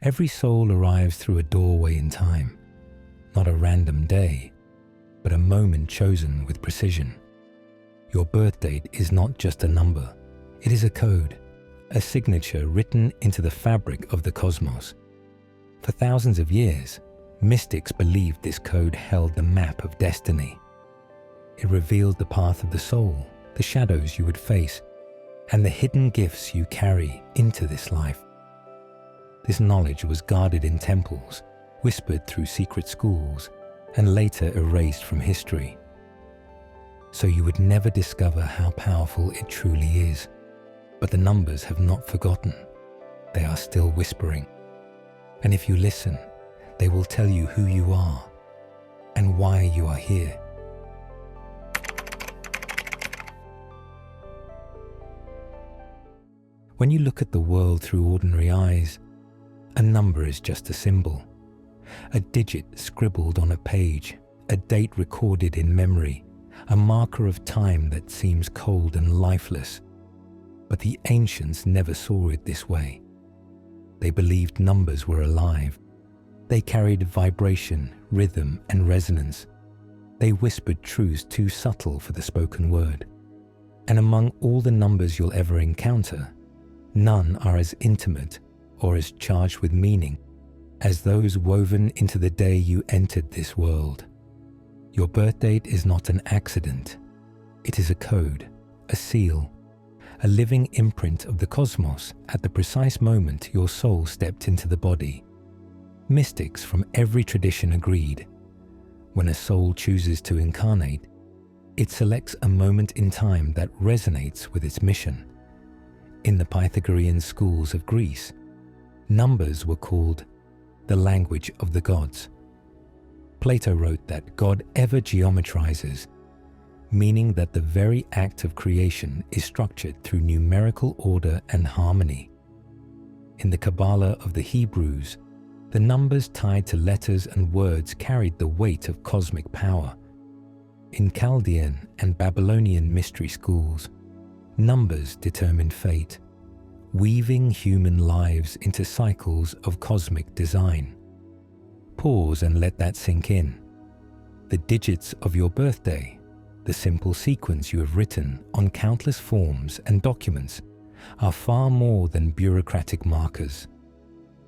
Every soul arrives through a doorway in time, not a random day, but a moment chosen with precision. Your birth date is not just a number, it is a code, a signature written into the fabric of the cosmos. For thousands of years, mystics believed this code held the map of destiny. It revealed the path of the soul, the shadows you would face, and the hidden gifts you carry into this life. This knowledge was guarded in temples, whispered through secret schools, and later erased from history. So you would never discover how powerful it truly is. But the numbers have not forgotten. They are still whispering. And if you listen, they will tell you who you are and why you are here. When you look at the world through ordinary eyes, a number is just a symbol, a digit scribbled on a page, a date recorded in memory, a marker of time that seems cold and lifeless. But the ancients never saw it this way. They believed numbers were alive. They carried vibration, rhythm, and resonance. They whispered truths too subtle for the spoken word. And among all the numbers you'll ever encounter, none are as intimate or as charged with meaning as those woven into the day you entered this world. Your birth date is not an accident. It is a code, a seal, a living imprint of the cosmos at the precise moment your soul stepped into the body. Mystics from every tradition agreed, when a soul chooses to incarnate, it selects a moment in time that resonates with its mission. In the Pythagorean schools of Greece, numbers were called the language of the gods. Plato wrote that God ever geometrizes, meaning that the very act of creation is structured through numerical order and harmony. In the Kabbalah of the Hebrews, the numbers tied to letters and words carried the weight of cosmic power. In Chaldean and Babylonian mystery schools, numbers determined fate, weaving human lives into cycles of cosmic design. Pause and let that sink in. The digits of your birthday, the simple sequence you have written on countless forms and documents, are far more than bureaucratic markers.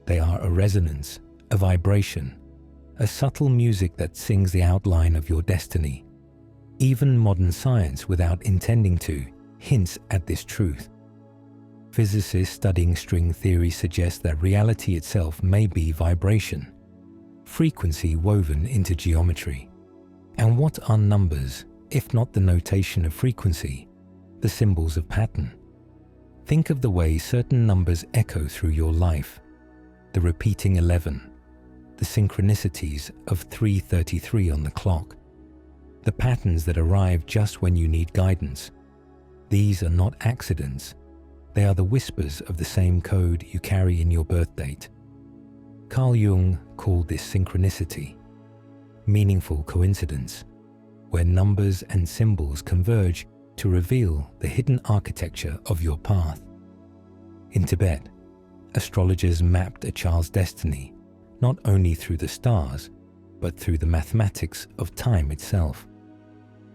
They are a resonance, a vibration, a subtle music that sings the outline of your destiny. Even modern science, without intending to, hints at this truth. Physicists studying string theory suggest that reality itself may be vibration, frequency woven into geometry. And what are numbers, if not the notation of frequency, the symbols of pattern? Think of the way certain numbers echo through your life. The repeating 11, the synchronicities of 3:33 on the clock, the patterns that arrive just when you need guidance. These are not accidents. They are the whispers of the same code you carry in your birth date. Carl Jung called this synchronicity, meaningful coincidence, where numbers and symbols converge to reveal the hidden architecture of your path. In Tibet, astrologers mapped a child's destiny not only through the stars, but through the mathematics of time itself.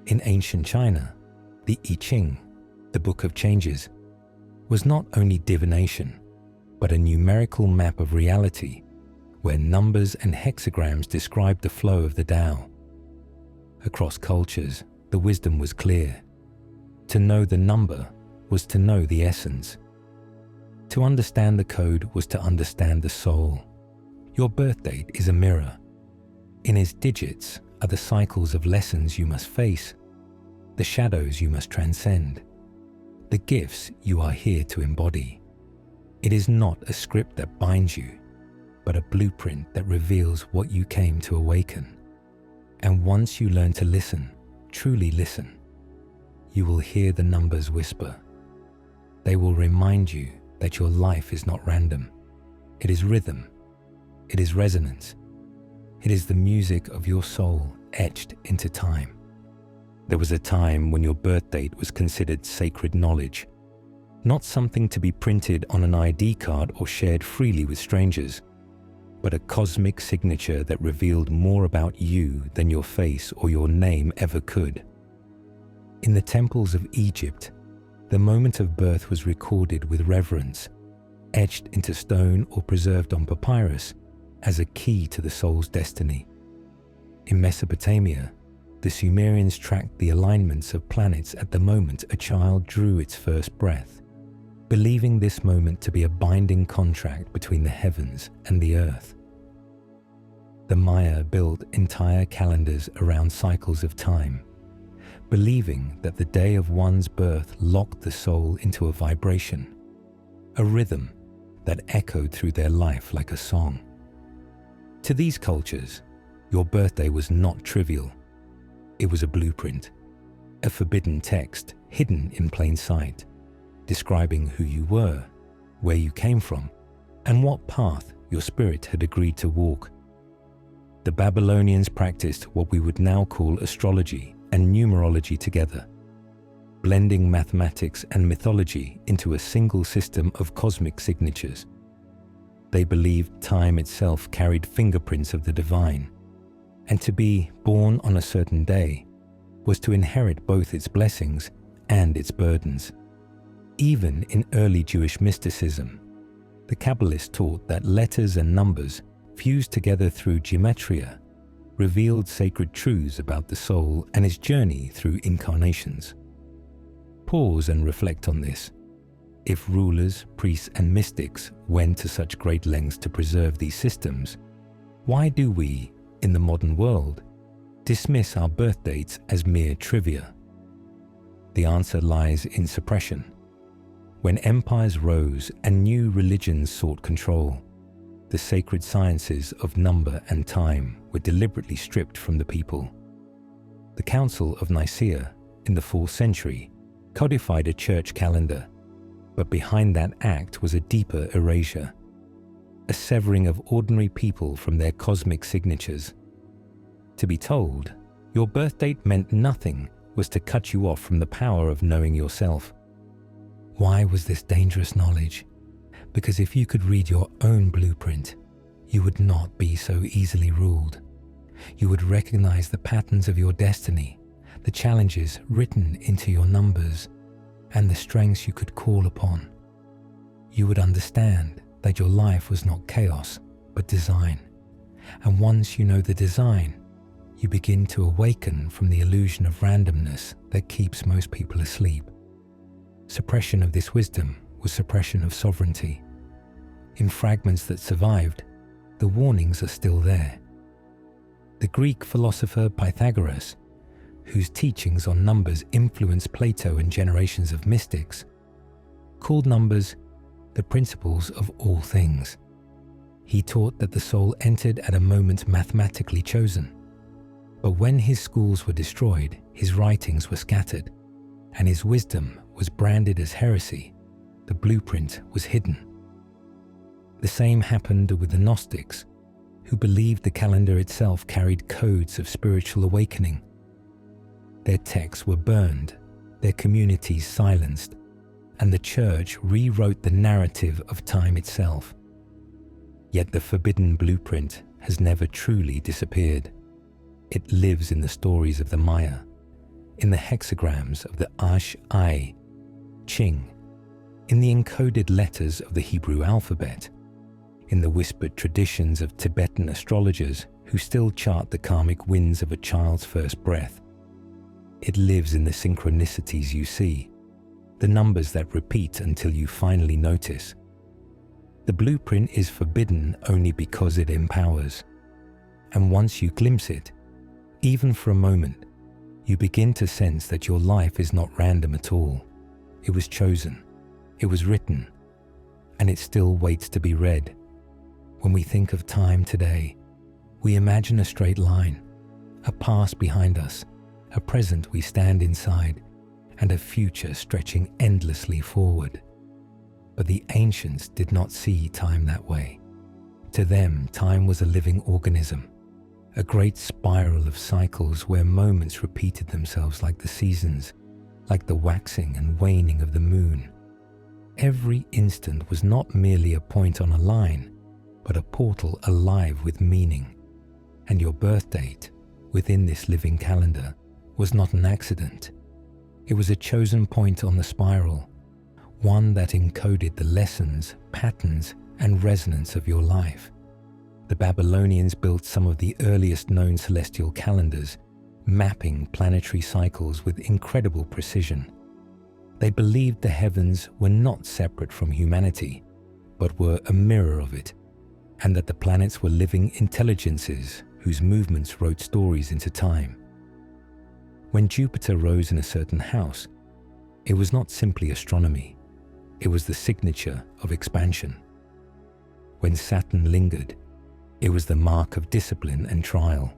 In ancient China, the I Ching, the Book of Changes, was not only divination, but a numerical map of reality where numbers and hexagrams described the flow of the Tao. Across cultures, the wisdom was clear. To know the number was to know the essence. To understand the code was to understand the soul. Your birth date is a mirror. In its digits are the cycles of lessons you must face, the shadows you must transcend, the gifts you are here to embody. It is not a script that binds you, but a blueprint that reveals what you came to awaken. And once you learn to listen, truly listen, you will hear the numbers whisper. They will remind you that your life is not random. It is rhythm. It is resonance. It is the music of your soul etched into time. There was a time when your birth date was considered sacred knowledge, not something to be printed on an ID card or shared freely with strangers. but a cosmic signature that revealed more about you than your face or your name ever could. In the temples of Egypt, the moment of birth was recorded with reverence, etched into stone or preserved on papyrus as a key to the soul's destiny. In Mesopotamia, the Sumerians tracked the alignments of planets at the moment a child drew its first breath, believing this moment to be a binding contract between the heavens and the earth. The Maya built entire calendars around cycles of time, believing that the day of one's birth locked the soul into a vibration, a rhythm that echoed through their life like a song. To these cultures, your birthday was not trivial. It was a blueprint, a forbidden text hidden in plain sight, describing who you were, where you came from, and what path your spirit had agreed to walk. The Babylonians practiced what we would now call astrology and numerology together, blending mathematics and mythology into a single system of cosmic signatures. They believed time itself carried fingerprints of the divine, and to be born on a certain day was to inherit both its blessings and its burdens. Even in early Jewish mysticism, the Kabbalists taught that letters and numbers fused together through gematria revealed sacred truths about the soul and its journey through incarnations. Pause and reflect on this. If rulers, priests, and mystics went to such great lengths to preserve these systems, why do we, in the modern world, dismiss our birth dates as mere trivia? The answer lies in suppression. When empires rose and new religions sought control, the sacred sciences of number and time were deliberately stripped from the people. The Council of Nicaea in the 4th century codified a church calendar, but behind that act was a deeper erasure, a severing of ordinary people from their cosmic signatures. To be told, your birth date meant nothing was to cut you off from the power of knowing yourself. Why was this dangerous knowledge? Because if you could read your own blueprint, you would not be so easily ruled. You would recognize the patterns of your destiny, the challenges written into your numbers, and the strengths you could call upon. You would understand that your life was not chaos, but design. And once you know the design, you begin to awaken from the illusion of randomness that keeps most people asleep. Suppression of this wisdom was suppression of sovereignty. In fragments that survived, the warnings are still there. The Greek philosopher Pythagoras, whose teachings on numbers influenced Plato and generations of mystics, called numbers the principles of all things. He taught that the soul entered at a moment mathematically chosen. But when his schools were destroyed, his writings were scattered, and his wisdom was branded as heresy. The blueprint was hidden. The same happened with the Gnostics, who believed the calendar itself carried codes of spiritual awakening. Their texts were burned, their communities silenced, and the church rewrote the narrative of time itself. Yet the forbidden blueprint has never truly disappeared. It lives in the stories of the Maya, in the hexagrams of the Ash-I, Ching, in the encoded letters of the Hebrew alphabet, in the whispered traditions of Tibetan astrologers who still chart the karmic winds of a child's first breath. It lives in the synchronicities you see, the numbers that repeat until you finally notice. The blueprint is forbidden only because it empowers. And once you glimpse it, even for a moment, you begin to sense that your life is not random at all. It was chosen, it was written, and it still waits to be read. When we think of time today, we imagine a straight line, a past behind us, a present we stand inside, and a future stretching endlessly forward. But the ancients did not see time that way. To them, time was a living organism, a great spiral of cycles where moments repeated themselves like the seasons, like the waxing and waning of the moon. Every instant was not merely a point on a line, but a portal alive with meaning. And your birth date, within this living calendar, was not an accident. It was a chosen point on the spiral, one that encoded the lessons, patterns, and resonance of your life. The Babylonians built some of the earliest known celestial calendars, mapping planetary cycles with incredible precision. They believed the heavens were not separate from humanity, but were a mirror of it, and that the planets were living intelligences whose movements wrote stories into time. When Jupiter rose in a certain house, it was not simply astronomy, it was the signature of expansion. When Saturn lingered, it was the mark of discipline and trial.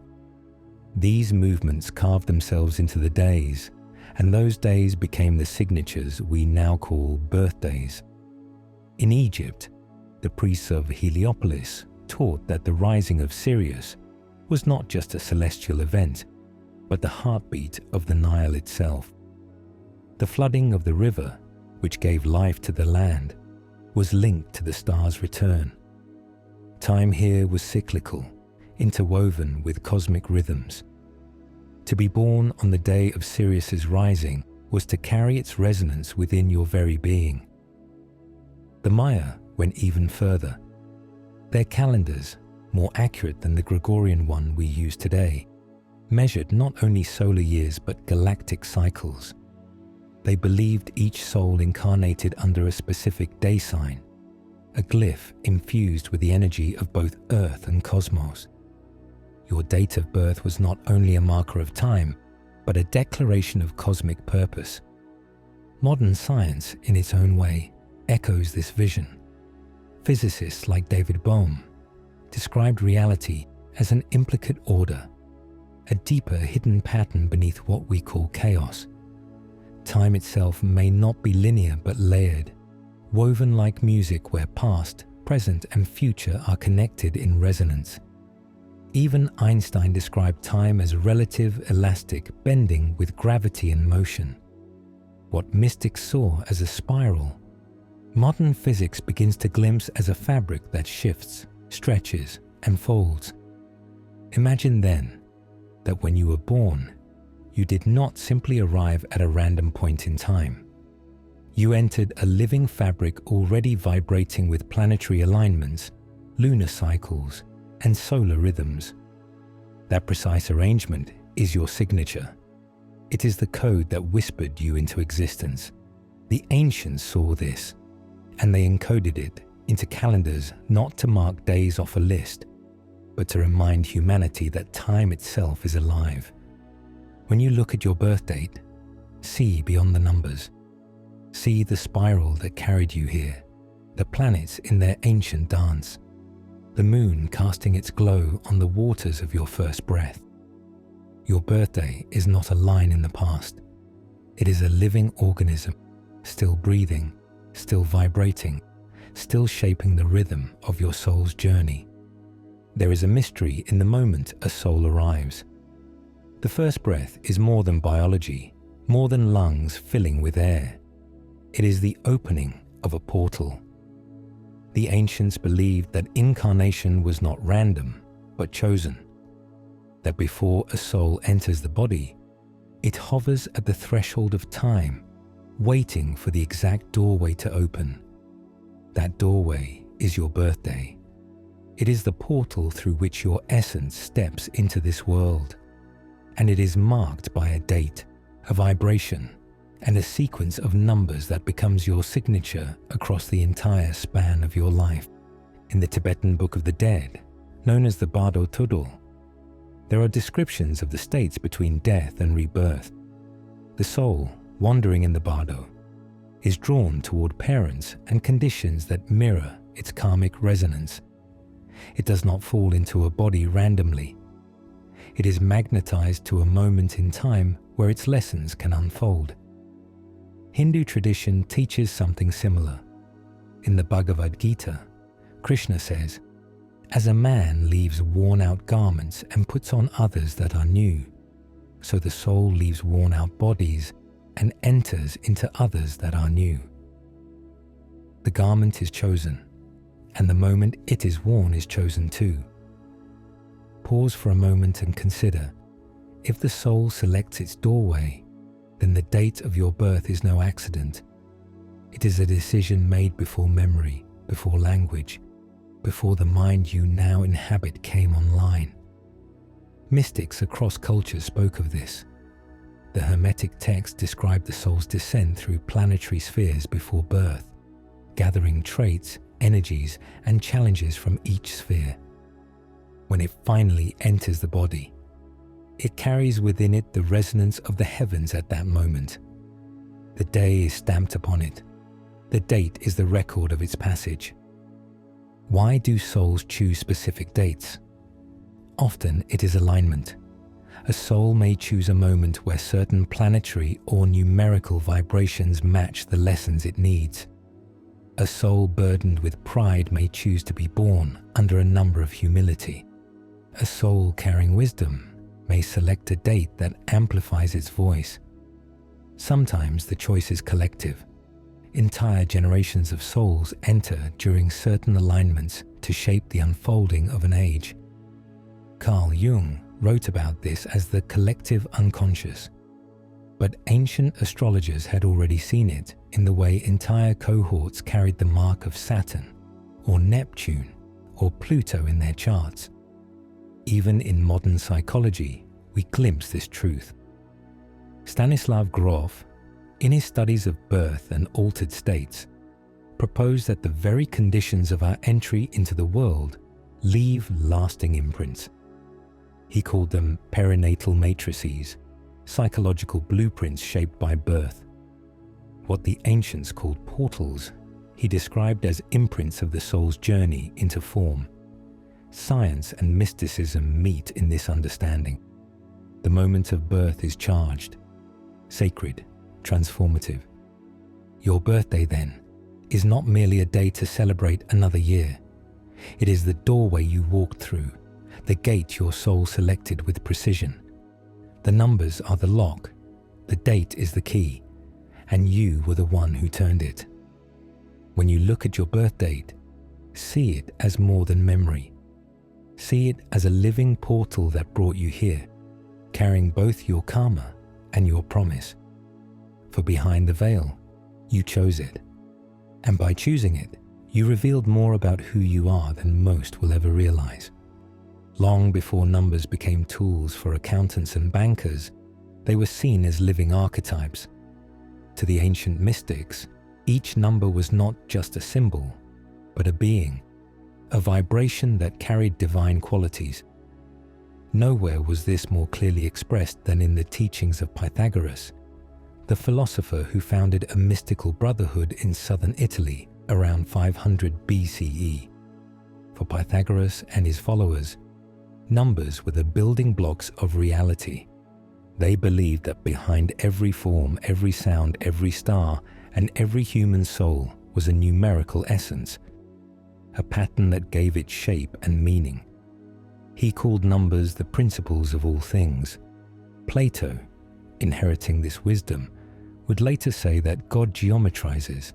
These movements carved themselves into the days, and those days became the signatures we now call birthdays. In Egypt, the priests of Heliopolis taught that the rising of Sirius was not just a celestial event, but the heartbeat of the Nile itself. The flooding of the river, which gave life to the land, was linked to the star's return. Time here was cyclical, interwoven with cosmic rhythms. To be born on the day of Sirius's rising was to carry its resonance within your very being. The Maya went even further. Their calendars, more accurate than the Gregorian one we use today, measured not only solar years but galactic cycles. They believed each soul incarnated under a specific day sign, a glyph infused with the energy of both Earth and cosmos. Your date of birth was not only a marker of time, but a declaration of cosmic purpose. Modern science, in its own way, echoes this vision. Physicists like David Bohm described reality as an implicate order, a deeper hidden pattern beneath what we call chaos. Time itself may not be linear but layered, woven like music where past, present, and future are connected in resonance. Even Einstein described time as relative, elastic, bending with gravity and motion. What mystics saw as a spiral, modern physics begins to glimpse as a fabric that shifts, stretches, and folds. Imagine then that when you were born, you did not simply arrive at a random point in time. You entered a living fabric already vibrating with planetary alignments, lunar cycles, and solar rhythms. That precise arrangement is your signature. It is the code that whispered you into existence. The ancients saw this, and they encoded it into calendars not to mark days off a list, but to remind humanity that time itself is alive. When you look at your birth date, see beyond the numbers. See the spiral that carried you here, the planets in their ancient dance, the moon casting its glow on the waters of your first breath. Your birthday is not a line in the past. It is a living organism, still breathing, still vibrating, still shaping the rhythm of your soul's journey. There is a mystery in the moment a soul arrives. The first breath is more than biology, more than lungs filling with air. It is the opening of a portal. The ancients believed that incarnation was not random, but chosen. That before a soul enters the body, it hovers at the threshold of time, waiting for the exact doorway to open. That doorway is your birthday. It is the portal through which your essence steps into this world, and it is marked by a date, a vibration, and a sequence of numbers that becomes your signature across the entire span of your life. In the Tibetan Book of the Dead, known as the Bardo Tudul, there are descriptions of the states between death and rebirth. The soul, wandering in the Bardo, is drawn toward parents and conditions that mirror its karmic resonance. It does not fall into a body randomly. It is magnetized to a moment in time where its lessons can unfold. Hindu tradition teaches something similar. In the Bhagavad Gita, Krishna says, "As a man leaves worn-out garments and puts on others that are new, so the soul leaves worn-out bodies and enters into others that are new." The garment is chosen, and the moment it is worn is chosen too. Pause for a moment and consider, if the soul selects its doorway, then the date of your birth is no accident. It is a decision made before memory, before language, before the mind you now inhabit came online. Mystics across cultures spoke of this. The Hermetic text described the soul's descent through planetary spheres before birth, gathering traits, energies, and challenges from each sphere. When it finally enters the body, it carries within it the resonance of the heavens at that moment. The day is stamped upon it. The date is the record of its passage. Why do souls choose specific dates? Often it is alignment. A soul may choose a moment where certain planetary or numerical vibrations match the lessons it needs. A soul burdened with pride may choose to be born under a number of humility. A soul carrying wisdom may select a date that amplifies its voice. Sometimes the choice is collective. Entire generations of souls enter during certain alignments to shape the unfolding of an age. Carl Jung wrote about this as the collective unconscious. But ancient astrologers had already seen it in the way entire cohorts carried the mark of Saturn, or Neptune, or Pluto in their charts. Even in modern psychology, we glimpse this truth. Stanislav Grof, in his studies of birth and altered states, proposed that the very conditions of our entry into the world leave lasting imprints. He called them perinatal matrices, psychological blueprints shaped by birth. What the ancients called portals, he described as imprints of the soul's journey into form. Science and mysticism meet in this understanding. The moment of birth is charged, sacred, transformative. Your birthday, then, is not merely a day to celebrate another year. It is the doorway you walked through, the gate your soul selected with precision. The numbers are the lock, the date is the key, and you were the one who turned it. When you look at your birth date, see it as more than memory. See it as a living portal that brought you here, carrying both your karma and your promise. For behind the veil, you chose it. And by choosing it, you revealed more about who you are than most will ever realize. Long before numbers became tools for accountants and bankers, they were seen as living archetypes. To the ancient mystics, each number was not just a symbol, but a being, a vibration that carried divine qualities. Nowhere was this more clearly expressed than in the teachings of Pythagoras, the philosopher who founded a mystical brotherhood in southern Italy around 500 BCE. For Pythagoras and his followers, numbers were the building blocks of reality. They believed that behind every form, every sound, every star, and every human soul was a numerical essence, a pattern that gave it shape and meaning. He called numbers the principles of all things. Plato, inheriting this wisdom, would later say that God geometrizes,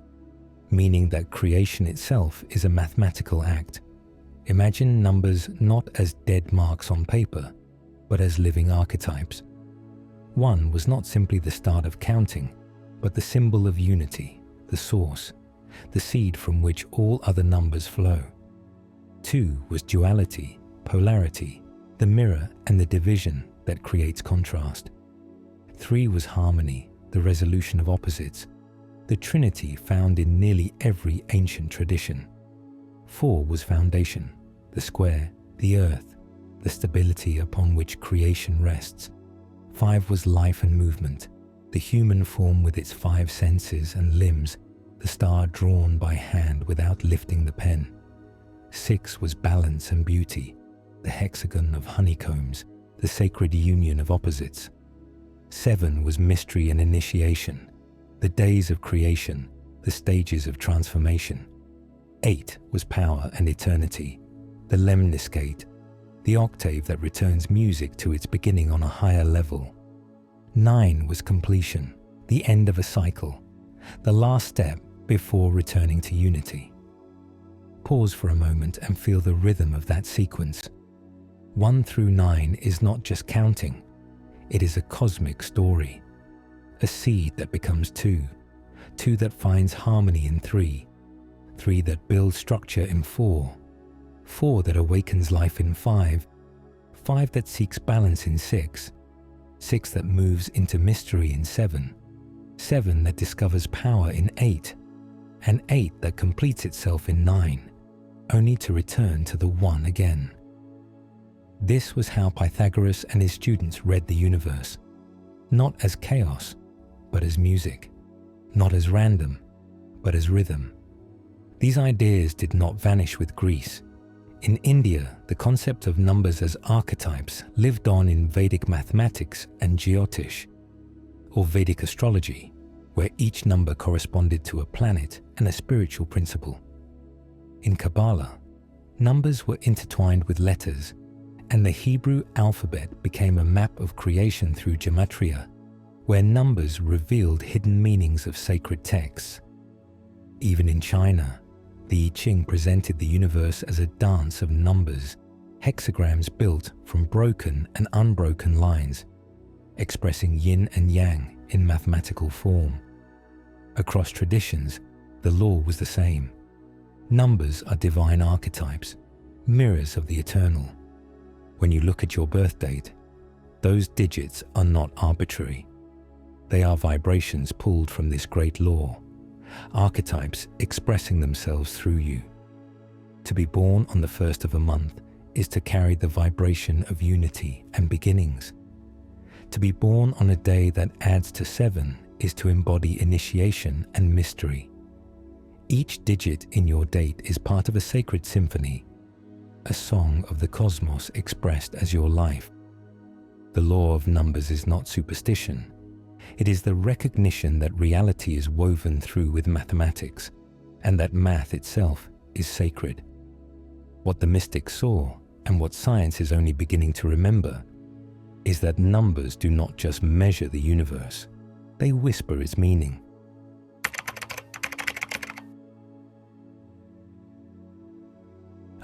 meaning that creation itself is a mathematical act. Imagine numbers not as dead marks on paper, but as living archetypes. One was not simply the start of counting, but the symbol of unity, the source, the seed from which all other numbers flow. 2 was duality, polarity, the mirror and the division that creates contrast. 3 was harmony, the resolution of opposites, the trinity found in nearly every ancient tradition. 4 was foundation, the square, the earth, the stability upon which creation rests. 5 was life and movement, the human form with its 5 senses and limbs, the star drawn by hand without lifting the pen. 6 was balance and beauty, the hexagon of honeycombs, the sacred union of opposites. 7 was mystery and initiation, the days of creation, the stages of transformation. 8 was power and eternity, the lemniscate, the octave that returns music to its beginning on a higher level. 9 was completion, the end of a cycle, the last step before returning to unity. Pause for a moment and feel the rhythm of that sequence. 1 through 9 is not just counting, it is a cosmic story. A seed that becomes 2, 2 that finds harmony in 3, 3 that builds structure in 4, 4 that awakens life in 5, 5 that seeks balance in 6, 6 that moves into mystery in 7, 7 that discovers power in 8, and 8 that completes itself in 9, only to return to the 1 again. This was how Pythagoras and his students read the universe, not as chaos, but as music, not as random, but as rhythm. These ideas did not vanish with Greece. In India, the concept of numbers as archetypes lived on in Vedic mathematics and Jyotish, or Vedic astrology, where each number corresponded to a planet and a spiritual principle. In Kabbalah, numbers were intertwined with letters, and the Hebrew alphabet became a map of creation through gematria, where numbers revealed hidden meanings of sacred texts. Even in China, the I Ching presented the universe as a dance of numbers, hexagrams built from broken and unbroken lines, expressing yin and yang in mathematical form. Across traditions, the law was the same. Numbers are divine archetypes, mirrors of the eternal. When you look at your birth date, those digits are not arbitrary. They are vibrations pulled from this great law, archetypes expressing themselves through you. To be born on the first of a month is to carry the vibration of unity and beginnings. To be born on a day that adds to 7 is to embody initiation and mystery. Each digit in your date is part of a sacred symphony, a song of the cosmos expressed as your life. The law of numbers is not superstition. It is the recognition that reality is woven through with mathematics, and that math itself is sacred. What the mystics saw, and what science is only beginning to remember, is that numbers do not just measure the universe, they whisper its meaning.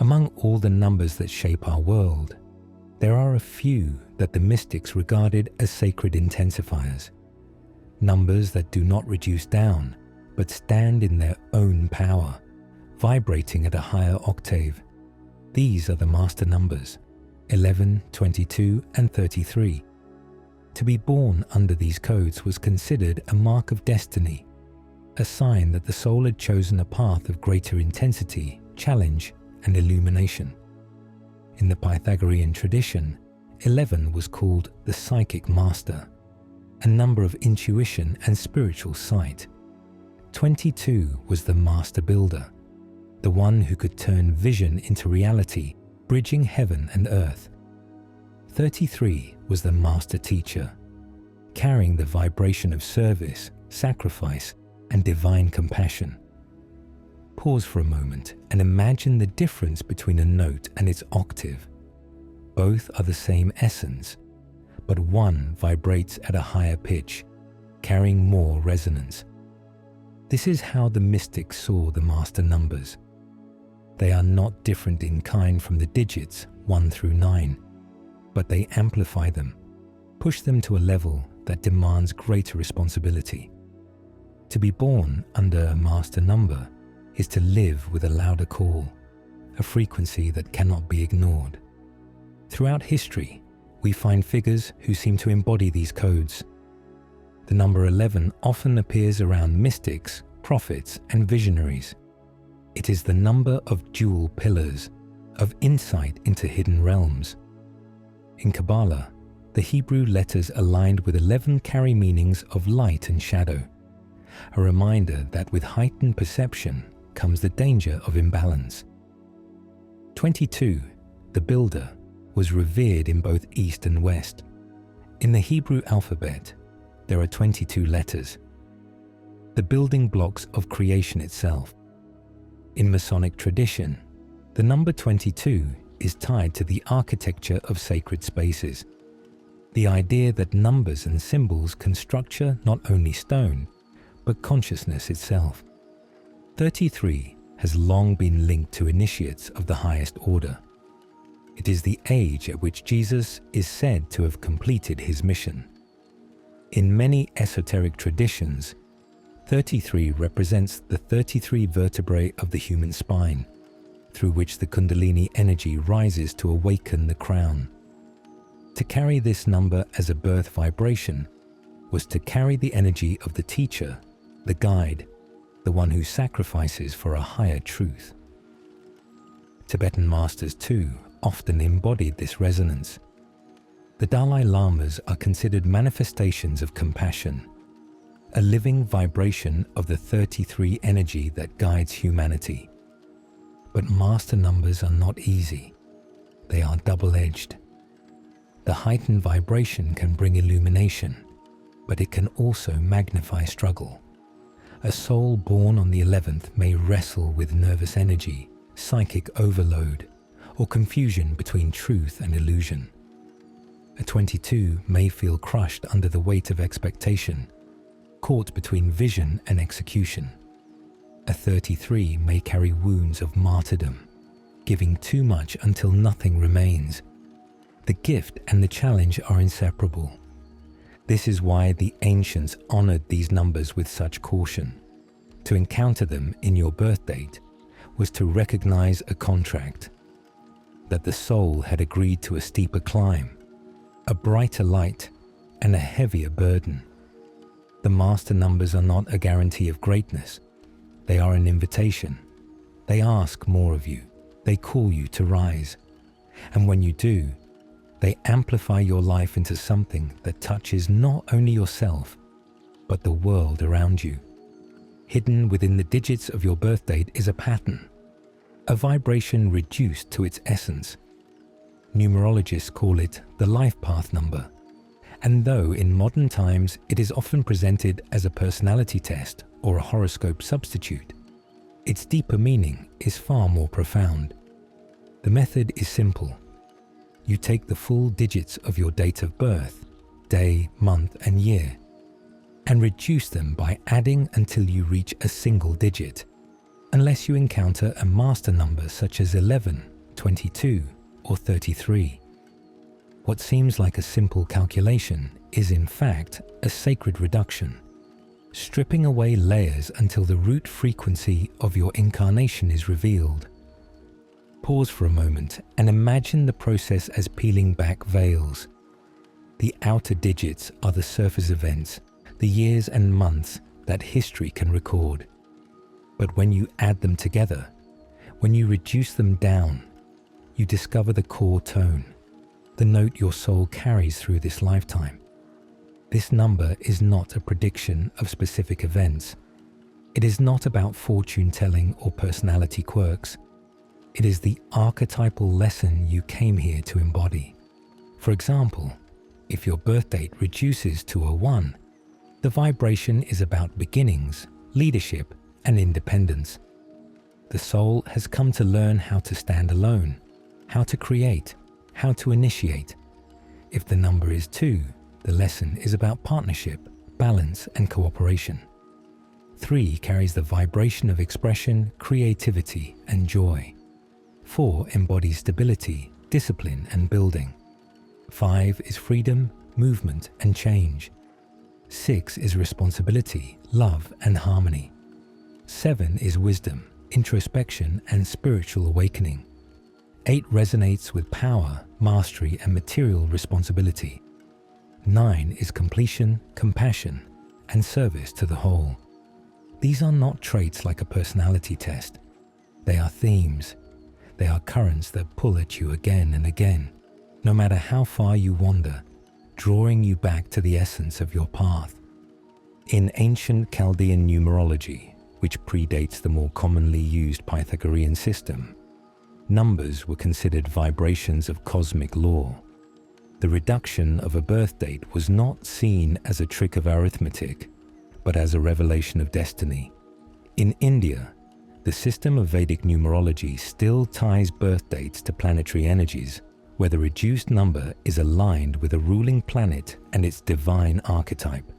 Among all the numbers that shape our world, there are a few that the mystics regarded as sacred intensifiers. Numbers that do not reduce down, but stand in their own power, vibrating at a higher octave. These are the master numbers, 11, 22, and 33. To be born under these codes was considered a mark of destiny, a sign that the soul had chosen a path of greater intensity, challenge, and illumination. In the Pythagorean tradition, 11 was called the psychic master, a number of intuition and spiritual sight. 22 was the master builder, the one who could turn vision into reality, bridging heaven and earth. 33 was the master teacher, carrying the vibration of service, sacrifice, and divine compassion. Pause for a moment and imagine the difference between a note and its octave. Both are the same essence, but one vibrates at a higher pitch, carrying more resonance. This is how the mystics saw the master numbers. They are not different in kind from the digits 1 through 9, but they amplify them, push them to a level that demands greater responsibility. To be born under a master number is to live with a louder call, a frequency that cannot be ignored. Throughout history, we find figures who seem to embody these codes. The number 11 often appears around mystics, prophets, and visionaries. It is the number of dual pillars, of insight into hidden realms. In Kabbalah, the Hebrew letters aligned with 11 carry meanings of light and shadow, a reminder that with heightened perception comes the danger of imbalance. 22, the builder, was revered in both East and West. In the Hebrew alphabet, there are 22 letters, the building blocks of creation itself. In Masonic tradition, the number 22 is tied to the architecture of sacred spaces, the idea that numbers and symbols can structure not only stone, but consciousness itself. 33 has long been linked to initiates of the highest order. It is the age at which Jesus is said to have completed his mission. In many esoteric traditions, 33 represents the 33 vertebrae of the human spine, through which the Kundalini energy rises to awaken the crown. To carry this number as a birth vibration was to carry the energy of the teacher, the guide, the one who sacrifices for a higher truth. Tibetan masters too often embodied this resonance. The Dalai Lamas are considered manifestations of compassion, a living vibration of the 33 energy that guides humanity. But master numbers are not easy. They are double-edged. The heightened vibration can bring illumination, but it can also magnify struggle. A soul born on the 11th may wrestle with nervous energy, psychic overload, or confusion between truth and illusion. A 22 may feel crushed under the weight of expectation, caught between vision and execution. A 33 may carry wounds of martyrdom, giving too much until nothing remains. The gift and the challenge are inseparable. This is why the ancients honored these numbers with such caution. To encounter them in your birth date was to recognize a contract, that the soul had agreed to a steeper climb, a brighter light, and a heavier burden. The master numbers are not a guarantee of greatness. They are an invitation. They ask more of you. They call you to rise. And when you do, they amplify your life into something that touches not only yourself, but the world around you. Hidden within the digits of your birth date is a pattern, a vibration reduced to its essence. Numerologists call it the life path number, and though in modern times it is often presented as a personality test or a horoscope substitute, its deeper meaning is far more profound. The method is simple. You take the full digits of your date of birth, day, month, and year, and reduce them by adding until you reach a single digit, unless you encounter a master number such as 11, 22, or 33. What seems like a simple calculation is in fact a sacred reduction, stripping away layers until the root frequency of your incarnation is revealed. Pause for a moment and imagine the process as peeling back veils. The outer digits are the surface events, the years and months that history can record. But when you add them together, when you reduce them down, you discover the core tone, the note your soul carries through this lifetime. This number is not a prediction of specific events. It is not about fortune telling or personality quirks. It is the archetypal lesson you came here to embody. For example, if your birth date reduces to a 1, the vibration is about beginnings, leadership, and independence. The soul has come to learn how to stand alone, how to create, how to initiate. If the number is 2, the lesson is about partnership, balance, and cooperation. 3 carries the vibration of expression, creativity, and joy. 4 embodies stability, discipline, and building. 5 is freedom, movement, and change. 6 is responsibility, love, and harmony. 7 is wisdom, introspection, and spiritual awakening. 8 resonates with power, mastery, and material responsibility. 9 is completion, compassion, and service to the whole. These are not traits like a personality test. They are themes. They are currents that pull at you again and again, no matter how far you wander, drawing you back to the essence of your path. In ancient Chaldean numerology, which predates the more commonly used Pythagorean system, numbers were considered vibrations of cosmic law. The reduction of a birth date was not seen as a trick of arithmetic, but as a revelation of destiny. In India, the system of Vedic numerology still ties birth dates to planetary energies, where the reduced number is aligned with a ruling planet and its divine archetype.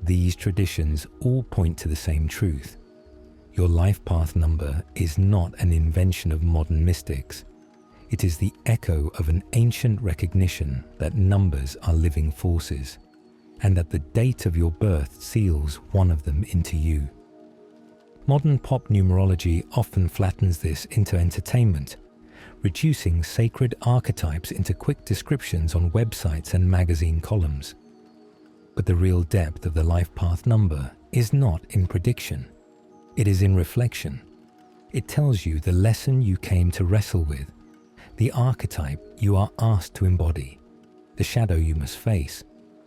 These traditions all point to the same truth. Your life path number is not an invention of modern mystics. It is the echo of an ancient recognition that numbers are living forces, and that the date of your birth seals one of them into you. Modern pop numerology often flattens this into entertainment, reducing sacred archetypes into quick descriptions on websites and magazine columns. But the real depth of the life path number is not in prediction. It is in reflection. It tells you the lesson you came to wrestle with, the archetype you are asked to embody, the shadow you must face,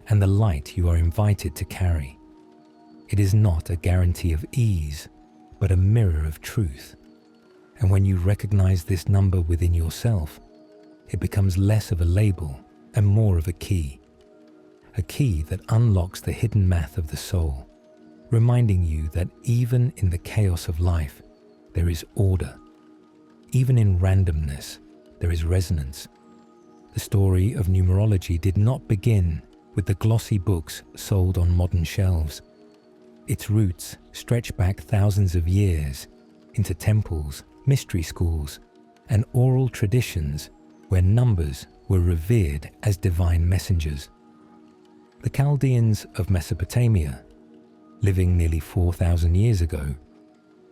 and the light you are invited to carry. It is not a guarantee of ease, but a mirror of truth. And when you recognize this number within yourself, it becomes less of a label and more of a key that unlocks the hidden math of the soul, reminding you that even in the chaos of life, there is order. Even in randomness, there is resonance. The story of numerology did not begin with the glossy books sold on modern shelves. Its roots stretch back thousands of years into temples, mystery schools, and oral traditions where numbers were revered as divine messengers. The Chaldeans of Mesopotamia, living nearly 4,000 years ago,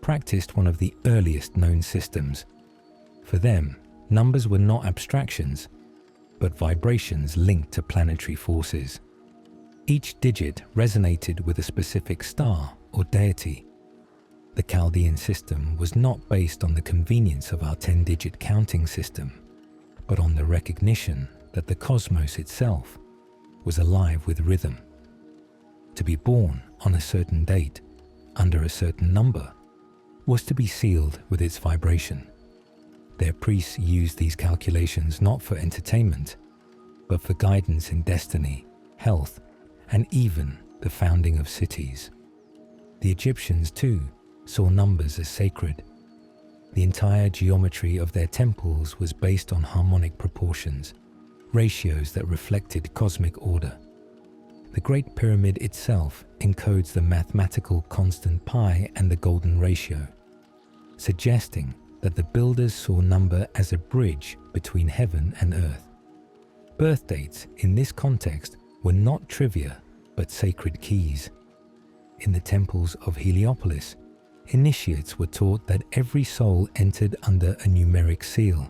practiced one of the earliest known systems. For them, numbers were not abstractions, but vibrations linked to planetary forces. Each digit resonated with a specific star or deity. The Chaldean system was not based on the convenience of our 10-digit counting system, but on the recognition that the cosmos itself was alive with rhythm. To be born on a certain date, under a certain number, was to be sealed with its vibration. Their priests used these calculations not for entertainment, but for guidance in destiny, health, and even the founding of cities. The Egyptians, too, saw numbers as sacred. The entire geometry of their temples was based on harmonic proportions, ratios that reflected cosmic order. The Great Pyramid itself encodes the mathematical constant pi and the golden ratio, suggesting that the builders saw number as a bridge between heaven and earth. Birth dates in this context were not trivia, but sacred keys. In the temples of Heliopolis, initiates were taught that every soul entered under a numeric seal,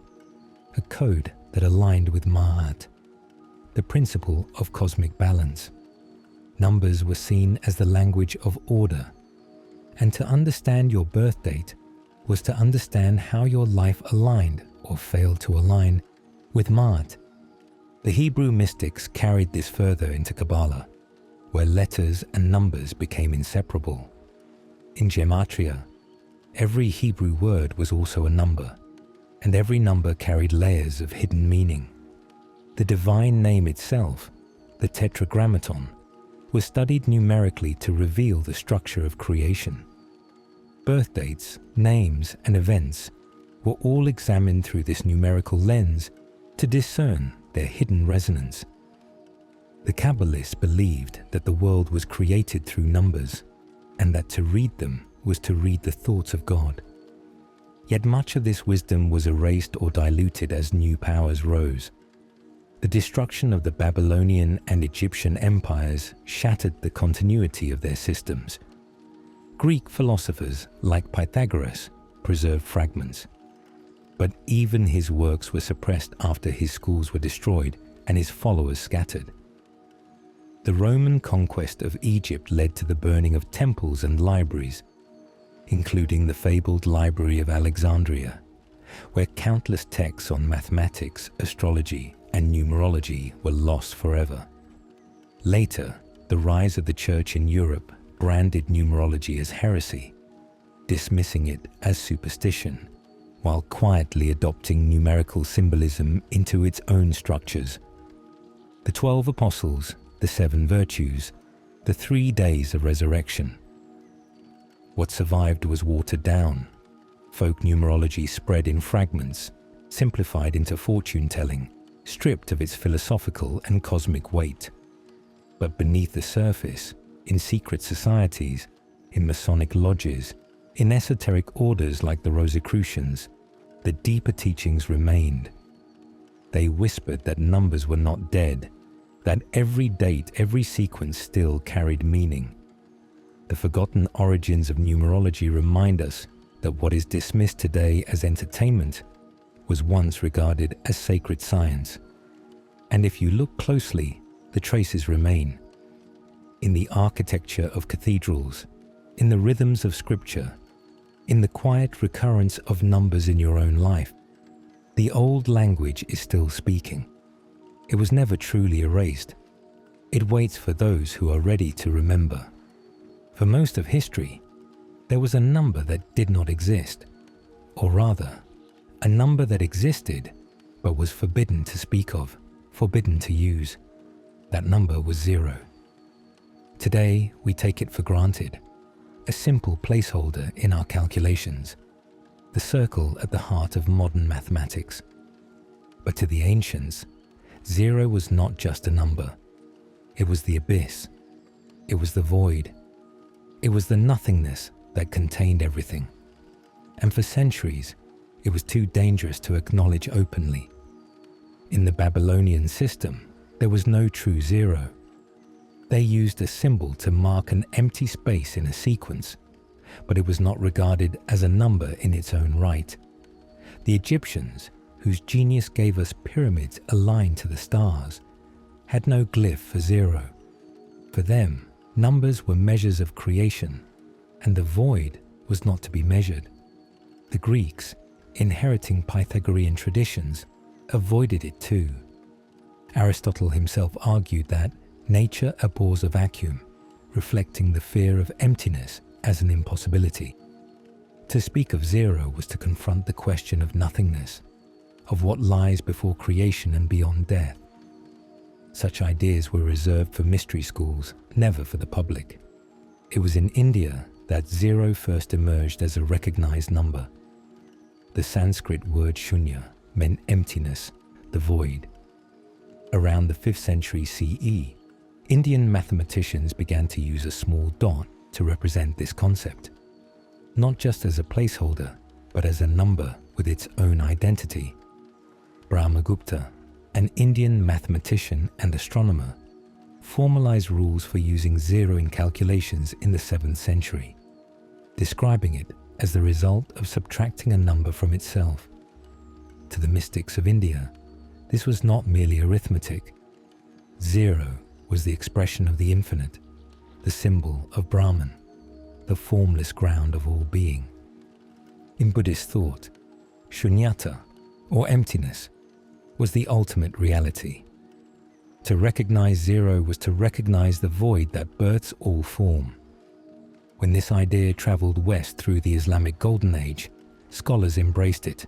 a code that aligned with Ma'at, the principle of cosmic balance. Numbers were seen as the language of order, and to understand your birth date was to understand how your life aligned or failed to align with Ma'at. The Hebrew mystics carried this further into Kabbalah, where letters and numbers became inseparable. In Gematria, every Hebrew word was also a number, and every number carried layers of hidden meaning. The divine name itself, the Tetragrammaton, was studied numerically to reveal the structure of creation. Birth dates, names, and events were all examined through this numerical lens to discern their hidden resonance. The Kabbalists believed that the world was created through numbers, and that to read them was to read the thoughts of God. Yet much of this wisdom was erased or diluted as new powers rose. The destruction of the Babylonian and Egyptian empires shattered the continuity of their systems. Greek philosophers like Pythagoras preserved fragments, but even his works were suppressed after his schools were destroyed and his followers scattered. The Roman conquest of Egypt led to the burning of temples and libraries, including the fabled Library of Alexandria, where countless texts on mathematics, astrology, and numerology were lost forever. Later, the rise of the Church in Europe branded numerology as heresy, dismissing it as superstition, while quietly adopting numerical symbolism into its own structures. The 12 Apostles, the 7 Virtues, the 3 days of resurrection. What survived was watered down. Folk numerology spread in fragments, simplified into fortune-telling, stripped of its philosophical and cosmic weight. But beneath the surface, in secret societies, in Masonic lodges, In esoteric orders like the Rosicrucians, the deeper teachings remained. They whispered that numbers were not dead, that every date, every sequence still carried meaning. The forgotten origins of numerology remind us that what is dismissed today as entertainment was once regarded as sacred science. And if you look closely, the traces remain. In the architecture of cathedrals, in the rhythms of scripture, in the quiet recurrence of numbers in your own life, the old language is still speaking. It was never truly erased. It waits for those who are ready to remember. For most of history, there was a number that did not exist, or rather, a number that existed but was forbidden to speak of, forbidden to use. That number was 0. Today, we take it for granted, a simple placeholder in our calculations, the circle at the heart of modern mathematics. But to the ancients, 0 was not just a number. It was the abyss. It was the void. It was the nothingness that contained everything. And for centuries, it was too dangerous to acknowledge openly. In the Babylonian system, there was no true 0. They used a symbol to mark an empty space in a sequence, but it was not regarded as a number in its own right. The Egyptians, whose genius gave us pyramids aligned to the stars, had no glyph for 0. For them, numbers were measures of creation, and the void was not to be measured. The Greeks, inheriting Pythagorean traditions, avoided it too. Aristotle himself argued that nature abhors a vacuum, reflecting the fear of emptiness as an impossibility. To speak of 0 was to confront the question of nothingness, of what lies before creation and beyond death. Such ideas were reserved for mystery schools, never for the public. It was in India that 0 first emerged as a recognized number. The Sanskrit word shunya meant emptiness, the void. Around the 5th century CE, Indian mathematicians began to use a small dot to represent this concept, not just as a placeholder, but as a number with its own identity. Brahmagupta, an Indian mathematician and astronomer, formalized rules for using 0 in calculations in the 7th century, describing it as the result of subtracting a number from itself. To the mystics of India, this was not merely arithmetic. 0 was the expression of the infinite, the symbol of Brahman, the formless ground of all being. In Buddhist thought, shunyata, or emptiness, was the ultimate reality. To recognize 0 was to recognize the void that births all form. When this idea traveled west through the Islamic Golden Age, scholars embraced it.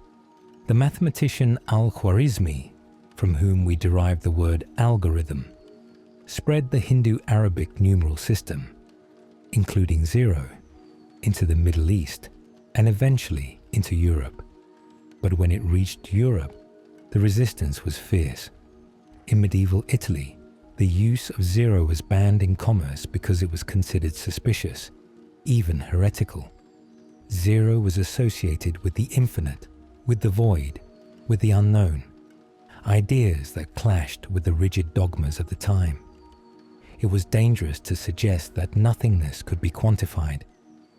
The mathematician Al-Khwarizmi, from whom we derive the word algorithm, spread the Hindu-Arabic numeral system, including 0, into the Middle East and eventually into Europe. But when it reached Europe, the resistance was fierce. In medieval Italy, the use of 0 was banned in commerce because it was considered suspicious, even heretical. 0 was associated with the infinite, with the void, with the unknown, ideas that clashed with the rigid dogmas of the time. It was dangerous to suggest that nothingness could be quantified,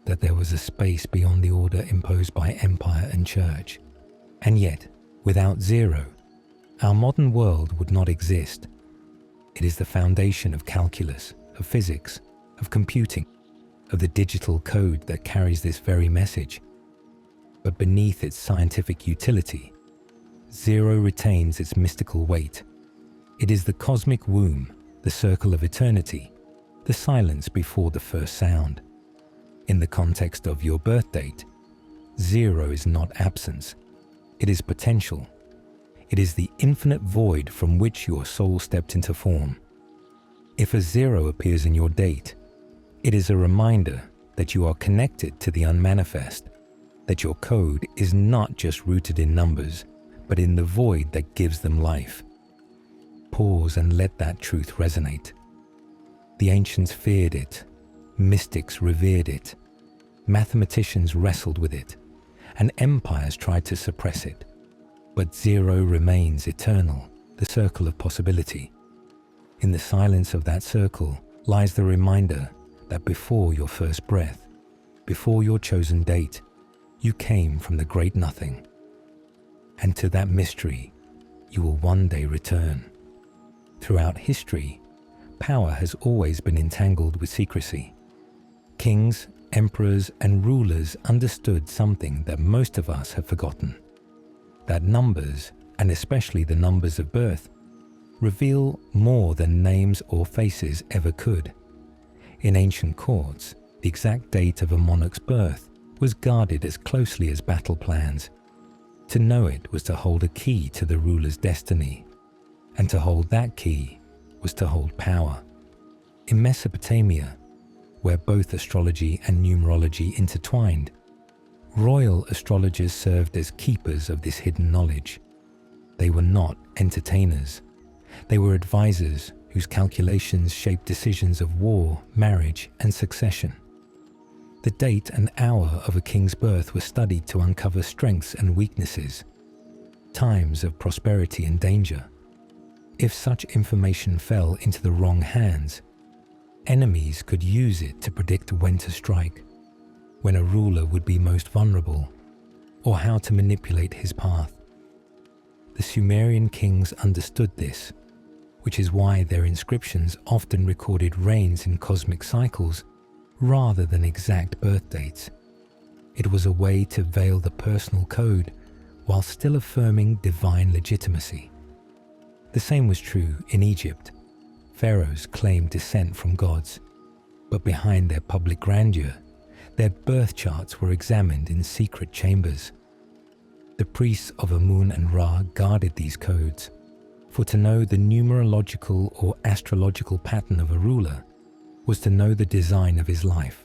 that there was a space beyond the order imposed by empire and church. And yet, without 0, our modern world would not exist. It is the foundation of calculus, of physics, of computing, of the digital code that carries this very message. But beneath its scientific utility, 0 retains its mystical weight. It is the cosmic womb, the circle of eternity, the silence before the first sound. In the context of your birth date, 0 is not absence. It is potential. It is the infinite void from which your soul stepped into form. If a 0 appears in your date, it is a reminder that you are connected to the unmanifest, that your code is not just rooted in numbers, but in the void that gives them life. Pause and let that truth resonate. The ancients feared it. Mystics revered it. Mathematicians wrestled with it, and empires tried to suppress it. But zero remains eternal, the circle of possibility. In the silence of that circle lies the reminder that before your first breath, before your chosen date, you came from the great nothing. And to that mystery, you will one day return. Throughout history, power has always been entangled with secrecy. Kings, emperors, and rulers understood something that most of us have forgotten: that numbers, and especially the numbers of birth, reveal more than names or faces ever could. In ancient courts, the exact date of a monarch's birth was guarded as closely as battle plans. To know it was to hold a key to the ruler's destiny, and to hold that key was to hold power. In Mesopotamia, where both astrology and numerology intertwined, royal astrologers served as keepers of this hidden knowledge. They were not entertainers. They were advisors whose calculations shaped decisions of war, marriage, and succession. The date and hour of a king's birth were studied to uncover strengths and weaknesses, times of prosperity and danger. If such information fell into the wrong hands, enemies could use it to predict when to strike, when a ruler would be most vulnerable, or how to manipulate his path. The Sumerian kings understood this, which is why their inscriptions often recorded reigns in cosmic cycles rather than exact birth dates. It was a way to veil the personal code while still affirming divine legitimacy. The same was true in Egypt. Pharaohs claimed descent from gods, but behind their public grandeur, their birth charts were examined in secret chambers. The priests of Amun and Ra guarded these codes, for to know the numerological or astrological pattern of a ruler was to know the design of his life.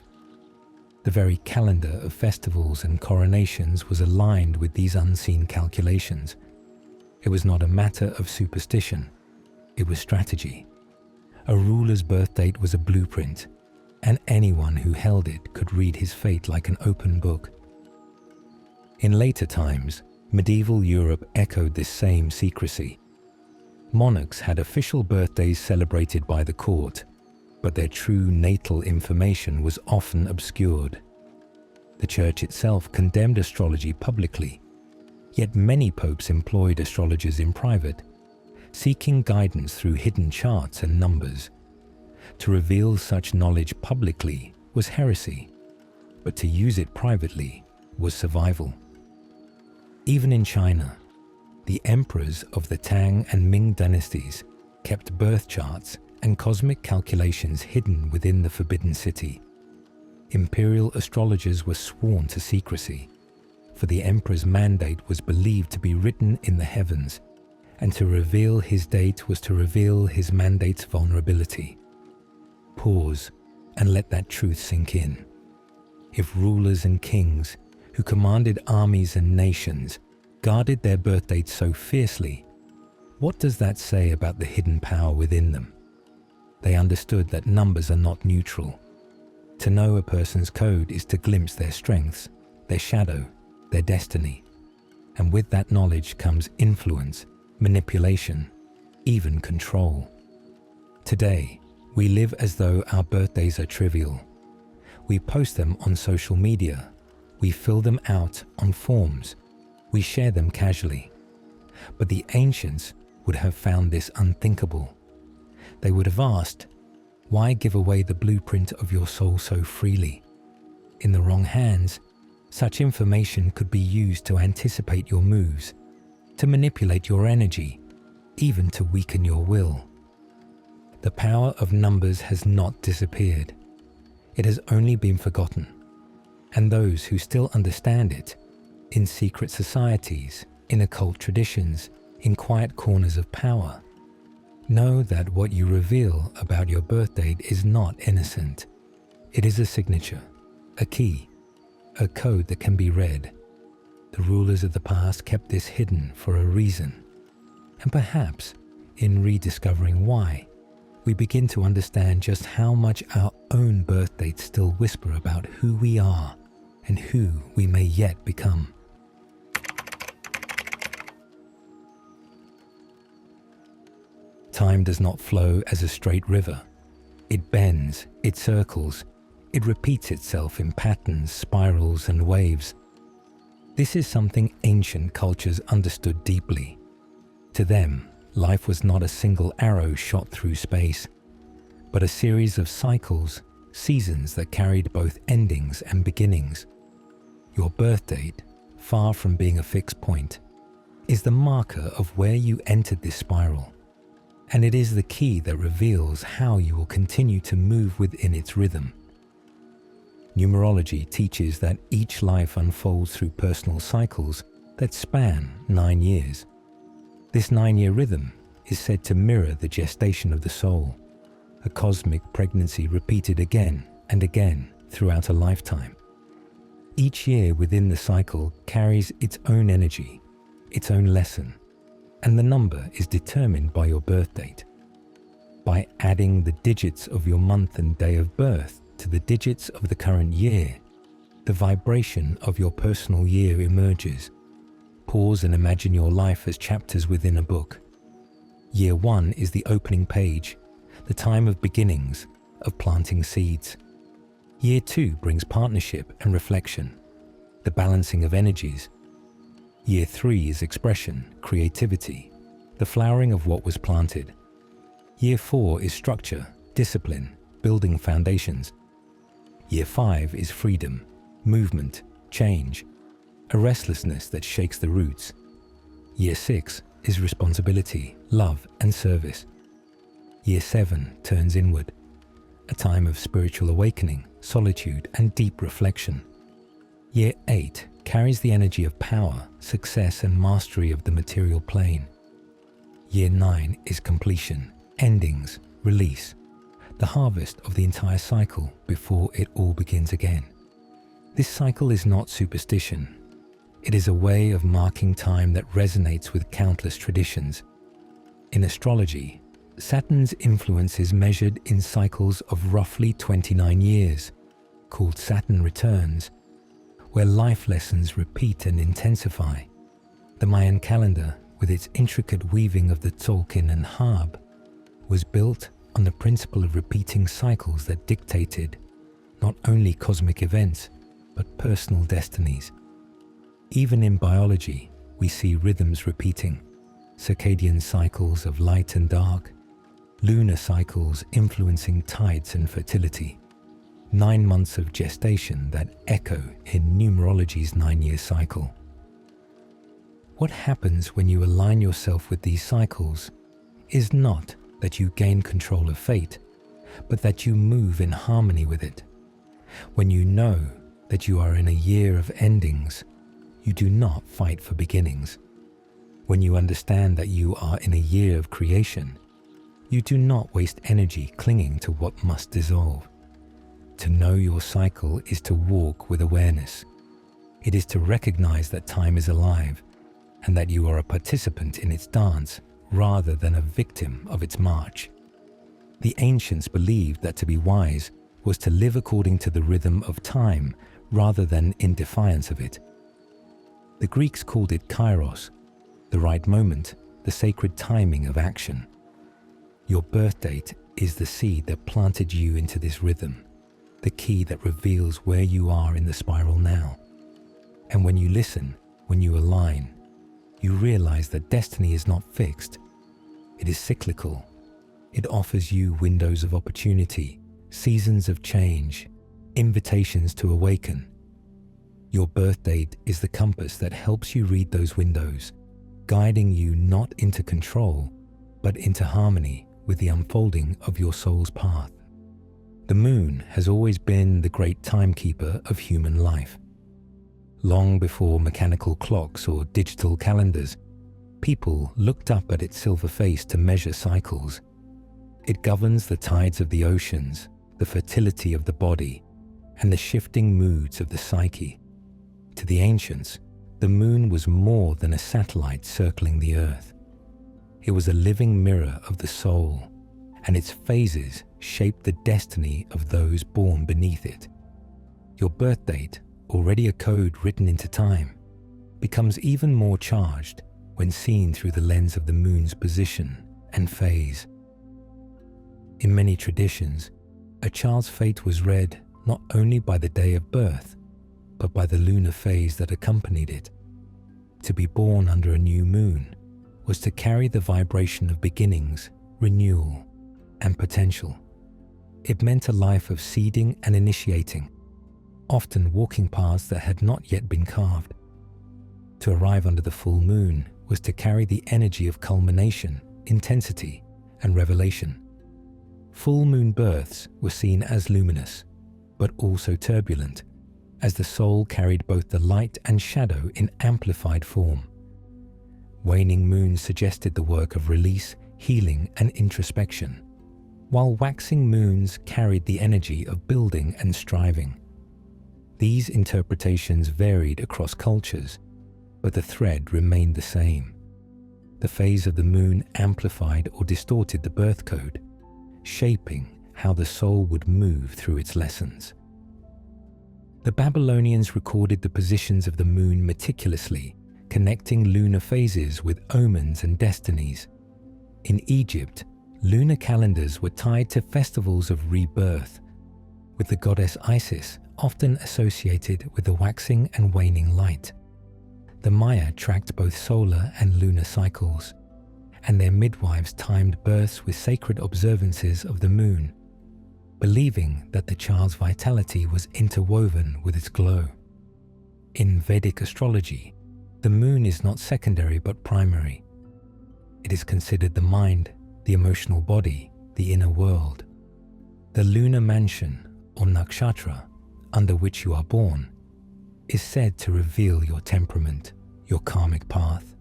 The very calendar of festivals and coronations was aligned with these unseen calculations. It was not a matter of superstition, it was strategy. A ruler's birth date was a blueprint, and anyone who held it could read his fate like an open book. In later times, medieval Europe echoed this same secrecy. Monarchs had official birthdays celebrated by the court, but their true natal information was often obscured. The Church itself condemned astrology publicly, yet many popes employed astrologers in private, seeking guidance through hidden charts and numbers. To reveal such knowledge publicly was heresy, but to use it privately was survival. Even in China, the emperors of the Tang and Ming dynasties kept birth charts and cosmic calculations hidden within the Forbidden City. Imperial astrologers were sworn to secrecy, for the emperor's mandate was believed to be written in the heavens, and to reveal his date was to reveal his mandate's vulnerability. Pause and let that truth sink in. If rulers and kings, who commanded armies and nations, guarded their birth dates so fiercely, what does that say about the hidden power within them? They understood that numbers are not neutral. To know a person's code is to glimpse their strengths, their shadow, their destiny. And with that knowledge comes influence, manipulation, even control. Today, we live as though our birthdays are trivial. We post them on social media. We fill them out on forms. We share them casually. But the ancients would have found this unthinkable. They would have asked, why give away the blueprint of your soul so freely? In the wrong hands, such information could be used to anticipate your moves, to manipulate your energy, even to weaken your will. The power of numbers has not disappeared. It has only been forgotten. And those who still understand it, in secret societies, in occult traditions, in quiet corners of power, know that what you reveal about your birth date is not innocent. It is a signature, a key, a code that can be read. The rulers of the past kept this hidden for a reason. And perhaps, in rediscovering why, we begin to understand just how much our own birth dates still whisper about who we are and who we may yet become. Time does not flow as a straight river. It bends, it circles, it repeats itself in patterns, spirals, and waves. This is something ancient cultures understood deeply. To them, life was not a single arrow shot through space, but a series of cycles, seasons that carried both endings and beginnings. Your birth date, far from being a fixed point, is the marker of where you entered this spiral, and it is the key that reveals how you will continue to move within its rhythm. Numerology teaches that each life unfolds through personal cycles that span 9 years. This 9-year rhythm is said to mirror the gestation of the soul, a cosmic pregnancy repeated again and again throughout a lifetime. Each year within the cycle carries its own energy, its own lesson, and the number is determined by your birth date. By adding the digits of your month and day of birth to the digits of the current year, the vibration of your personal year emerges. Pause and imagine your life as chapters within a book. Year 1 is the opening page, the time of beginnings, of planting seeds. Year 2 brings partnership and reflection, the balancing of energies. Year 3 is expression, creativity, the flowering of what was planted. Year 4 is structure, discipline, building foundations. Year 5 is freedom, movement, change, a restlessness that shakes the roots. Year 6 is responsibility, love, and service. Year 7 turns inward, a time of spiritual awakening, solitude, and deep reflection. Year 8 carries the energy of power, success, and mastery of the material plane. Year 9 is completion, endings, release, the harvest of the entire cycle before it all begins again. This cycle is not superstition. It is a way of marking time that resonates with countless traditions. In astrology, Saturn's influence is measured in cycles of roughly 29 years, called Saturn returns, where life lessons repeat and intensify. The Mayan calendar, with its intricate weaving of the Tzolk'in and Harb, was built on the principle of repeating cycles that dictated not only cosmic events, but personal destinies. Even in biology, we see rhythms repeating, circadian cycles of light and dark, lunar cycles influencing tides and fertility, 9 months of gestation that echo in numerology's 9-year cycle. What happens when you align yourself with these cycles is not that you gain control of fate, but that you move in harmony with it. When you know that you are in a year of endings, you do not fight for beginnings. When you understand that you are in a year of creation, you do not waste energy clinging to what must dissolve. To know your cycle is to walk with awareness. It is to recognize that time is alive and that you are a participant in its dance rather than a victim of its march. The ancients believed that to be wise was to live according to the rhythm of time rather than in defiance of it. The Greeks called it kairos, the right moment, the sacred timing of action. Your birth date is the seed that planted you into this rhythm, the key that reveals where you are in the spiral now. And when you listen, when you align, you realize that destiny is not fixed. It is cyclical. It offers you windows of opportunity, seasons of change, invitations to awaken. Your birth date is the compass that helps you read those windows, guiding you not into control, but into harmony with the unfolding of your soul's path. The moon has always been the great timekeeper of human life. Long before mechanical clocks or digital calendars, people looked up at its silver face to measure cycles. It governs the tides of the oceans, the fertility of the body, and the shifting moods of the psyche. To the ancients, the moon was more than a satellite circling the earth. It was a living mirror of the soul, and its phases shaped the destiny of those born beneath it. Your birth date already a code written into time, becomes even more charged when seen through the lens of the moon's position and phase. In many traditions, a child's fate was read not only by the day of birth, but by the lunar phase that accompanied it. To be born under a new moon was to carry the vibration of beginnings, renewal, and potential. It meant a life of seeding and initiating, often walking paths that had not yet been carved. To arrive under the full moon was to carry the energy of culmination, intensity, and revelation. Full moon births were seen as luminous, but also turbulent, as the soul carried both the light and shadow in amplified form. Waning moons suggested the work of release, healing, and introspection, while waxing moons carried the energy of building and striving. These interpretations varied across cultures, but the thread remained the same. The phase of the moon amplified or distorted the birth code, shaping how the soul would move through its lessons. The Babylonians recorded the positions of the moon meticulously, connecting lunar phases with omens and destinies. In Egypt, lunar calendars were tied to festivals of rebirth, with the goddess Isis often associated with the waxing and waning light. The Maya tracked both solar and lunar cycles, and their midwives timed births with sacred observances of the moon, believing that the child's vitality was interwoven with its glow. In Vedic astrology, the moon is not secondary but primary. It is considered the mind, the emotional body, the inner world. The lunar mansion, or nakshatra, under which you are born, is said to reveal your temperament, your karmic path,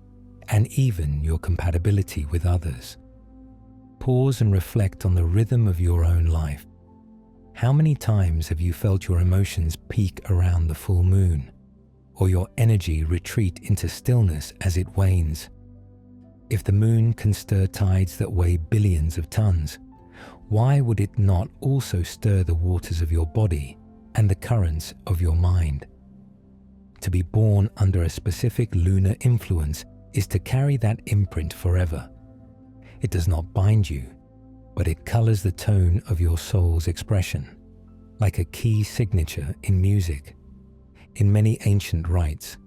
and even your compatibility with others. Pause and reflect on the rhythm of your own life. How many times have you felt your emotions peak around the full moon, or your energy retreat into stillness as it wanes? If the moon can stir tides that weigh billions of tons, why would it not also stir the waters of your body and the currents of your mind? To be born under a specific lunar influence is to carry that imprint forever. It does not bind you, but it colors the tone of your soul's expression, like a key signature in music. In many ancient rites,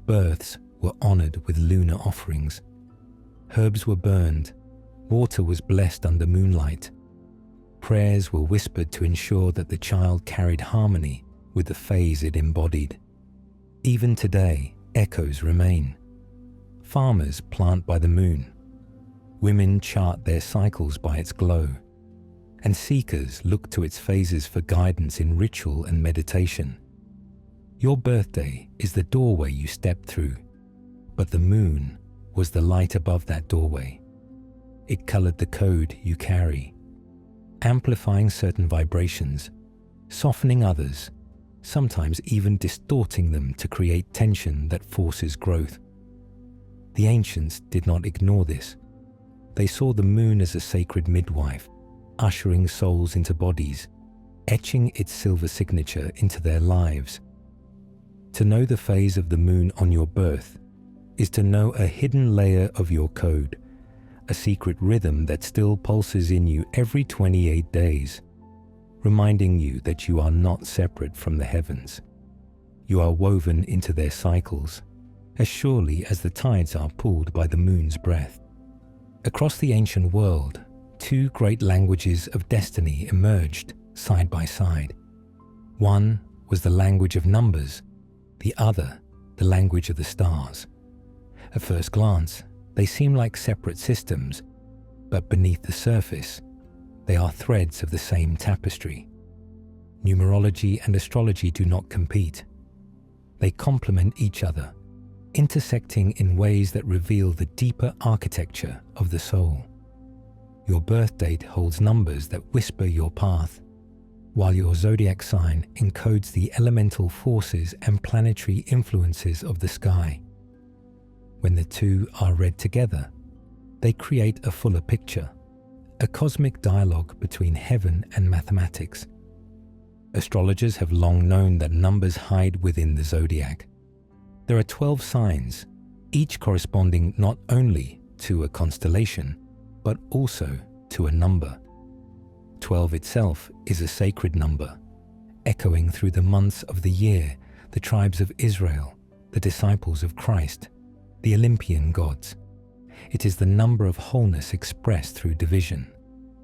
births were honored with lunar offerings. Herbs were burned, water was blessed under moonlight. Prayers were whispered to ensure that the child carried harmony with the phase it embodied. Even today, echoes remain. Farmers plant by the moon. Women chart their cycles by its glow. And seekers look to its phases for guidance in ritual and meditation. Your birthday is the doorway you step through, but the moon was the light above that doorway. It colored the code you carry, amplifying certain vibrations, softening others, sometimes even distorting them to create tension that forces growth. The ancients did not ignore this. They saw the moon as a sacred midwife, ushering souls into bodies, etching its silver signature into their lives. To know the phase of the moon on your birth is to know a hidden layer of your code, a secret rhythm that still pulses in you every 28 days, reminding you that you are not separate from the heavens. You are woven into their cycles, as surely as the tides are pulled by the moon's breath. Across the ancient world, two great languages of destiny emerged side by side. One was the language of numbers, the other the language of the stars. At first glance, they seem like separate systems, but beneath the surface, they are threads of the same tapestry. Numerology and astrology do not compete. They complement each other, intersecting in ways that reveal the deeper architecture of the soul. Your birth date holds numbers that whisper your path, while your zodiac sign encodes the elemental forces and planetary influences of the sky. When the two are read together, they create a fuller picture, a cosmic dialogue between heaven and mathematics. Astrologers have long known that numbers hide within the zodiac. There are 12 signs, each corresponding not only to a constellation, but also to a number. 12 itself is a sacred number, echoing through the months of the year, the tribes of Israel, the disciples of Christ, the Olympian gods. It is the number of wholeness expressed through division,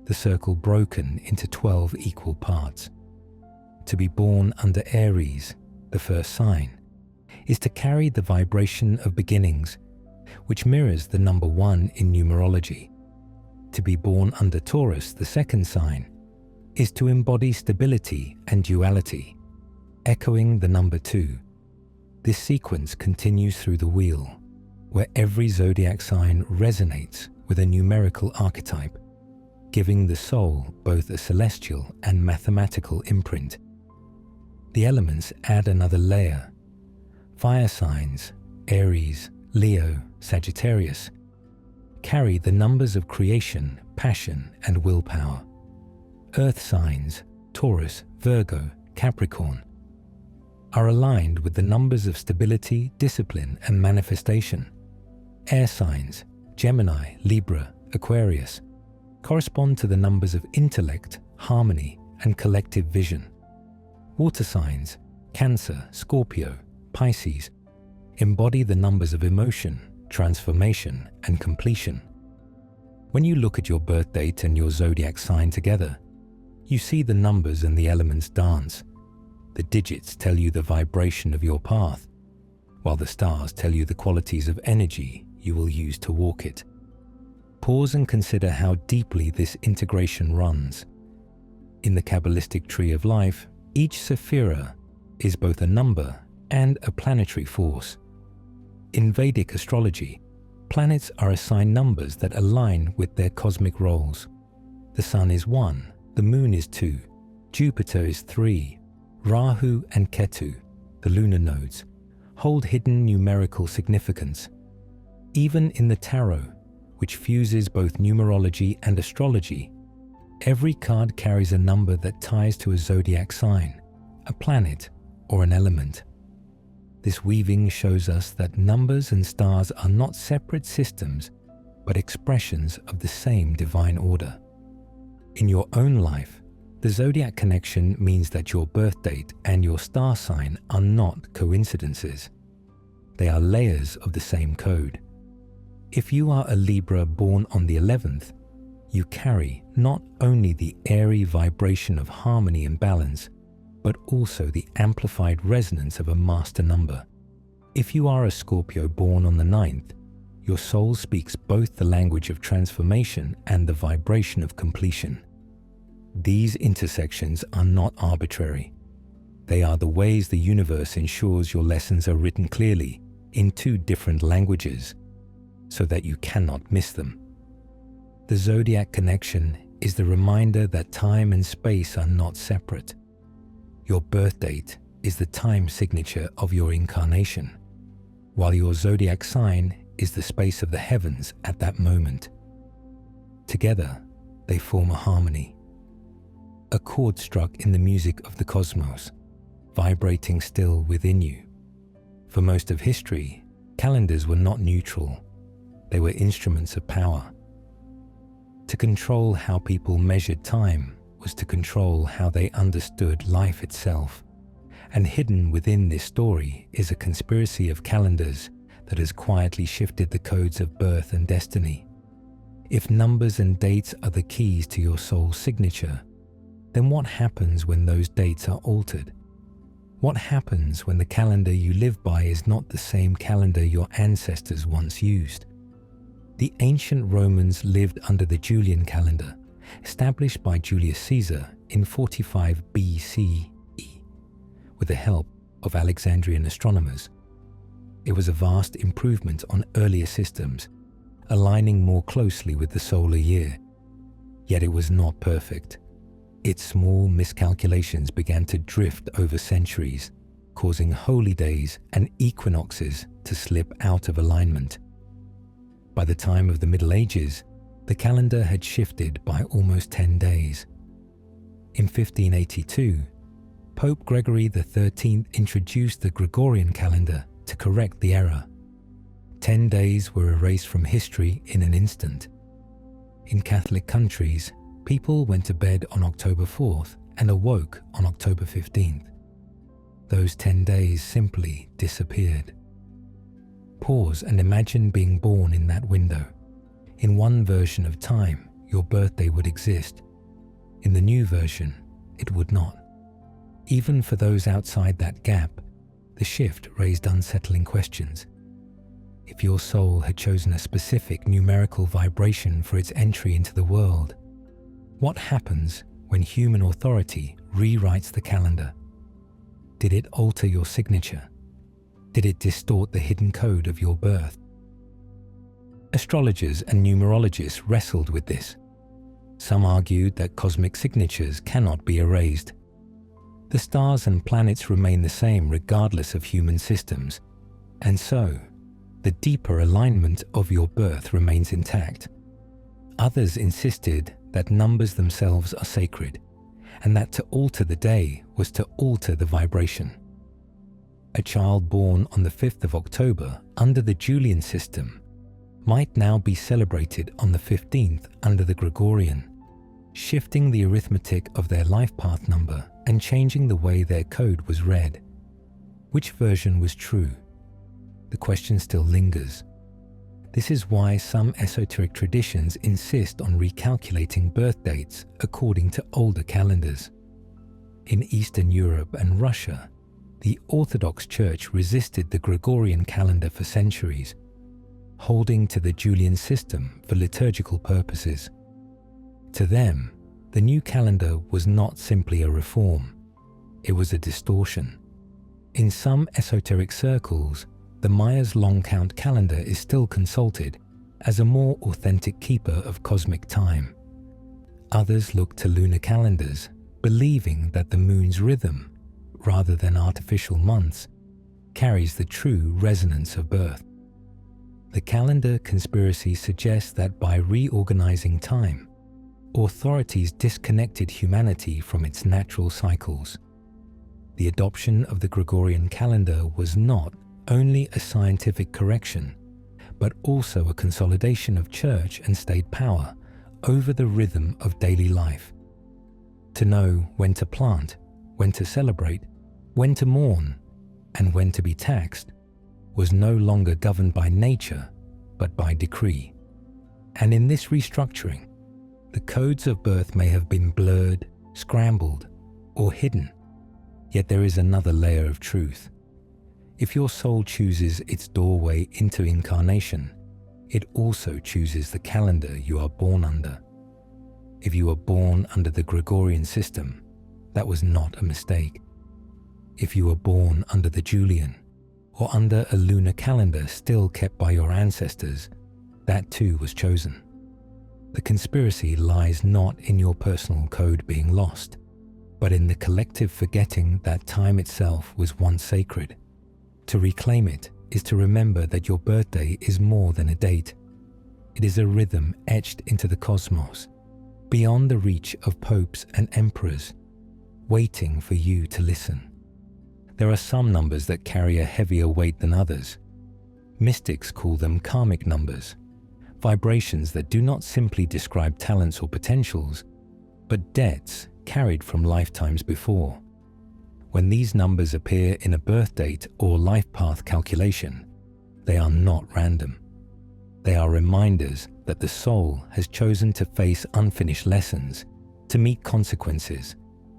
the circle broken into 12 equal parts. To be born under Aries, the first sign, is to carry the vibration of beginnings, which mirrors the number 1 in numerology. To be born under Taurus, the second sign, is to embody stability and duality, echoing the number 2. This sequence continues through the wheel, where every zodiac sign resonates with a numerical archetype, giving the soul both a celestial and mathematical imprint. The elements add another layer. Fire signs, Aries, Leo, Sagittarius, carry the numbers of creation, passion, and willpower. Earth signs, Taurus, Virgo, Capricorn, are aligned with the numbers of stability, discipline, and manifestation. Air signs, Gemini, Libra, Aquarius, correspond to the numbers of intellect, harmony, and collective vision. Water signs, Cancer, Scorpio, Pisces, embody the numbers of emotion, transformation, and completion. When you look at your birth date and your zodiac sign together, you see the numbers and the elements dance. The digits tell you the vibration of your path, while the stars tell you the qualities of energy you will use to walk it. Pause and consider how deeply this integration runs. In the Kabbalistic tree of life, each sephira is both a number and a planetary force. In Vedic astrology, planets are assigned numbers that align with their cosmic roles. The Sun is 1, the Moon is 2, Jupiter is 3, Rahu and Ketu, the lunar nodes, hold hidden numerical significance. Even in the tarot, which fuses both numerology and astrology, every card carries a number that ties to a zodiac sign, a planet, or an element. This weaving shows us that numbers and stars are not separate systems, but expressions of the same divine order. In your own life, the zodiac connection means that your birth date and your star sign are not coincidences. They are layers of the same code. If you are a Libra born on the 11th, you carry not only the airy vibration of harmony and balance, but also the amplified resonance of a master number. If you are a Scorpio born on the 9th, your soul speaks both the language of transformation and the vibration of completion. These intersections are not arbitrary. They are the ways the universe ensures your lessons are written clearly in 2 different languages, so that you cannot miss them. The zodiac connection is the reminder that time and space are not separate. Your birth date is the time signature of your incarnation, while your zodiac sign is the space of the heavens at that moment. Together, they form a harmony, a chord struck in the music of the cosmos, vibrating still within you. For most of history, calendars were not neutral. They were instruments of power. To control how people measured time was to control how they understood life itself. And hidden within this story is a conspiracy of calendars that has quietly shifted the codes of birth and destiny. If numbers and dates are the keys to your soul's signature, then what happens when those dates are altered? What happens when the calendar you live by is not the same calendar your ancestors once used? The ancient Romans lived under the Julian calendar, established by Julius Caesar in 45 BCE, with the help of Alexandrian astronomers. It was a vast improvement on earlier systems, aligning more closely with the solar year. Yet it was not perfect. Its small miscalculations began to drift over centuries, causing holy days and equinoxes to slip out of alignment. By the time of the Middle Ages, the calendar had shifted by almost 10 days. In 1582, Pope Gregory XIII introduced the Gregorian calendar to correct the error. 10 days were erased from history in an instant. In Catholic countries, people went to bed on October 4th and awoke on October 15th. Those 10 days simply disappeared. Pause and imagine being born in that window. In one version of time, your birthday would exist. In the new version, it would not. Even for those outside that gap, the shift raised unsettling questions. If your soul had chosen a specific numerical vibration for its entry into the world, what happens when human authority rewrites the calendar? Did it alter your signature? Did it distort the hidden code of your birth? Astrologers and numerologists wrestled with this. Some argued that cosmic signatures cannot be erased. The stars and planets remain the same regardless of human systems, and so, the deeper alignment of your birth remains intact. Others insisted that numbers themselves are sacred, and that to alter the day was to alter the vibration. A child born on the 5th of October under the Julian system might now be celebrated on the 15th under the Gregorian, shifting the arithmetic of their life path number and changing the way their code was read. Which version was true? The question still lingers. This is why some esoteric traditions insist on recalculating birth dates according to older calendars. In Eastern Europe and Russia, the Orthodox Church resisted the Gregorian calendar for centuries, holding to the Julian system for liturgical purposes. To them, the new calendar was not simply a reform, it was a distortion. In some esoteric circles, the Maya's long count calendar is still consulted as a more authentic keeper of cosmic time. Others look to lunar calendars, believing that the moon's rhythm, rather than artificial months, carries the true resonance of birth. The calendar conspiracy suggests that by reorganizing time, authorities disconnected humanity from its natural cycles. The adoption of the Gregorian calendar was not only a scientific correction, but also a consolidation of church and state power over the rhythm of daily life. To know when to plant, when to celebrate, when to mourn, and when to be taxed was no longer governed by nature, but by decree. And in this restructuring, the codes of birth may have been blurred, scrambled, or hidden, yet there is another layer of truth. If your soul chooses its doorway into incarnation, it also chooses the calendar you are born under. If you were born under the Gregorian system, that was not a mistake. If you were born under the Julian, or under a lunar calendar still kept by your ancestors, that too was chosen. The conspiracy lies not in your personal code being lost, but in the collective forgetting that time itself was once sacred. To reclaim it is to remember that your birthday is more than a date. It is a rhythm etched into the cosmos, beyond the reach of popes and emperors, waiting for you to listen. There are some numbers that carry a heavier weight than others. Mystics call them karmic numbers, vibrations that do not simply describe talents or potentials, but debts carried from lifetimes before. When these numbers appear in a birth date or life path calculation, they are not random. They are reminders that the soul has chosen to face unfinished lessons, to meet consequences,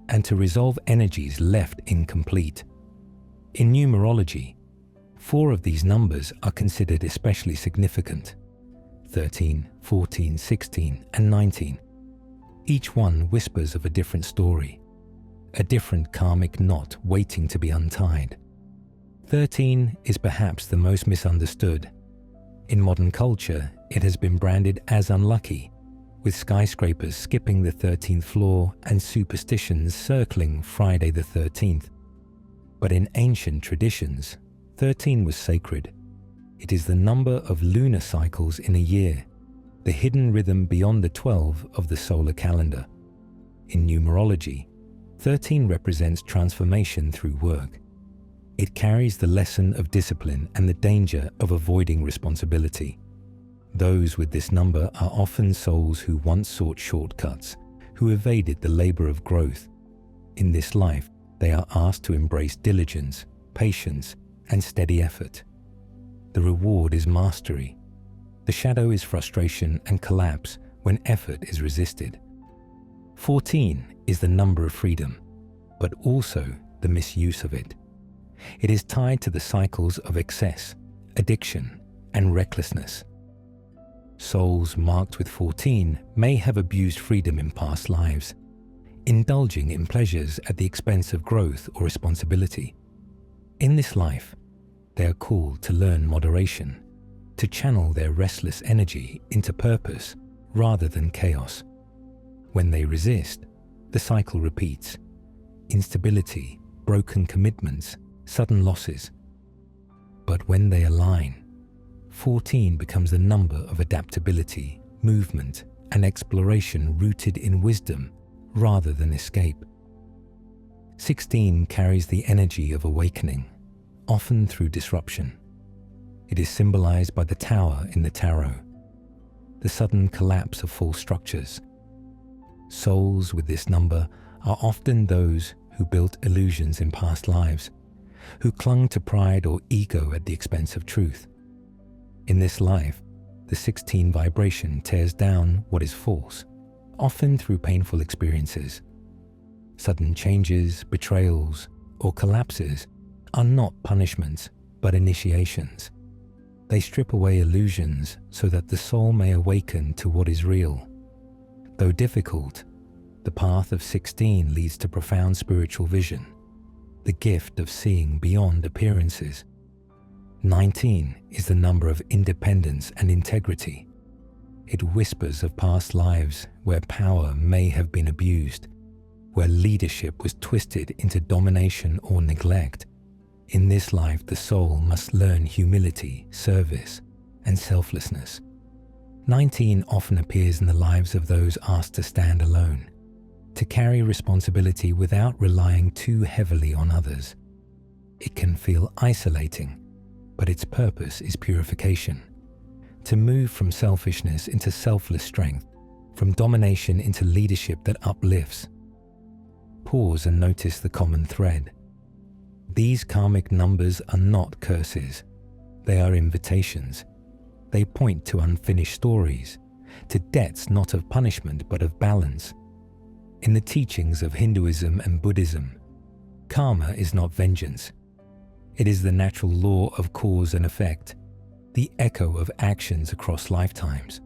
and to resolve energies left incomplete. In numerology, 4 of these numbers are considered especially significant: 13, 14, 16, and 19. Each one whispers of a different story, a different karmic knot waiting to be untied. 13 is perhaps the most misunderstood. In modern culture, it has been branded as unlucky, with skyscrapers skipping the 13th floor and superstitions circling Friday the 13th. But in ancient traditions, 13 was sacred. It is the number of lunar cycles in a year, the hidden rhythm beyond the 12 of the solar calendar. In numerology, 13 represents transformation through work. It carries the lesson of discipline and the danger of avoiding responsibility. Those with this number are often souls who once sought shortcuts, who evaded the labor of growth. In this life, they are asked to embrace diligence, patience, and steady effort. The reward is mastery. The shadow is frustration and collapse when effort is resisted. 14 is the number of freedom, but also the misuse of it. It is tied to the cycles of excess, addiction, and recklessness. Souls marked with 14 may have abused freedom in past lives, indulging in pleasures at the expense of growth or responsibility. In this life, they are called to learn moderation, to channel their restless energy into purpose rather than chaos. When they resist, the cycle repeats: instability, broken commitments, sudden losses. But when they align, 14 becomes the number of adaptability, movement, and exploration rooted in wisdom rather than escape. 16 carries the energy of awakening, often through disruption. It is symbolized by the tower in the tarot, the sudden collapse of false structures. Souls with this number are often those who built illusions in past lives, who clung to pride or ego at the expense of truth. In this life, the 16 vibration tears down what is false, often through painful experiences. Sudden changes, betrayals, or collapses are not punishments, but initiations. They strip away illusions so that the soul may awaken to what is real. Though difficult, the path of 16 leads to profound spiritual vision, the gift of seeing beyond appearances. 19 is the number of independence and integrity. It whispers of past lives where power may have been abused, where leadership was twisted into domination or neglect. In this life, the soul must learn humility, service, and selflessness. 19 often appears in the lives of those asked to stand alone, to carry responsibility without relying too heavily on others. It can feel isolating, but its purpose is purification, to move from selfishness into selfless strength, from domination into leadership that uplifts. Pause and notice the common thread. These karmic numbers are not curses. They are invitations. They point to unfinished stories, to debts not of punishment but of balance. In the teachings of Hinduism and Buddhism, karma is not vengeance. It is the natural law of cause and effect, the echo of actions across lifetimes.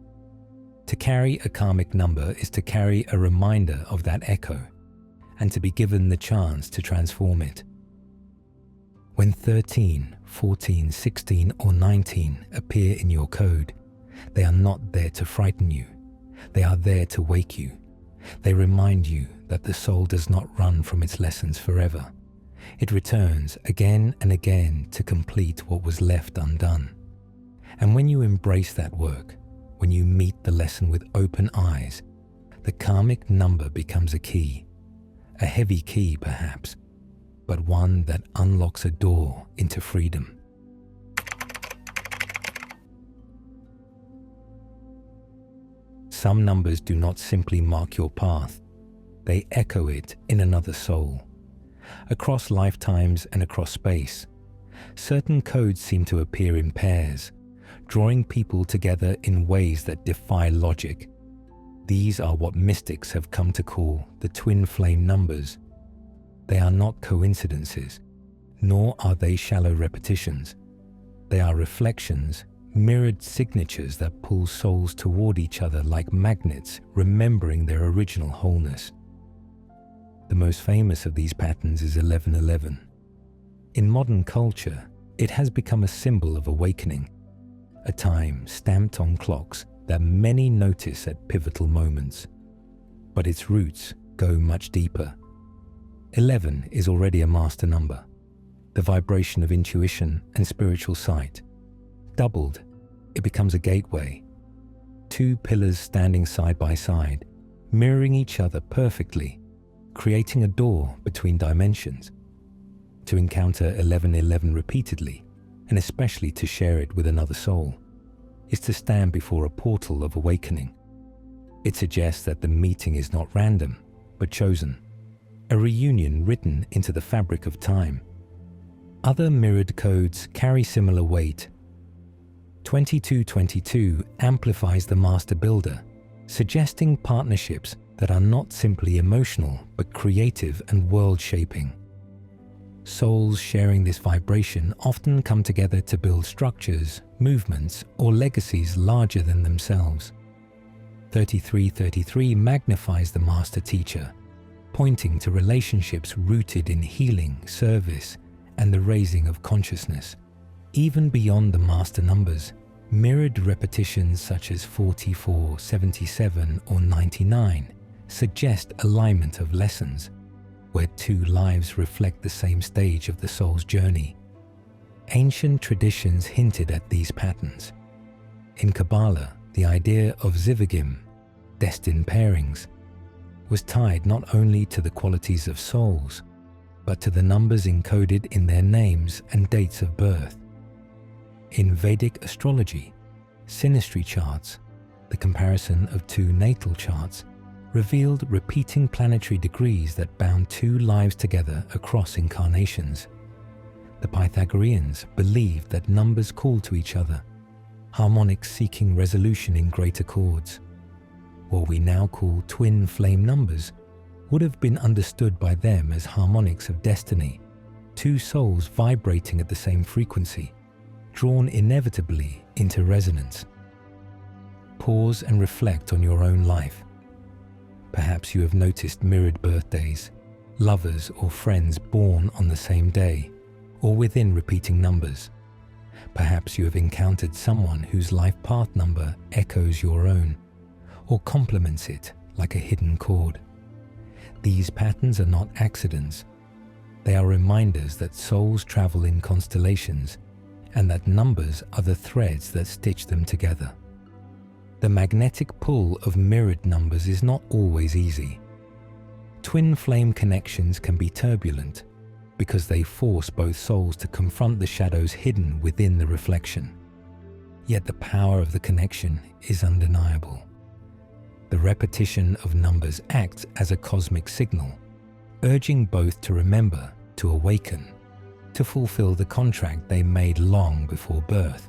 To carry a karmic number is to carry a reminder of that echo, and to be given the chance to transform it. When 13, 14, 16, or 19 appear in your code, they are not there to frighten you. They are there to wake you. They remind you that the soul does not run from its lessons forever. It returns again and again to complete what was left undone. And when you embrace that work, when you meet the lesson with open eyes, the karmic number becomes a key. A heavy key, perhaps, but one that unlocks a door into freedom. Some numbers do not simply mark your path. They echo it in another soul. Across lifetimes and across space, certain codes seem to appear in pairs, drawing people together in ways that defy logic. These are what mystics have come to call the twin flame numbers. They are not coincidences, nor are they shallow repetitions. They are reflections, mirrored signatures that pull souls toward each other like magnets, remembering their original wholeness. The most famous of these patterns is 1111. In modern culture, it has become a symbol of awakening, a time stamped on clocks that many notice at pivotal moments. But its roots go much deeper. 11 is already a master number, the vibration of intuition and spiritual sight. Doubled, it becomes a gateway. Two pillars standing side by side, mirroring each other perfectly, creating a door between dimensions. To encounter 1111 repeatedly, and especially to share it with another soul, is to stand before a portal of awakening. It suggests that the meeting is not random, but chosen, a reunion written into the fabric of time. Other mirrored codes carry similar weight. 2222 amplifies the master builder, suggesting partnerships that are not simply emotional but creative and world-shaping. Souls sharing this vibration often come together to build structures, movements, or legacies larger than themselves. 3333 magnifies the master teacher, pointing to relationships rooted in healing, service, and the raising of consciousness. Even beyond the master numbers, mirrored repetitions such as 44, 77, or 99 suggest alignment of lessons, where two lives reflect the same stage of the soul's journey. Ancient traditions hinted at these patterns. In Kabbalah, the idea of zivugim, destined pairings, was tied not only to the qualities of souls, but to the numbers encoded in their names and dates of birth. In Vedic astrology, synastry charts, the comparison of two natal charts, revealed repeating planetary degrees that bound two lives together across incarnations. The Pythagoreans believed that numbers called to each other, harmonics seeking resolution in greater chords. What we now call twin flame numbers would have been understood by them as harmonics of destiny, two souls vibrating at the same frequency, drawn inevitably into resonance. Pause and reflect on your own life. Perhaps you have noticed mirrored birthdays, lovers or friends born on the same day, or within repeating numbers. Perhaps you have encountered someone whose life path number echoes your own, or complements it like a hidden chord. These patterns are not accidents. They are reminders that souls travel in constellations, and that numbers are the threads that stitch them together. The magnetic pull of mirrored numbers is not always easy. Twin flame connections can be turbulent because they force both souls to confront the shadows hidden within the reflection. Yet the power of the connection is undeniable. The repetition of numbers acts as a cosmic signal, urging both to remember, to awaken, to fulfill the contract they made long before birth.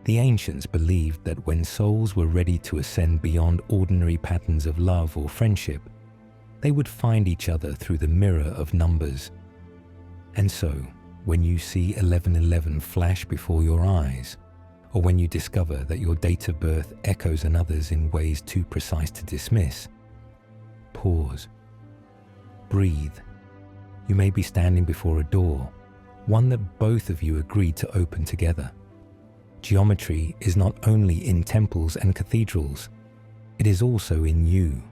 The ancients believed that when souls were ready to ascend beyond ordinary patterns of love or friendship, they would find each other through the mirror of numbers. And so, when you see 1111 flash before your eyes, or when you discover that your date of birth echoes another's in ways too precise to dismiss, pause. Breathe. You may be standing before a door, one that both of you agreed to open together. Geometry is not only in temples and cathedrals, it is also in you.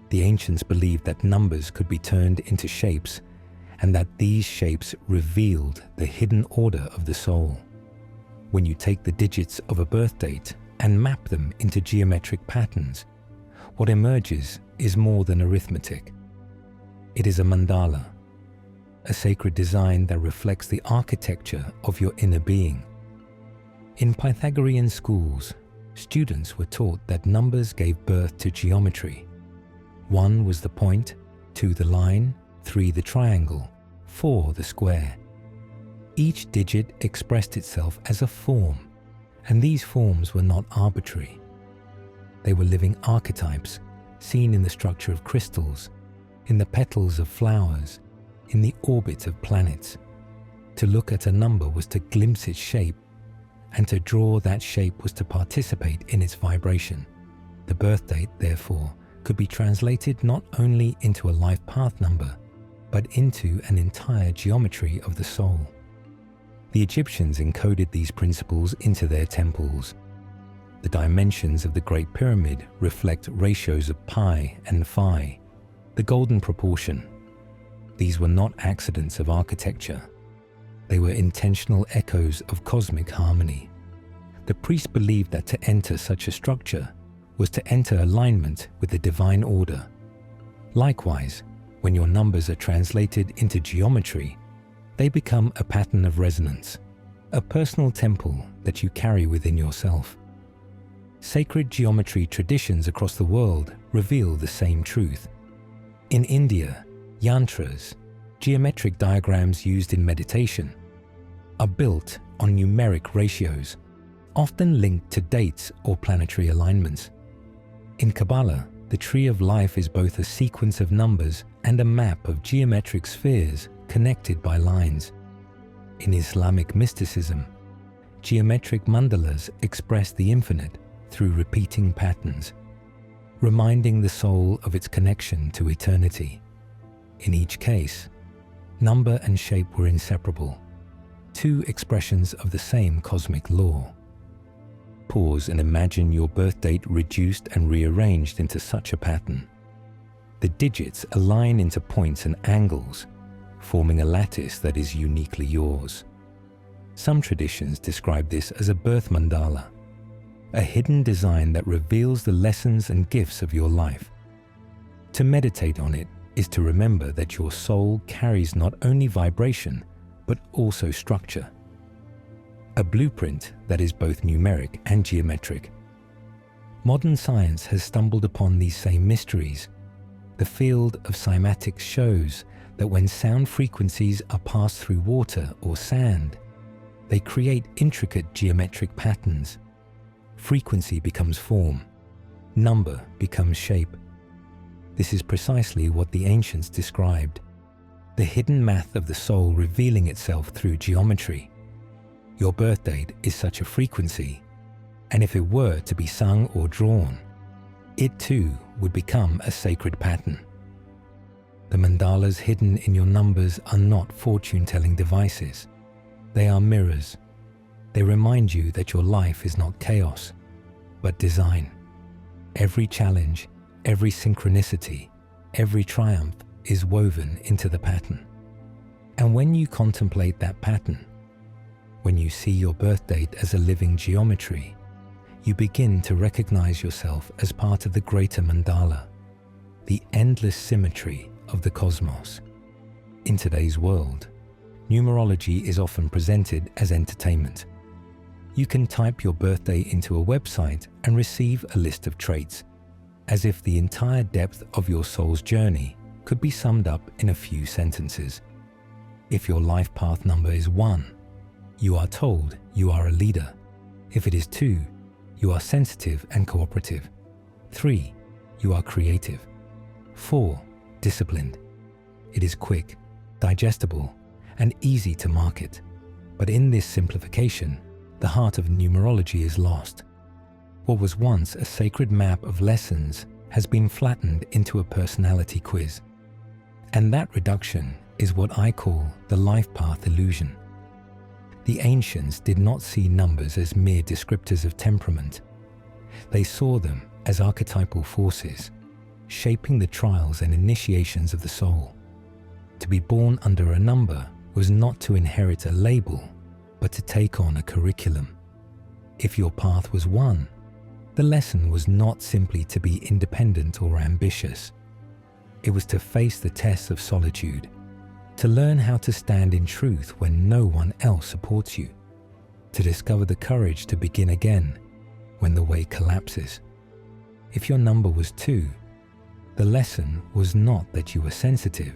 The ancients believed that numbers could be turned into shapes, and that these shapes revealed the hidden order of the soul. When you take the digits of a birth date and map them into geometric patterns, what emerges is more than arithmetic. It is a mandala, a sacred design that reflects the architecture of your inner being. In Pythagorean schools, students were taught that numbers gave birth to geometry. 1 was the point, 2 the line, 3 the triangle, 4 the square. Each digit expressed itself as a form, and these forms were not arbitrary. They were living archetypes, seen in the structure of crystals, in the petals of flowers, in the orbit of planets. To look at a number was to glimpse its shape, and to draw that shape was to participate in its vibration. The birth date, therefore, could be translated not only into a life path number, but into an entire geometry of the soul. The Egyptians encoded these principles into their temples. The dimensions of the Great Pyramid reflect ratios of pi and phi, the golden proportion. These were not accidents of architecture. They were intentional echoes of cosmic harmony. The priests believed that to enter such a structure was to enter alignment with the divine order. Likewise, when your numbers are translated into geometry, they become a pattern of resonance, a personal temple that you carry within yourself. Sacred geometry traditions across the world reveal the same truth. In India, yantras, geometric diagrams used in meditation, are built on numeric ratios, often linked to dates or planetary alignments. In Kabbalah, the tree of life is both a sequence of numbers and a map of geometric spheres connected by lines. In Islamic mysticism, geometric mandalas express the infinite through repeating patterns, reminding the soul of its connection to eternity. In each case, number and shape were inseparable, two expressions of the same cosmic law. Pause and imagine your birth date reduced and rearranged into such a pattern. The digits align into points and angles, forming a lattice that is uniquely yours. Some traditions describe this as a birth mandala, a hidden design that reveals the lessons and gifts of your life. To meditate on it is to remember that your soul carries not only vibration, but also structure. A blueprint that is both numeric and geometric. Modern science has stumbled upon these same mysteries. The field of cymatics shows that when sound frequencies are passed through water or sand, they create intricate geometric patterns. Frequency becomes form, number becomes shape. This is precisely what the ancients described, the hidden math of the soul revealing itself through geometry. Your birth date is such a frequency, and if it were to be sung or drawn, it too would become a sacred pattern. The mandalas hidden in your numbers are not fortune-telling devices. They are mirrors. They remind you that your life is not chaos, but design. Every challenge, every synchronicity, every triumph is woven into the pattern. And when you contemplate that pattern, when you see your birth date as a living geometry, you begin to recognize yourself as part of the greater mandala, the endless symmetry of the cosmos. In today's world, numerology is often presented as entertainment. You can type your birthday into a website and receive a list of traits, as if the entire depth of your soul's journey could be summed up in a few sentences. If your life path number is 1, you are told you are a leader. If it is 2, you are sensitive and cooperative. 3, you are creative. 4, disciplined. It is quick, digestible, and easy to market. But in this simplification, the heart of numerology is lost. What was once a sacred map of lessons has been flattened into a personality quiz. And that reduction is what I call the life path illusion. The ancients did not see numbers as mere descriptors of temperament. They saw them as archetypal forces, shaping the trials and initiations of the soul. To be born under a number was not to inherit a label, but to take on a curriculum. If your path was 1, the lesson was not simply to be independent or ambitious. It was to face the tests of solitude, to learn how to stand in truth when no one else supports you, to discover the courage to begin again when the way collapses. If your number was 2, the lesson was not that you were sensitive,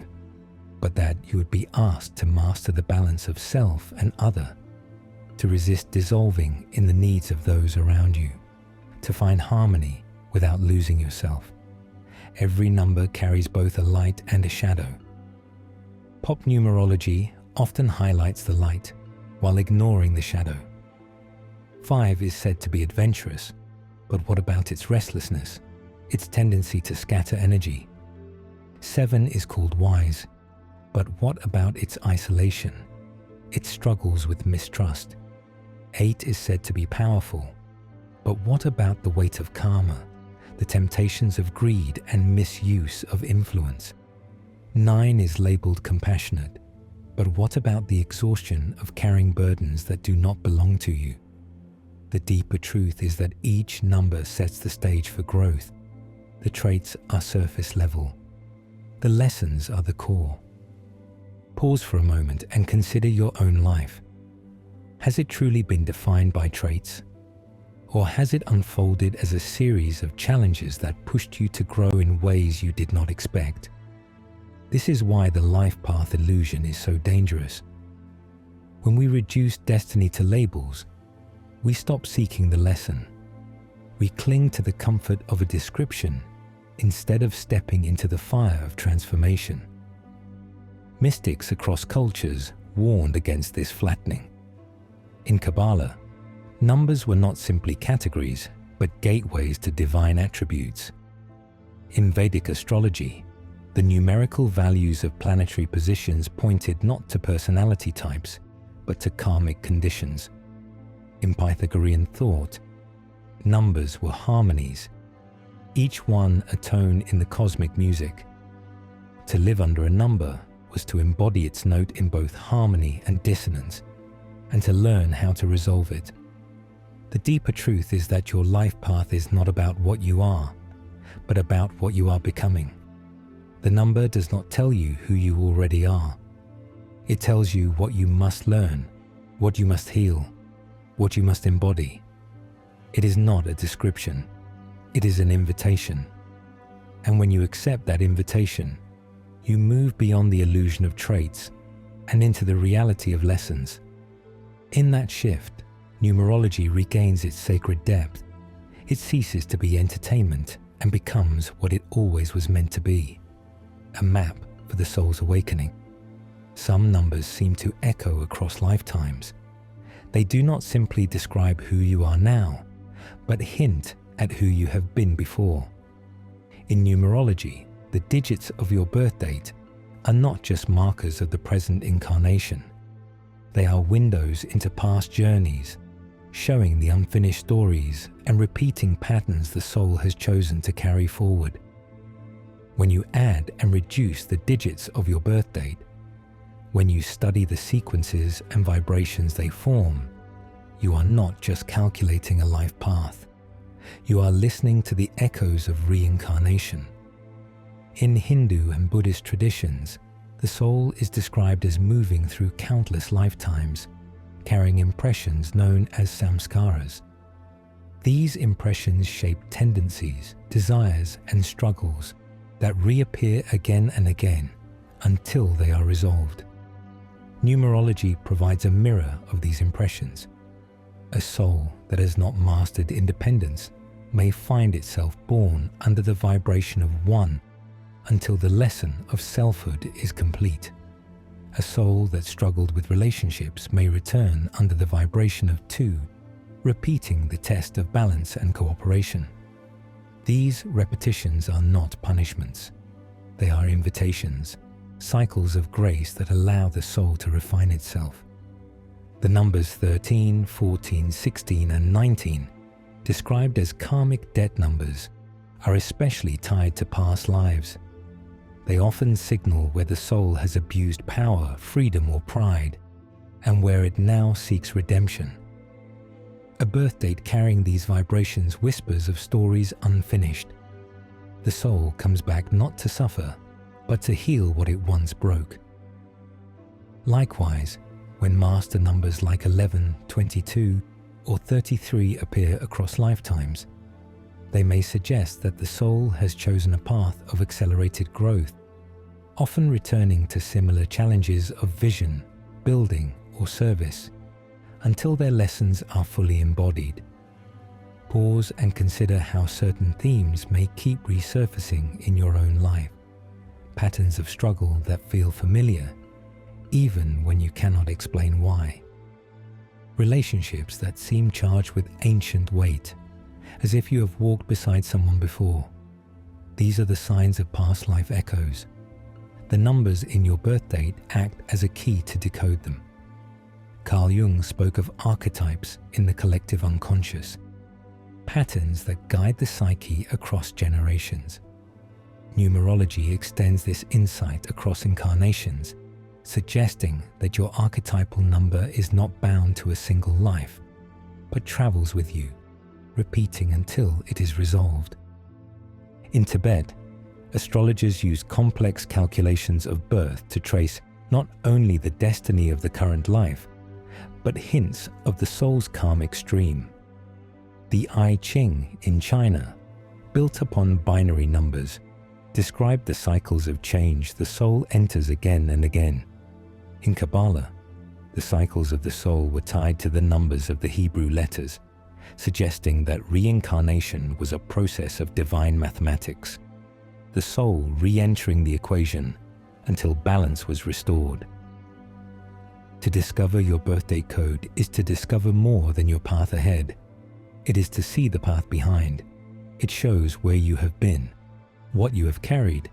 but that you would be asked to master the balance of self and other, to resist dissolving in the needs of those around you, to find harmony without losing yourself. Every number carries both a light and a shadow. Pop numerology often highlights the light while ignoring the shadow. 5 is said to be adventurous, but what about its restlessness, its tendency to scatter energy? 7 is called wise, but what about its isolation, its struggles with mistrust? 8 is said to be powerful, but what about the weight of karma, the temptations of greed and misuse of influence? 9 is labeled compassionate, but what about the exhaustion of carrying burdens that do not belong to you? The deeper truth is that each number sets the stage for growth. The traits are surface level. The lessons are the core. Pause for a moment and consider your own life. Has it truly been defined by traits? Or has it unfolded as a series of challenges that pushed you to grow in ways you did not expect? This is why the life path illusion is so dangerous. When we reduce destiny to labels, we stop seeking the lesson. We cling to the comfort of a description instead of stepping into the fire of transformation. Mystics across cultures warned against this flattening. In Kabbalah, numbers were not simply categories, but gateways to divine attributes. In Vedic astrology, the numerical values of planetary positions pointed not to personality types, but to karmic conditions. In Pythagorean thought, numbers were harmonies, each one a tone in the cosmic music. To live under a number was to embody its note in both harmony and dissonance, and to learn how to resolve it. The deeper truth is that your life path is not about what you are, but about what you are becoming. The number does not tell you who you already are. It tells you what you must learn, what you must heal, what you must embody. It is not a description. It is an invitation. And when you accept that invitation, you move beyond the illusion of traits and into the reality of lessons. In that shift, numerology regains its sacred depth. It ceases to be entertainment and becomes what it always was meant to be, a map for the soul's awakening. Some numbers seem to echo across lifetimes. They do not simply describe who you are now, but hint at who you have been before. In numerology, the digits of your birth date are not just markers of the present incarnation. They are windows into past journeys, showing the unfinished stories and repeating patterns the soul has chosen to carry forward. When you add and reduce the digits of your birth date, when you study the sequences and vibrations they form, you are not just calculating a life path. You are listening to the echoes of reincarnation. In Hindu and Buddhist traditions, the soul is described as moving through countless lifetimes, carrying impressions known as samscaras. These impressions shape tendencies, desires, and struggles that reappear again and again until they are resolved. Numerology provides a mirror of these impressions. A soul that has not mastered independence may find itself born under the vibration of one until the lesson of selfhood is complete. A soul that struggled with relationships may return under the vibration of two, repeating the test of balance and cooperation. These repetitions are not punishments. They are invitations, cycles of grace that allow the soul to refine itself. The numbers 13, 14, 16, and 19, described as karmic debt numbers, are especially tied to past lives. They often signal where the soul has abused power, freedom, or pride, and where it now seeks redemption. A birth date carrying these vibrations whispers of stories unfinished. The soul comes back not to suffer, but to heal what it once broke. Likewise, when master numbers like 11, 22, or 33 appear across lifetimes, they may suggest that the soul has chosen a path of accelerated growth, often returning to similar challenges of vision, building, or service, until their lessons are fully embodied. Pause and consider how certain themes may keep resurfacing in your own life. Patterns of struggle that feel familiar, even when you cannot explain why. Relationships that seem charged with ancient weight, as if you have walked beside someone before. These are the signs of past life echoes. The numbers in your birth date act as a key to decode them. Carl Jung spoke of archetypes in the collective unconscious, patterns that guide the psyche across generations. Numerology extends this insight across incarnations, suggesting that your archetypal number is not bound to a single life, but travels with you, repeating until it is resolved. In Tibet, Astrologers use complex calculations of birth to trace not only the destiny of the current life, but hints of the soul's karmic stream. The I Ching in China, built upon binary numbers, described the cycles of change the soul enters again and again. In Kabbalah, the cycles of the soul were tied to the numbers of the Hebrew letters, suggesting that reincarnation was a process of divine mathematics, the soul re-entering the equation until balance was restored. To discover your birthday code is to discover more than your path ahead. It is to see the path behind. It shows where you have been, what you have carried,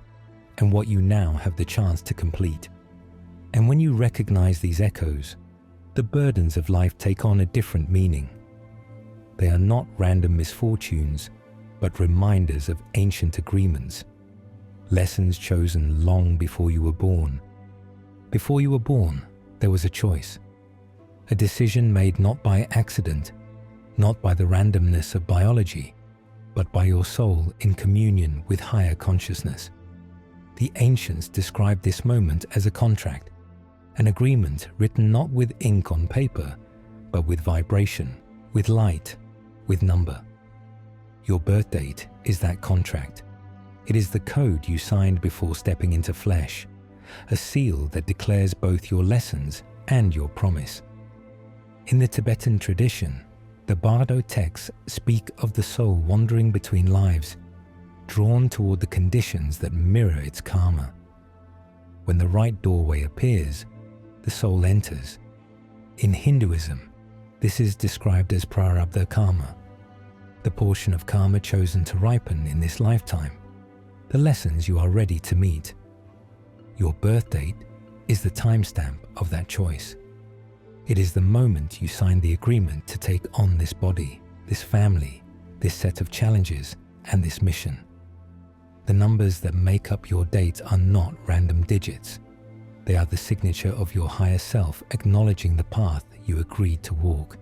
and what you now have the chance to complete. And when you recognize these echoes, the burdens of life take on a different meaning. They are not random misfortunes, but reminders of ancient agreements, lessons chosen long before you were born. Before you were born, there was a choice, a decision made not by accident, not by the randomness of biology, but by your soul in communion with higher consciousness. The ancients described this moment as a contract, an agreement written not with ink on paper, but with vibration, with light, with number. Your birth date is that contract. It is the code you signed before stepping into flesh, a seal that declares both your lessons and your promise. In the Tibetan tradition, the Bardo texts speak of the soul wandering between lives, drawn toward the conditions that mirror its karma. When the right doorway appears, the soul enters. In Hinduism, this is described as prarabdha karma, the portion of karma chosen to ripen in this lifetime, the lessons you are ready to meet. Your birth date is the timestamp of that choice. It is the moment you sign the agreement to take on this body, this family, this set of challenges, and this mission. The numbers that make up your date are not random digits. They are the signature of your higher self acknowledging the path you agreed to walk.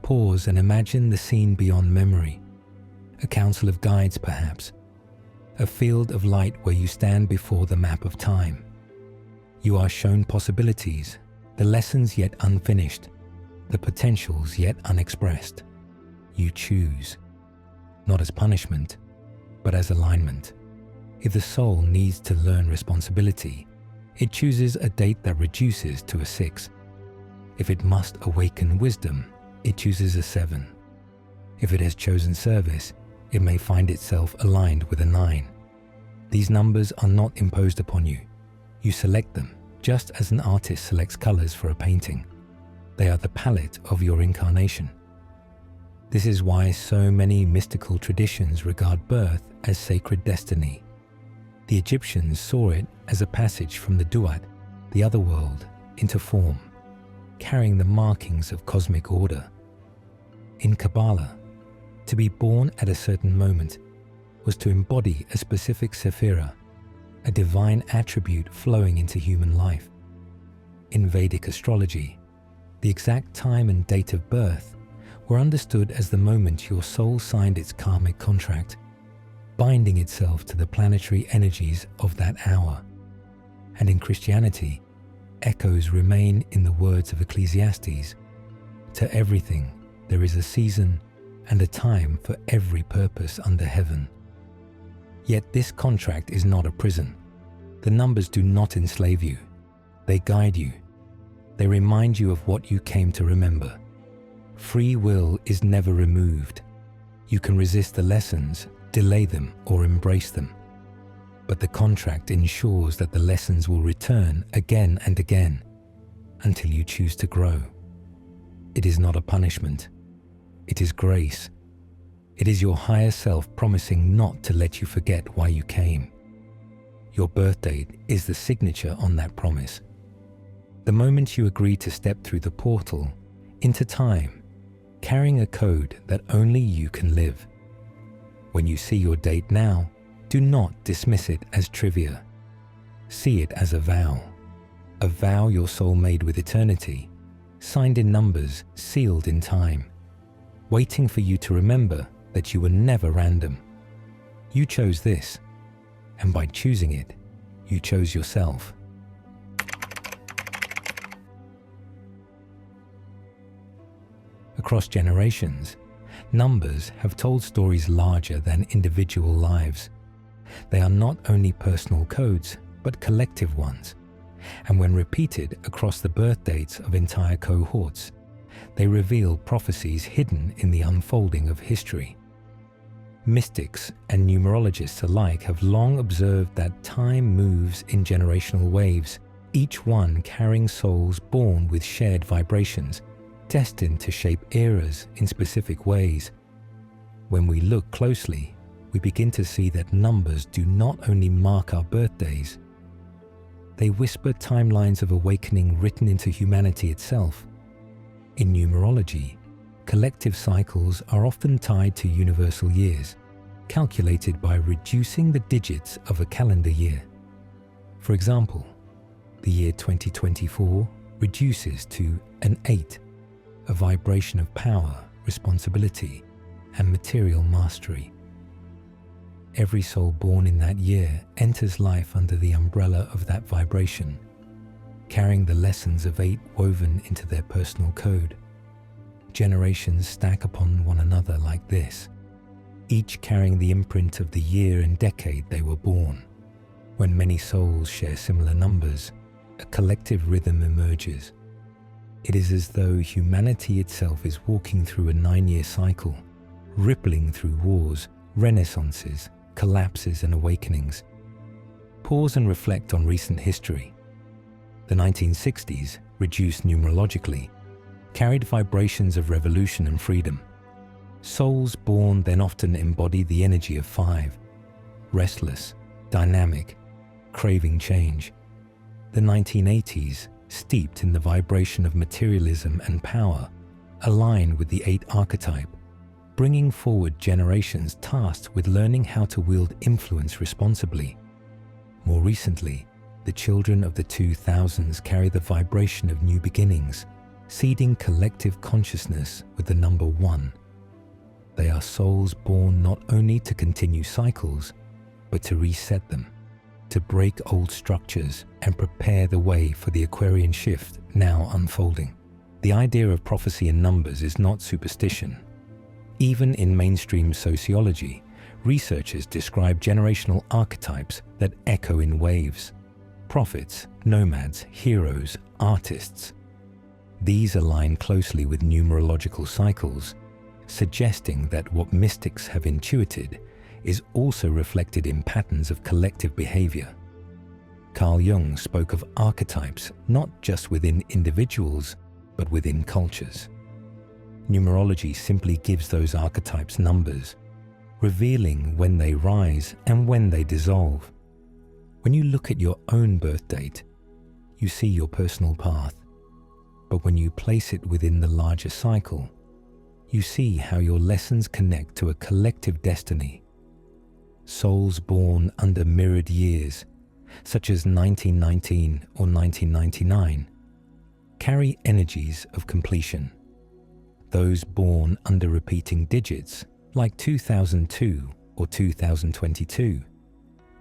Pause and imagine the scene beyond memory. A council of guides perhaps. A field of light where you stand before the map of time. You are shown possibilities, the lessons yet unfinished, the potentials yet unexpressed. You choose, not as punishment, but as alignment. If the soul needs to learn responsibility, it chooses a date that reduces to a 6. If it must awaken wisdom, it chooses a 7. If it has chosen service, it may find itself aligned with a 9. These numbers are not imposed upon you. You select them, just as an artist selects colors for a painting. They are the palette of your incarnation. This is why so many mystical traditions regard birth as sacred destiny. The Egyptians saw it as a passage from the Duat, the other world, into form, carrying the markings of cosmic order. In Kabbalah, to be born at a certain moment was to embody a specific sephira, a divine attribute flowing into human life. In Vedic astrology, the exact time and date of birth were understood as the moment your soul signed its karmic contract, binding itself to the planetary energies of that hour. And in Christianity, echoes remain in the words of Ecclesiastes, "To everything there is a season and a time for every purpose under heaven." Yet this contract is not a prison. The numbers do not enslave you. They guide you. They remind you of what you came to remember. Free will is never removed. You can resist the lessons, delay them, or embrace them. But the contract ensures that the lessons will return again and again until you choose to grow. It is not a punishment. It is grace. It is your higher self promising not to let you forget why you came. Your birth date is the signature on that promise. The moment you agree to step through the portal into time, carrying a code that only you can live. When you see your date now, do not dismiss it as trivia. See it as a vow your soul made with eternity, signed in numbers, sealed in time, waiting for you to remember that you were never random. You chose this. and by choosing it, you chose yourself. Across generations, numbers have told stories larger than individual lives. They are not only personal codes, but collective ones, and when repeated across the birth dates of entire cohorts, they reveal prophecies hidden in the unfolding of history. Mystics and numerologists alike have long observed that time moves in generational waves, each one carrying souls born with shared vibrations, destined to shape eras in specific ways. When we look closely, we begin to see that numbers do not only mark our birthdays, they whisper timelines of awakening written into humanity itself. In numerology, collective cycles are often tied to universal years, calculated by reducing the digits of a calendar year. For example, the year 2024 reduces to an 8, a vibration of power, responsibility, and material mastery. Every soul born in that year enters life under the umbrella of that vibration, carrying the lessons of 8 woven into their personal code. Generations stack upon one another like this, each carrying the imprint of the year and decade they were born. When many souls share similar numbers, a collective rhythm emerges. It is as though humanity itself is walking through a 9-year cycle, rippling through wars, renaissances, collapses and awakenings. Pause and reflect on recent history. The 1960s, reduced numerologically, carried vibrations of revolution and freedom. Souls born then often embody the energy of 5, restless, dynamic, craving change. The 1980s, steeped in the vibration of materialism and power, align with the 8 archetype, bringing forward generations tasked with learning how to wield influence responsibly. More recently, the children of the 2000s carry the vibration of new beginnings, seeding collective consciousness with the number 1. They are souls born not only to continue cycles, but to reset them, to break old structures and prepare the way for the Aquarian shift now unfolding. The idea of prophecy in numbers is not superstition. Even in mainstream sociology, researchers describe generational archetypes that echo in waves. Prophets, nomads, heroes, artists. These align closely with numerological cycles, suggesting that what mystics have intuited is also reflected in patterns of collective behavior. Carl Jung spoke of archetypes not just within individuals, but within cultures. Numerology simply gives those archetypes numbers, revealing when they rise and when they dissolve. When you look at your own birth date, you see your personal path. But when you place it within the larger cycle, you see how your lessons connect to a collective destiny. Souls born under mirrored years, such as 1919 or 1999, carry energies of completion. Those born under repeating digits, like 2002 or 2022,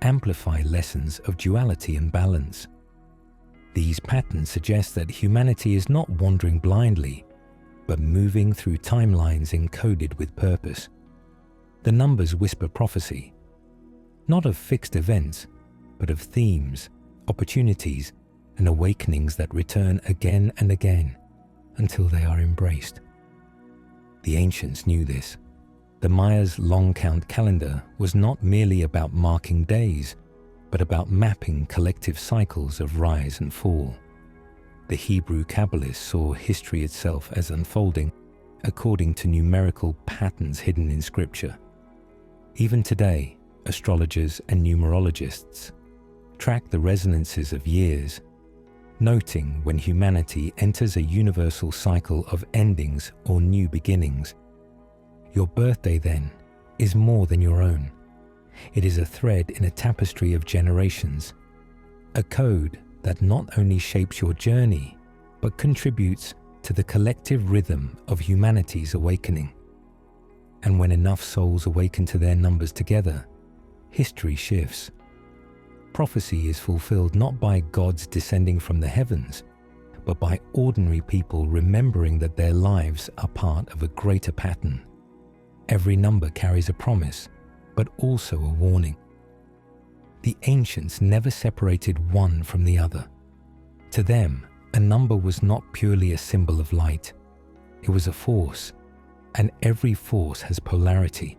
amplify lessons of duality and balance. These patterns suggest that humanity is not wandering blindly, but moving through timelines encoded with purpose. The numbers whisper prophecy, not of fixed events, but of themes, opportunities, and awakenings that return again and again until they are embraced. The ancients knew this. The Mayas' long count calendar was not merely about marking days, but about mapping collective cycles of rise and fall. The Hebrew Kabbalists saw history itself as unfolding according to numerical patterns hidden in Scripture. Even today, astrologers and numerologists track the resonances of years, noting when humanity enters a universal cycle of endings or new beginnings. Your birthday, then, is more than your own. It is a thread in a tapestry of generations, a code that not only shapes your journey, but contributes to the collective rhythm of humanity's awakening. And when enough souls awaken to their numbers together, history shifts. Prophecy is fulfilled not by gods descending from the heavens, but by ordinary people remembering that their lives are part of a greater pattern. Every number carries a promise, but also a warning. The ancients never separated one from the other. To them, a number was not purely a symbol of light. It was a force, and every force has polarity.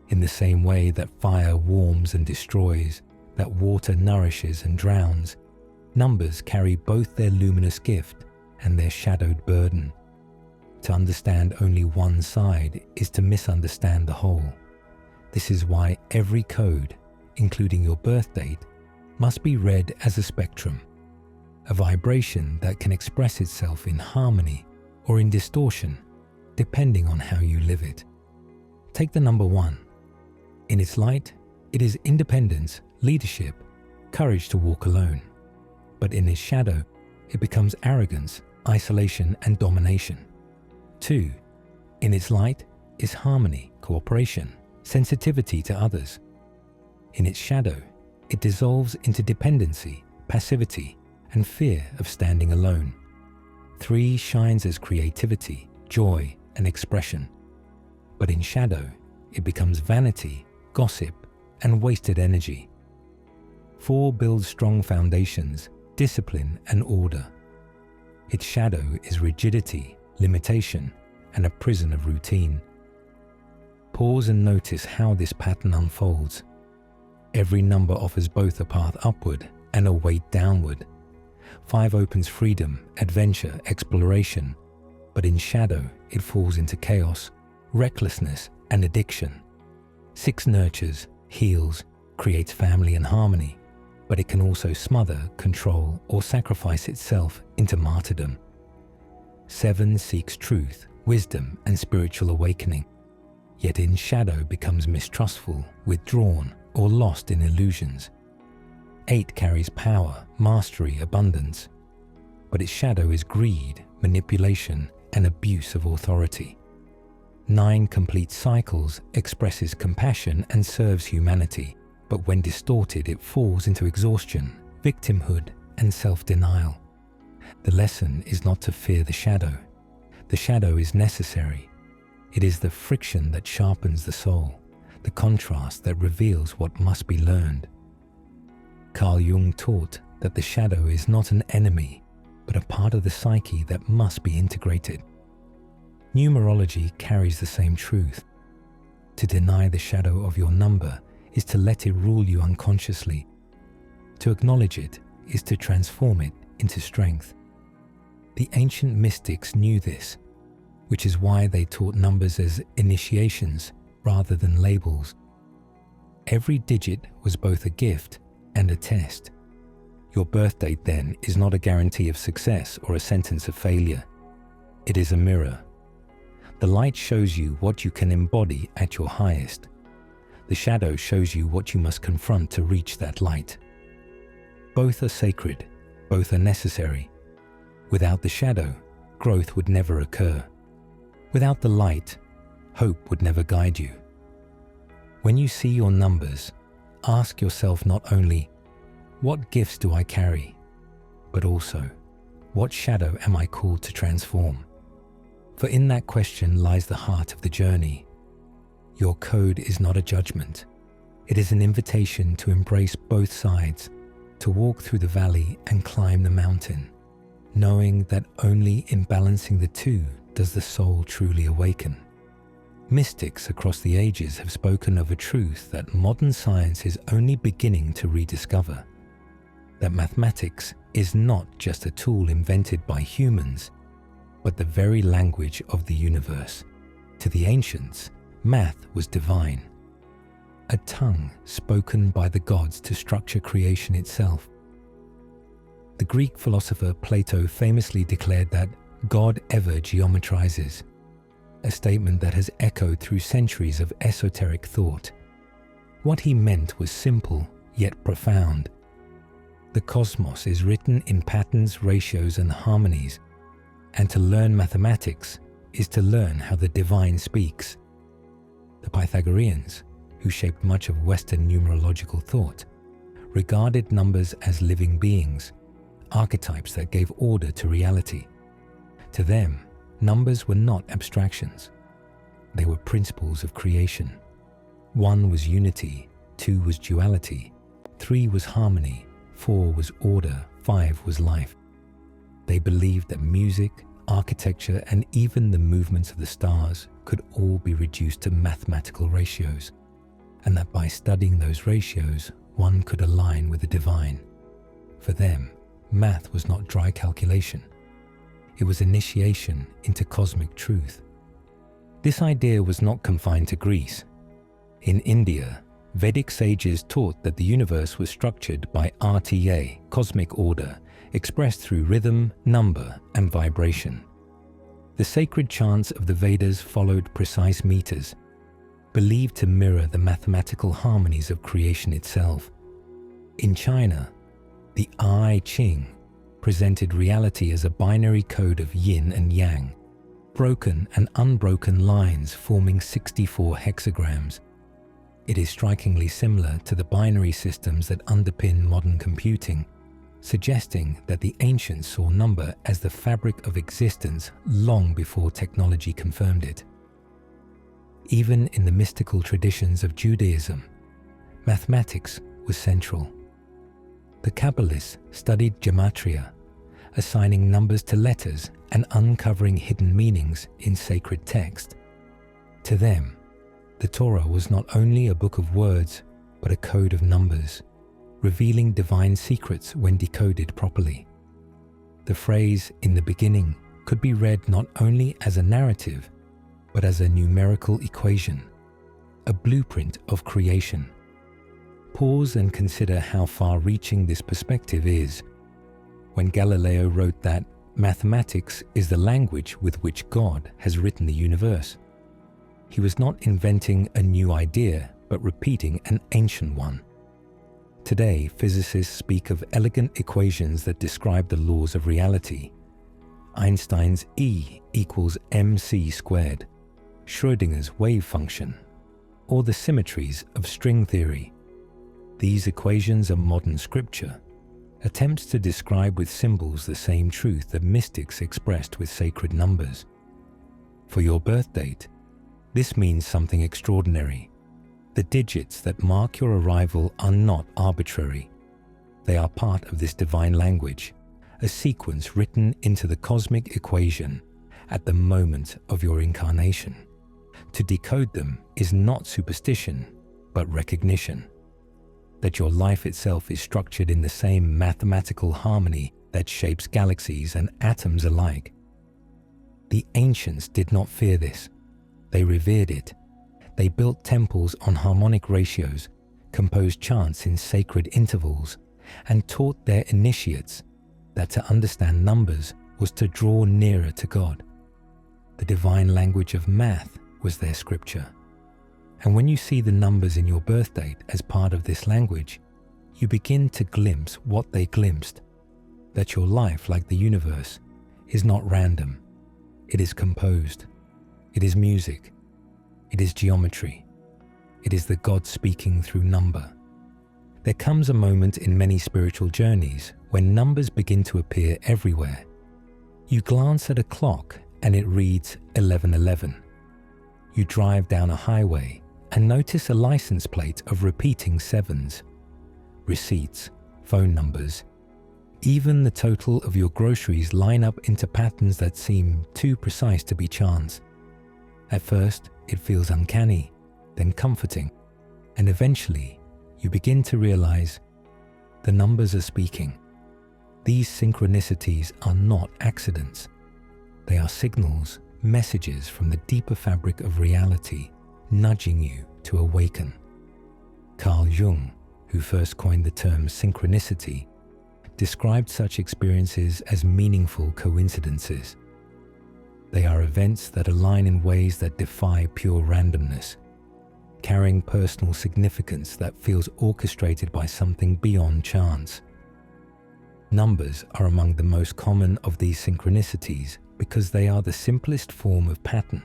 In the same way that fire warms and destroys, that water nourishes and drowns, numbers carry both their luminous gift and their shadowed burden. To understand only one side is to misunderstand the whole. This is why every code, including your birth date, must be read as a spectrum, a vibration that can express itself in harmony or in distortion, depending on how you live it. Take the number 1. In its light, it is independence, leadership, courage to walk alone. But in its shadow, it becomes arrogance, isolation, and domination. 2. In its light is harmony, cooperation, sensitivity to others. In its shadow, it dissolves into dependency, passivity, and fear of standing alone. 3 shines as creativity, joy, and expression. But in shadow, it becomes vanity, gossip, and wasted energy. 4 builds strong foundations, discipline, and order. Its shadow is rigidity, limitation, and a prison of routine. Pause and notice how this pattern unfolds. Every number offers both a path upward and a weight downward. 5 opens freedom, adventure, exploration, but in shadow it falls into chaos, recklessness, and addiction. 6 nurtures, heals, creates family and harmony, but it can also smother, control, or sacrifice itself into martyrdom. 7 seeks truth, wisdom, and spiritual awakening, yet in shadow becomes mistrustful, withdrawn, or lost in illusions. 8 carries power, mastery, abundance, but its shadow is greed, manipulation, and abuse of authority. 9 completes cycles, expresses compassion, and serves humanity, but when distorted it falls into exhaustion, victimhood, and self-denial. The lesson is not to fear the shadow. The shadow is necessary. It is the friction that sharpens the soul, the contrast that reveals what must be learned. Carl Jung taught that the shadow is not an enemy, but a part of the psyche that must be integrated. Numerology carries the same truth. To deny the shadow of your number is to let it rule you unconsciously. To acknowledge it is to transform it into strength. The ancient mystics knew this, which is why they taught numbers as initiations rather than labels. Every digit was both a gift and a test. Your birth date then is not a guarantee of success or a sentence of failure. It is a mirror. The light shows you what you can embody at your highest. The shadow shows you what you must confront to reach that light. Both are sacred, both are necessary. Without the shadow, growth would never occur. Without the light, hope would never guide you. When you see your numbers, ask yourself not only, what gifts do I carry? But also, what shadow am I called to transform? For in that question lies the heart of the journey. Your code is not a judgment. It is an invitation to embrace both sides, to walk through the valley and climb the mountain, knowing that only in balancing the two does the soul truly awaken. Mystics across the ages have spoken of a truth that modern science is only beginning to rediscover, that mathematics is not just a tool invented by humans, but the very language of the universe. To the ancients, math was divine, a tongue spoken by the gods to structure creation itself. The Greek philosopher Plato famously declared that God ever geometrizes, a statement that has echoed through centuries of esoteric thought. What he meant was simple yet profound. The cosmos is written in patterns, ratios, and harmonies, and to learn mathematics is to learn how the divine speaks. The Pythagoreans, who shaped much of Western numerological thought, regarded numbers as living beings, archetypes that gave order to reality. To them, numbers were not abstractions. They were principles of creation. 1 was unity, 2 was duality, 3 was harmony, 4 was order, 5 was life. They believed that music, architecture, and even the movements of the stars could all be reduced to mathematical ratios, and that by studying those ratios, one could align with the divine. For them, math was not dry calculation. It was initiation into cosmic truth. This idea was not confined to Greece. In India, Vedic sages taught that the universe was structured by RTA, cosmic order, expressed through rhythm, number, and vibration. The sacred chants of the Vedas followed precise meters, believed to mirror the mathematical harmonies of creation itself. In China, the I Ching presented reality as a binary code of yin and yang, broken and unbroken lines forming 64 hexagrams. It is strikingly similar to the binary systems that underpin modern computing, suggesting that the ancients saw number as the fabric of existence long before technology confirmed it. Even in the mystical traditions of Judaism, mathematics was central. The Kabbalists studied gematria, assigning numbers to letters and uncovering hidden meanings in sacred text. To them, the Torah was not only a book of words, but a code of numbers, revealing divine secrets when decoded properly. The phrase "in the beginning" could be read not only as a narrative, but as a numerical equation, a blueprint of creation. Pause and consider how far-reaching this perspective is. When Galileo wrote that mathematics is the language with which God has written the universe, he was not inventing a new idea, but repeating an ancient one. Today, physicists speak of elegant equations that describe the laws of reality. Einstein's E equals mc squared, Schrödinger's wave function, or the symmetries of string theory. These equations are modern scripture, attempts to describe with symbols the same truth that mystics expressed with sacred numbers. For your birth date, this means something extraordinary. The digits that mark your arrival are not arbitrary. They are part of this divine language, a sequence written into the cosmic equation at the moment of your incarnation. To decode them is not superstition, but recognition that your life itself is structured in the same mathematical harmony that shapes galaxies and atoms alike. The ancients did not fear this. They revered it. They built temples on harmonic ratios, composed chants in sacred intervals, and taught their initiates that to understand numbers was to draw nearer to God. The divine language of math was their scripture. And when you see the numbers in your birth date as part of this language, you begin to glimpse what they glimpsed, that your life, like the universe, is not random. It is composed. It is music. It is geometry. It is the God speaking through number. There comes a moment in many spiritual journeys when numbers begin to appear everywhere. You glance at a clock and it reads 1111. You drive down a highway and notice a license plate of repeating sevens, receipts, phone numbers. Even the total of your groceries line up into patterns that seem too precise to be chance. At first, it feels uncanny, then comforting, and eventually, you begin to realize the numbers are speaking. These synchronicities are not accidents. They are signals, messages from the deeper fabric of reality, nudging you to awaken. Carl Jung, who first coined the term synchronicity, described such experiences as meaningful coincidences. They are events that align in ways that defy pure randomness, carrying personal significance that feels orchestrated by something beyond chance. Numbers are among the most common of these synchronicities because they are the simplest form of pattern.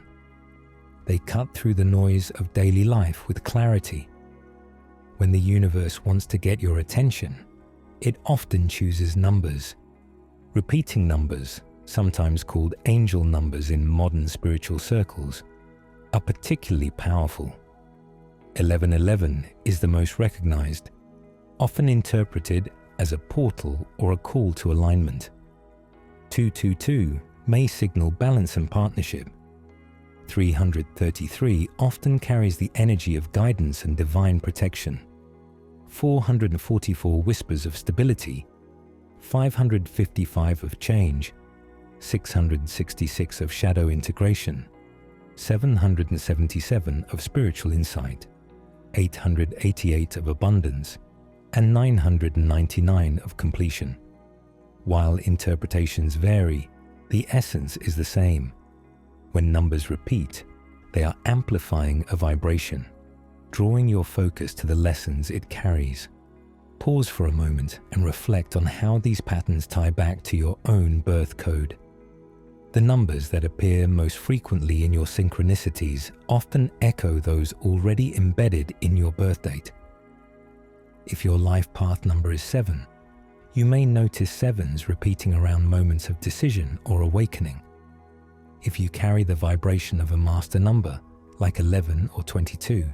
They cut through the noise of daily life with clarity. when the universe wants to get your attention, it often chooses numbers. Repeating numbers, sometimes called angel numbers in modern spiritual circles, are particularly powerful. 1111 is the most recognized, often interpreted as a portal or a call to alignment. 222 may signal balance and partnership. 333 often carries the energy of guidance and divine protection. 444 whispers of stability, 555 of change, 666 of shadow integration, 777 of spiritual insight, 888 of abundance, and 999 of completion. While interpretations vary, the essence is the same. When numbers repeat, they are amplifying a vibration, drawing your focus to the lessons it carries. Pause for a moment and reflect on how these patterns tie back to your own birth code. The numbers that appear most frequently in your synchronicities often echo those already embedded in your birth date. If your life path number is 7, you may notice 7s repeating around moments of decision or awakening. If you carry the vibration of a master number, like 11 or 22,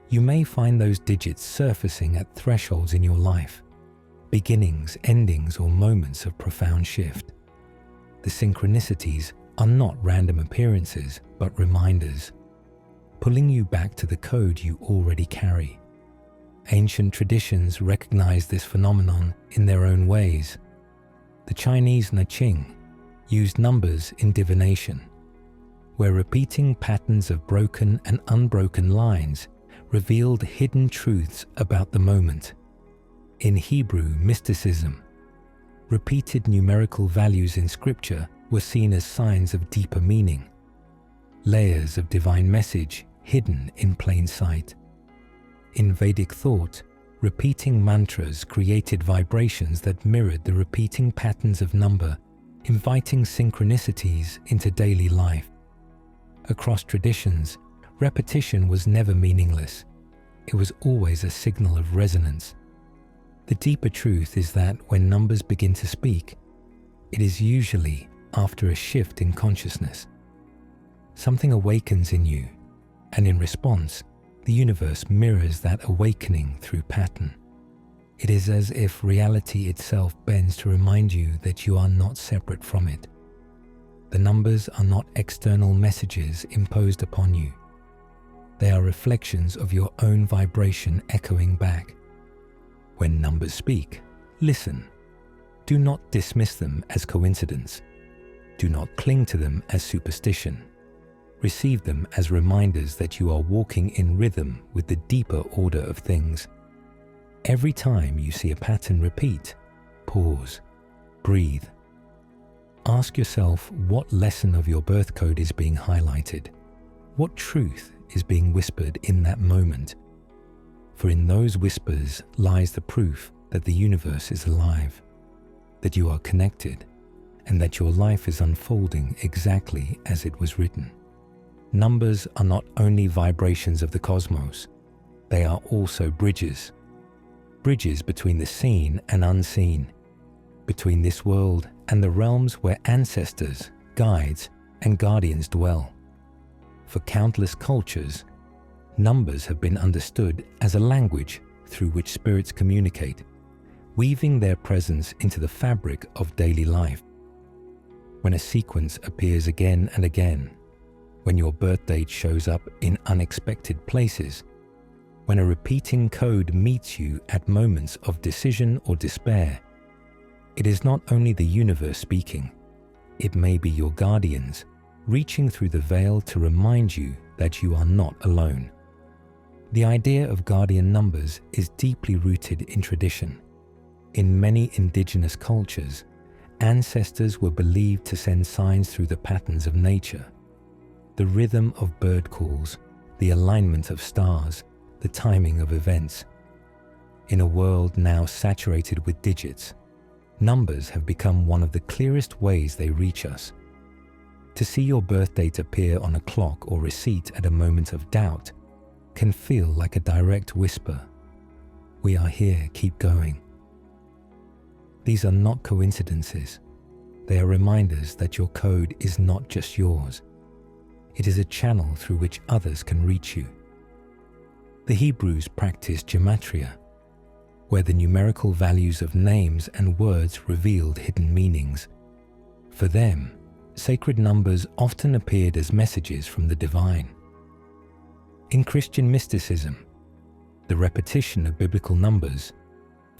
you may find those digits surfacing at thresholds in your life, beginnings, endings, or moments of profound shift. The synchronicities are not random appearances, but reminders, pulling you back to the code you already carry. Ancient traditions recognize this phenomenon in their own ways. The Chinese I Ching used numbers in divination, where repeating patterns of broken and unbroken lines revealed hidden truths about the moment. In Hebrew mysticism, repeated numerical values in scripture were seen as signs of deeper meaning, layers of divine message hidden in plain sight. In Vedic thought, repeating mantras created vibrations that mirrored the repeating patterns of number, inviting synchronicities into daily life. Across traditions, repetition was never meaningless. It was always a signal of resonance. The deeper truth is that when numbers begin to speak, it is usually after a shift in consciousness. Something awakens in you, and in response, the universe mirrors that awakening through pattern. It is as if reality itself bends to remind you that you are not separate from it. The numbers are not external messages imposed upon you. They are reflections of your own vibration echoing back. When numbers speak, listen. Do not dismiss them as coincidence. Do not cling to them as superstition. Receive them as reminders that you are walking in rhythm with the deeper order of things. Every time you see a pattern repeat, pause, breathe. Ask yourself what lesson of your birth code is being highlighted. What truth is being whispered in that moment? For in those whispers lies the proof that the universe is alive, that you are connected, and that your life is unfolding exactly as it was written. Numbers are not only vibrations of the cosmos, they are also bridges. Bridges between the seen and unseen, between this world and the realms where ancestors, guides, and guardians dwell. For countless cultures, numbers have been understood as a language through which spirits communicate, weaving their presence into the fabric of daily life. When a sequence appears again and again, when your birth date shows up in unexpected places, when a repeating code meets you at moments of decision or despair, it is not only the universe speaking, it may be your guardians reaching through the veil to remind you that you are not alone. The idea of guardian numbers is deeply rooted in tradition. In many indigenous cultures, ancestors were believed to send signs through the patterns of nature. The rhythm of bird calls, the alignment of stars, the timing of events. In a world now saturated with digits, numbers have become one of the clearest ways they reach us. To see your birth date appear on a clock or receipt at a moment of doubt can feel like a direct whisper, We are here, keep going. These are not coincidences. They are reminders that your code is not just yours. It is a channel through which others can reach you. The Hebrews practiced gematria, where the numerical values of names and words revealed hidden meanings. For them, sacred numbers often appeared as messages from the divine. In Christian mysticism, the repetition of biblical numbers,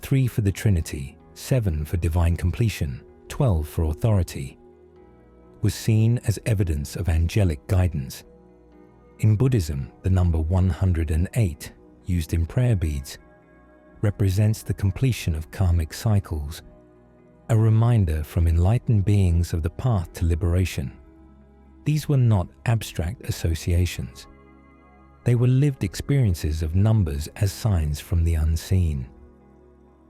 3 for the Trinity, 7 for divine completion, 12 for authority, was seen as evidence of angelic guidance. In Buddhism, the number 108, used in prayer beads, represents the completion of karmic cycles, a reminder from enlightened beings of the path to liberation. These were not abstract associations. They were lived experiences of numbers as signs from the unseen.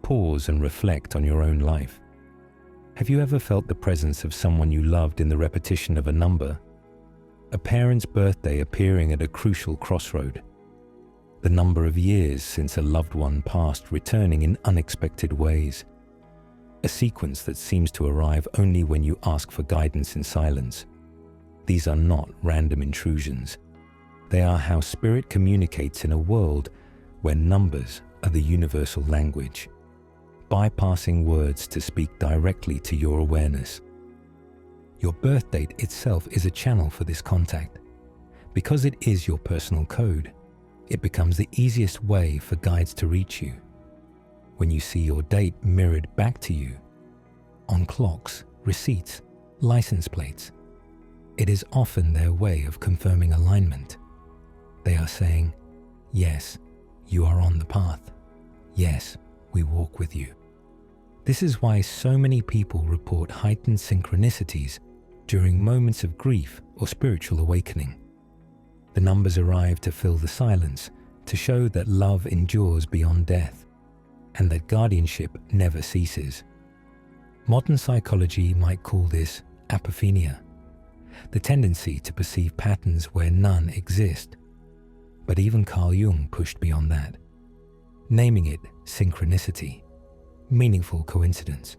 Pause and reflect on your own life. Have you ever felt the presence of someone you loved in the repetition of a number? A parent's birthday appearing at a crucial crossroad. The number of years since a loved one passed returning in unexpected ways. A sequence that seems to arrive only when you ask for guidance in silence. These are not random intrusions. They are how spirit communicates in a world where numbers are the universal language, bypassing words to speak directly to your awareness. Your birth date itself is a channel for this contact. Because it is your personal code, it becomes the easiest way for guides to reach you. When you see your date mirrored back to you, on clocks, receipts, license plates, it is often their way of confirming alignment. They are saying, yes, you are on the path. Yes, we walk with you. This is why so many people report heightened synchronicities during moments of grief or spiritual awakening. The numbers arrive to fill the silence, to show that love endures beyond death, and that guardianship never ceases. Modern psychology might call this apophenia, the tendency to perceive patterns where none exist. But even Carl Jung pushed beyond that, naming it synchronicity, meaningful coincidence.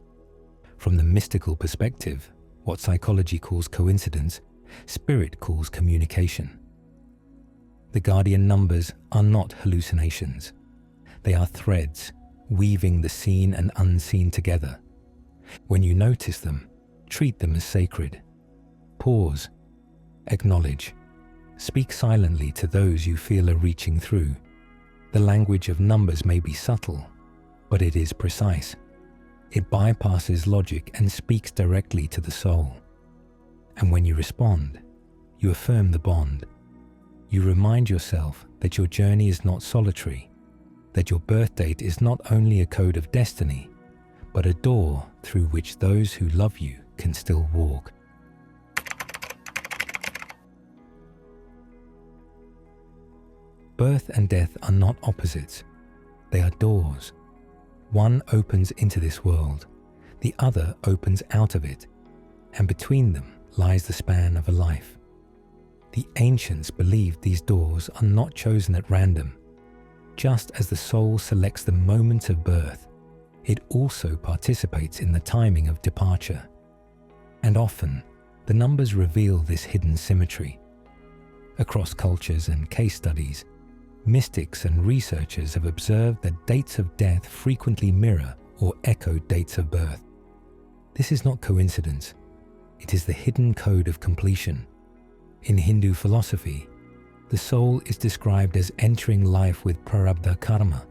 From the mystical perspective, what psychology calls coincidence, spirit calls communication. The guardian numbers are not hallucinations. They are threads, weaving the seen and unseen together. When you notice them, treat them as sacred. Pause, acknowledge. Speak silently to those you feel are reaching through. The language of numbers may be subtle, but it is precise. It bypasses logic and speaks directly to the soul. And when you respond, you affirm the bond. You remind yourself that your journey is not solitary, that your birth date is not only a code of destiny, but a door through which those who love you can still walk. Birth and death are not opposites. They are doors. One opens into this world, the other opens out of it, and between them lies the span of a life. The ancients believed these doors are not chosen at random. Just as the soul selects the moment of birth, it also participates in the timing of departure. And often, the numbers reveal this hidden symmetry. Across cultures and case studies, mystics and researchers have observed that dates of death frequently mirror or echo dates of birth. This is not coincidence. It is the hidden code of completion. In Hindu philosophy, the soul is described as entering life with prarabdha karma,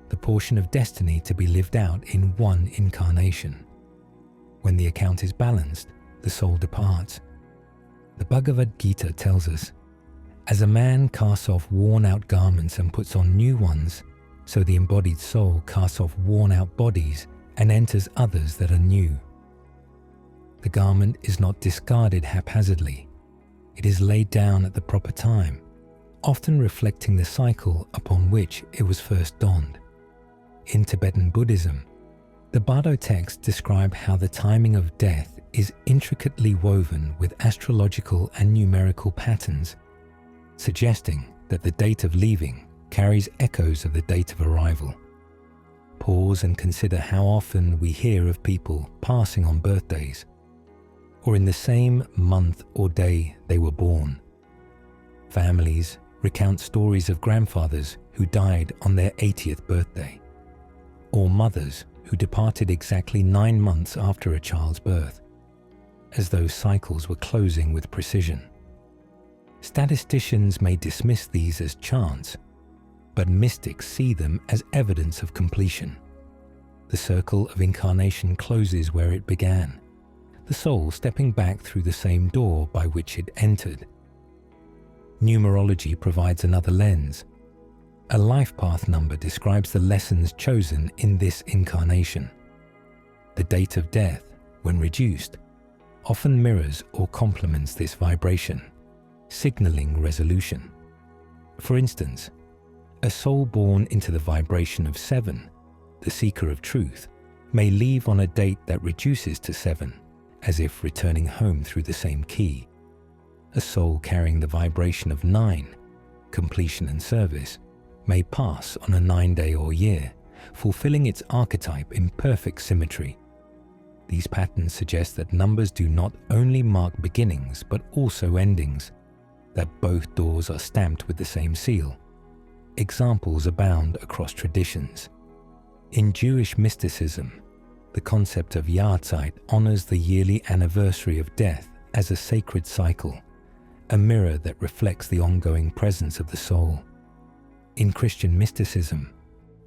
the portion of destiny to be lived out in one incarnation. When the account is balanced, the soul departs. The Bhagavad Gita tells us, as a man casts off worn-out garments and puts on new ones, so the embodied soul casts off worn-out bodies and enters others that are new. The garment is not discarded haphazardly. It is laid down at the proper time, often reflecting the cycle upon which it was first donned. In Tibetan Buddhism, the Bardo texts describe how the timing of death is intricately woven with astrological and numerical patterns, suggesting that the date of leaving carries echoes of the date of arrival. Pause and consider how often we hear of people passing on birthdays, or in the same month or day they were born. Families recount stories of grandfathers who died on their 80th birthday, or mothers who departed exactly 9 months after a child's birth, as though cycles were closing with precision. Statisticians may dismiss these as chance, but mystics see them as evidence of completion. The circle of incarnation closes where it began, the soul stepping back through the same door by which it entered. Numerology provides another lens. A life path number describes the lessons chosen in this incarnation. The date of death, when reduced, often mirrors or complements this vibration, signaling resolution. For instance, a soul born into the vibration of 7, the seeker of truth, may leave on a date that reduces to 7, as if returning home through the same key. A soul carrying the vibration of 9, completion and service, may pass on a 9-day or year, fulfilling its archetype in perfect symmetry. These patterns suggest that numbers do not only mark beginnings but also endings, that both doors are stamped with the same seal. Examples abound across traditions. In Jewish mysticism, the concept of Yahrzeit honors the yearly anniversary of death as a sacred cycle, a mirror that reflects the ongoing presence of the soul. In Christian mysticism,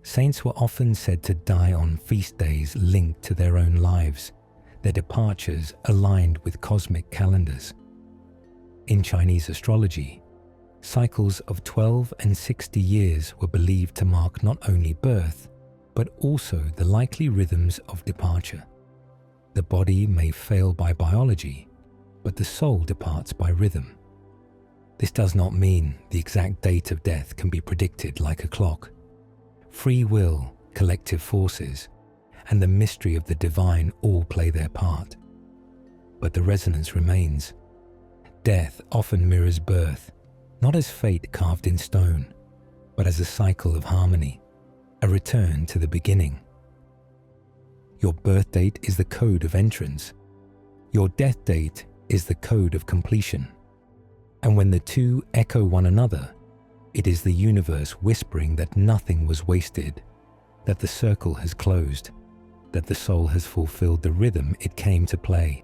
saints were often said to die on feast days linked to their own lives, their departures aligned with cosmic calendars. In Chinese astrology, cycles of 12 and 60 years were believed to mark not only birth, but also the likely rhythms of departure. The body may fail by biology, but the soul departs by rhythm. This does not mean the exact date of death can be predicted like a clock. Free will, collective forces, and the mystery of the divine all play their part. But the resonance remains. Death often mirrors birth, not as fate carved in stone, but as a cycle of harmony, a return to the beginning. Your birth date is the code of entrance. Your death date is the code of completion. And when the two echo one another, it is the universe whispering that nothing was wasted, that the circle has closed, that the soul has fulfilled the rhythm it came to play.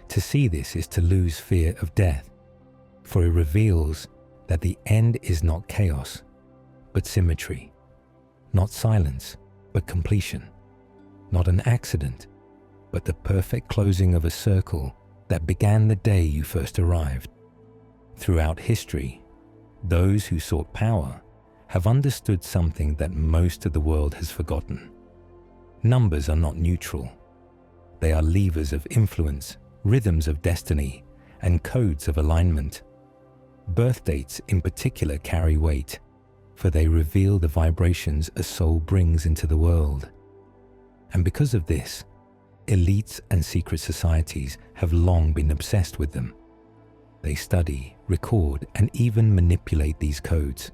To see this is to lose fear of death, for it reveals that the end is not chaos, but symmetry, not silence, but completion, not an accident, but the perfect closing of a circle that began the day you first arrived. Throughout history, those who sought power have understood something that most of the world has forgotten. Numbers are not neutral. They are levers of influence, rhythms of destiny, and codes of alignment. Birth dates in particular carry weight, for they reveal the vibrations a soul brings into the world. And because of this, elites and secret societies have long been obsessed with them. They study, record, and even manipulate these codes,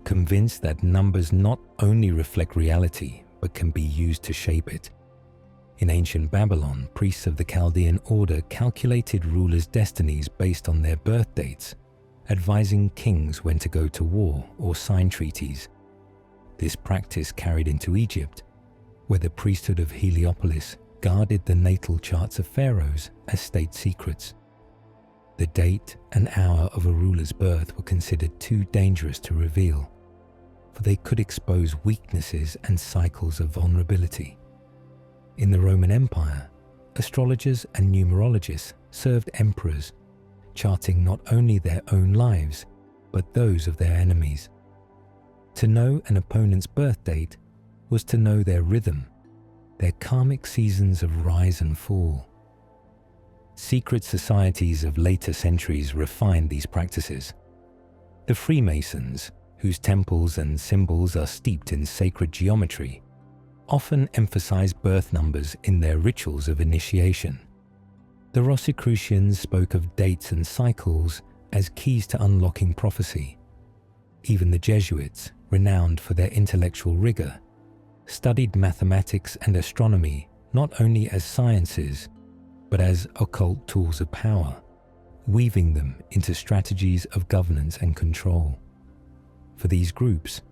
convinced that numbers not only reflect reality, but can be used to shape it. In ancient Babylon, priests of the Chaldean order calculated rulers' destinies based on their birth dates, advising kings when to go to war or sign treaties. This practice carried into Egypt, where the priesthood of Heliopolis guarded the natal charts of pharaohs as state secrets. The date and hour of a ruler's birth were considered too dangerous to reveal, for they could expose weaknesses and cycles of vulnerability. In the Roman Empire, astrologers and numerologists served emperors, charting not only their own lives, but those of their enemies. To know an opponent's birth date was to know their rhythm, their karmic seasons of rise and fall. Secret societies of later centuries refined these practices. The Freemasons, whose temples and symbols are steeped in sacred geometry, often emphasize birth numbers in their rituals of initiation. The Rosicrucians spoke of dates and cycles as keys to unlocking prophecy. Even the Jesuits, renowned for their intellectual rigor, studied mathematics and astronomy not only as sciences, but as occult tools of power, weaving them into strategies of governance and control. For these groups,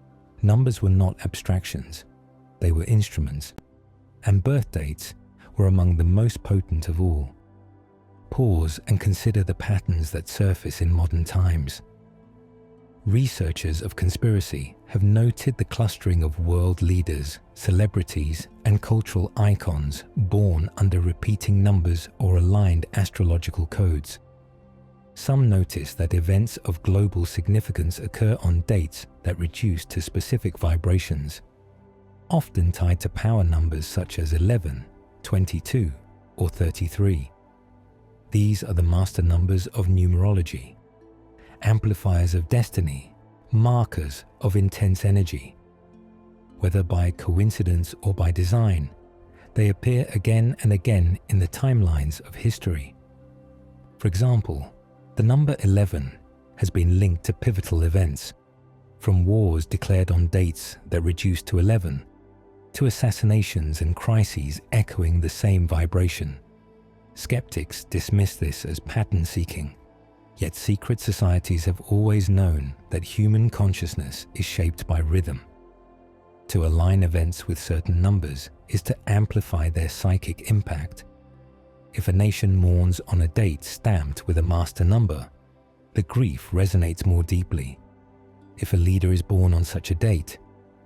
numbers were not abstractions, they were instruments, and birth dates were among the most potent of all. Pause and consider the patterns that surface in modern times. Researchers of conspiracy have noted the clustering of world leaders, celebrities, and cultural icons born under repeating numbers or aligned astrological codes. Some notice that events of global significance occur on dates that reduce to specific vibrations, often tied to power numbers such as 11, 22, or 33. These are the master numbers of numerology, amplifiers of destiny, markers of intense energy. Whether by coincidence or by design, they appear again and again in the timelines of history. For example, the number 11 has been linked to pivotal events, from wars declared on dates that reduce to 11, to assassinations and crises echoing the same vibration. Skeptics dismiss this as pattern seeking, yet secret societies have always known that human consciousness is shaped by rhythm. To align events with certain numbers is to amplify their psychic impact. If a nation mourns on a date stamped with a master number, the grief resonates more deeply. If a leader is born on such a date,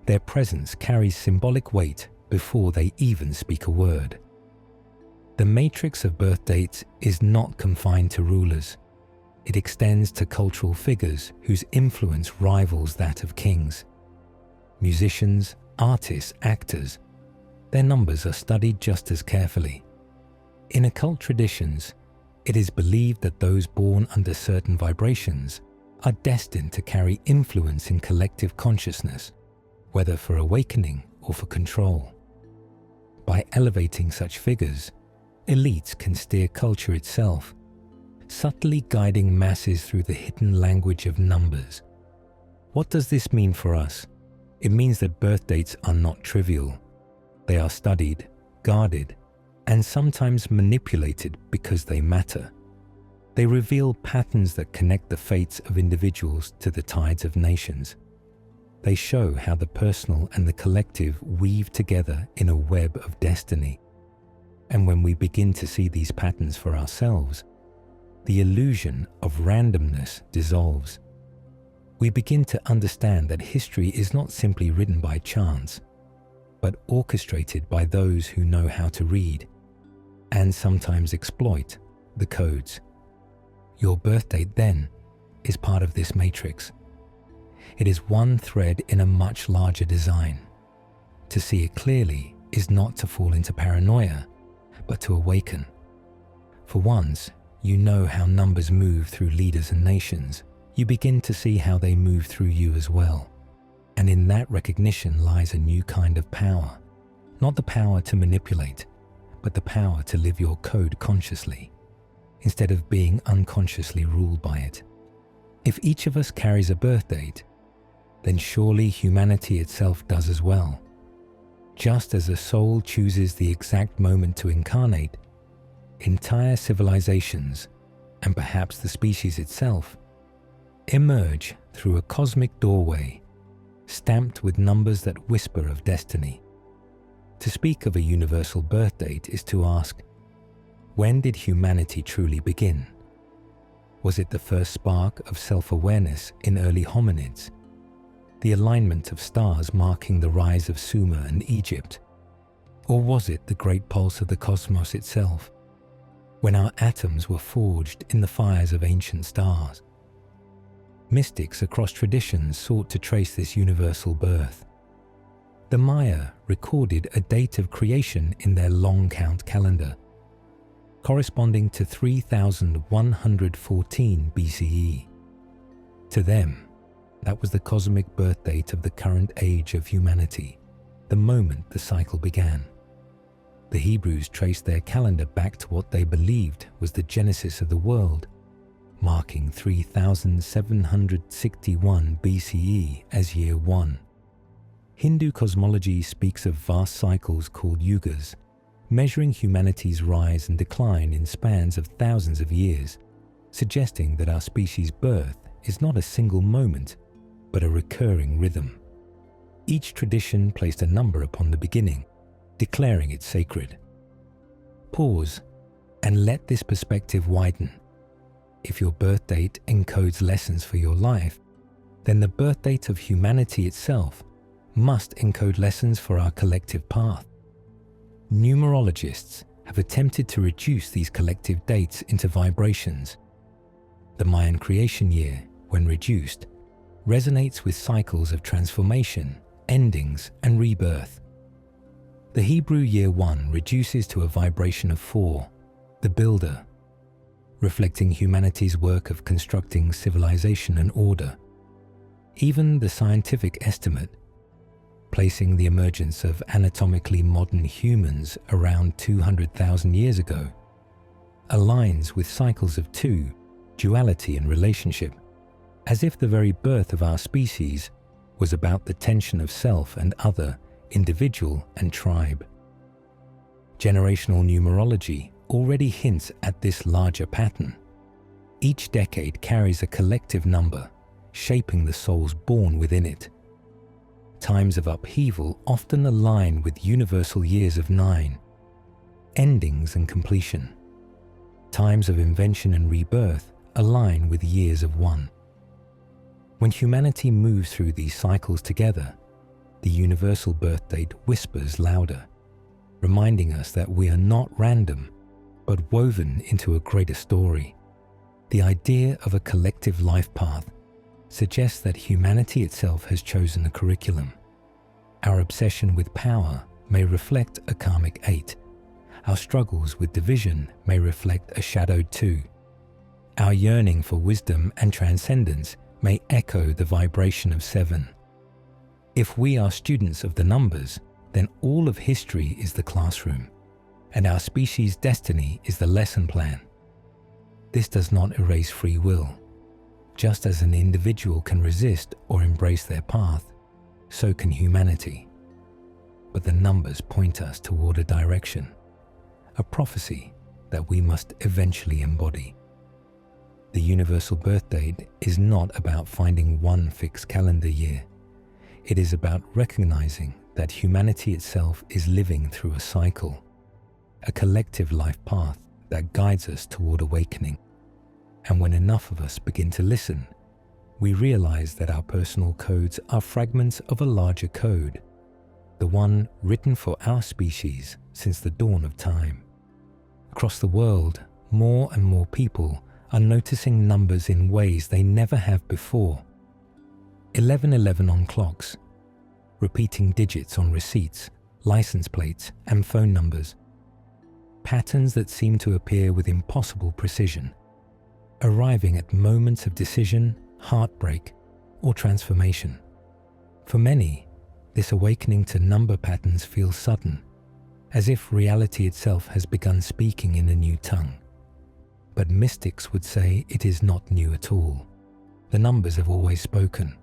their presence carries symbolic weight before they even speak a word. The matrix of birth dates is not confined to rulers. It extends to cultural figures whose influence rivals that of kings. Musicians, artists, actors, their numbers are studied just as carefully. In occult traditions, it is believed that those born under certain vibrations are destined to carry influence in collective consciousness, whether for awakening or for control. By elevating such figures, elites can steer culture itself, subtly guiding masses through the hidden language of numbers. What does this mean for us? It means that birth dates are not trivial. They are studied, guarded, and sometimes manipulated because they matter. They reveal patterns that connect the fates of individuals to the tides of nations. They show how the personal and the collective weave together in a web of destiny. And when we begin to see these patterns for ourselves, the illusion of randomness dissolves. We begin to understand that history is not simply written by chance, but orchestrated by those who know how to read, and sometimes exploit, the codes. Your birth date, then, is part of this matrix. It is one thread in a much larger design. To see it clearly is not to fall into paranoia, but to awaken. For once, you know how numbers move through leaders and nations. You begin to see how they move through you as well. And in that recognition lies a new kind of power. Not the power to manipulate, but the power to live your code consciously, instead of being unconsciously ruled by it. If each of us carries a birth date, then surely humanity itself does as well. Just as a soul chooses the exact moment to incarnate, entire civilizations, and perhaps the species itself, emerge through a cosmic doorway, stamped with numbers that whisper of destiny. To speak of a universal birth date is to ask, when did humanity truly begin? Was it the first spark of self-awareness in early hominids? The alignment of stars marking the rise of Sumer and Egypt? Or was it the great pulse of the cosmos itself, when our atoms were forged in the fires of ancient stars? Mystics across traditions sought to trace this universal birth. The Maya recorded a date of creation in their long count calendar, corresponding to 3114 BCE. To them, that was the cosmic birth date of the current age of humanity, the moment the cycle began. The Hebrews traced their calendar back to what they believed was the genesis of the world, marking 3761 BCE as year one. Hindu cosmology speaks of vast cycles called yugas, measuring humanity's rise and decline in spans of thousands of years, suggesting that our species' birth is not a single moment, but a recurring rhythm. Each tradition placed a number upon the beginning, declaring it sacred. Pause and let this perspective widen. If your birth date encodes lessons for your life, then the birth date of humanity itself must encode lessons for our collective path. Numerologists have attempted to reduce these collective dates into vibrations. The Mayan creation year, when reduced, resonates with cycles of transformation, endings, and rebirth. The Hebrew year 1 reduces to a vibration of 4, the builder, reflecting humanity's work of constructing civilization and order. Even the scientific estimate, placing the emergence of anatomically modern humans around 200,000 years ago, aligns with cycles of 2, duality and relationship, as if the very birth of our species was about the tension of self and other, individual and tribe. Generational numerology already hints at this larger pattern. Each decade carries a collective number, shaping the souls born within it. Times of upheaval often align with universal years of 9, endings and completion. Times of invention and rebirth align with years of 1. When humanity moves through these cycles together, the universal birth date whispers louder, reminding us that we are not random, but woven into a greater story. The idea of a collective life path suggests that humanity itself has chosen a curriculum. Our obsession with power may reflect a karmic 8. Our struggles with division may reflect a shadowed 2. Our yearning for wisdom and transcendence may echo the vibration of 7. If we are students of the numbers, then all of history is the classroom, and our species' destiny is the lesson plan. This does not erase free will. Just as an individual can resist or embrace their path, so can humanity. But the numbers point us toward a direction, a prophecy that we must eventually embody. The universal birth date is not about finding one fixed calendar year. It is about recognizing that humanity itself is living through a cycle, a collective life path that guides us toward awakening. And when enough of us begin to listen, we realize that our personal codes are fragments of a larger code, the one written for our species since the dawn of time. Across the world, more and more people are noticing numbers in ways they never have before. 1111 on clocks, repeating digits on receipts, license plates, and phone numbers. Patterns that seem to appear with impossible precision, arriving at moments of decision, heartbreak, or transformation. For many, this awakening to number patterns feels sudden, as if reality itself has begun speaking in a new tongue. But mystics would say it is not new at all. The numbers have always spoken.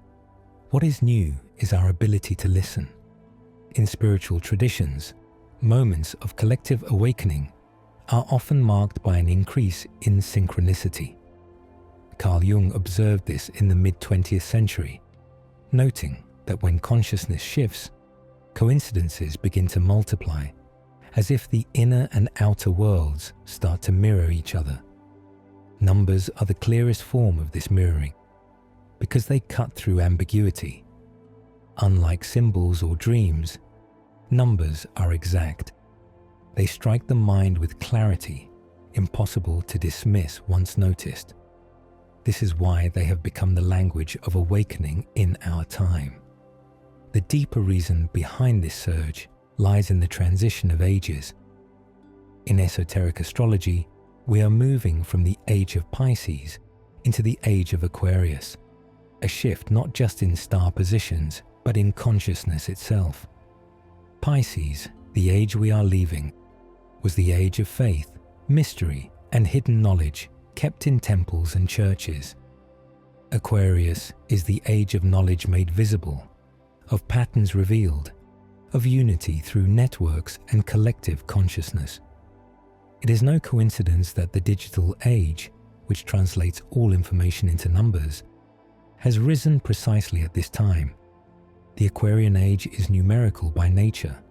What is new is our ability to listen. In spiritual traditions, moments of collective awakening are often marked by an increase in synchronicity. Carl Jung observed this in the mid-20th century, noting that when consciousness shifts, coincidences begin to multiply, as if the inner and outer worlds start to mirror each other. Numbers are the clearest form of this mirroring, because they cut through ambiguity. Unlike symbols or dreams, numbers are exact. They strike the mind with clarity, impossible to dismiss once noticed. This is why they have become the language of awakening in our time. The deeper reason behind this surge lies in the transition of ages. In esoteric astrology, we are moving from the age of Pisces into the age of Aquarius, a shift not just in star positions, but in consciousness itself. Pisces, the age we are leaving, was the age of faith, mystery, and hidden knowledge kept in temples and churches. Aquarius is the age of knowledge made visible, of patterns revealed, of unity through networks and collective consciousness. It is no coincidence that the digital age, which translates all information into numbers, has risen precisely at this time. The Aquarian age is numerical by nature.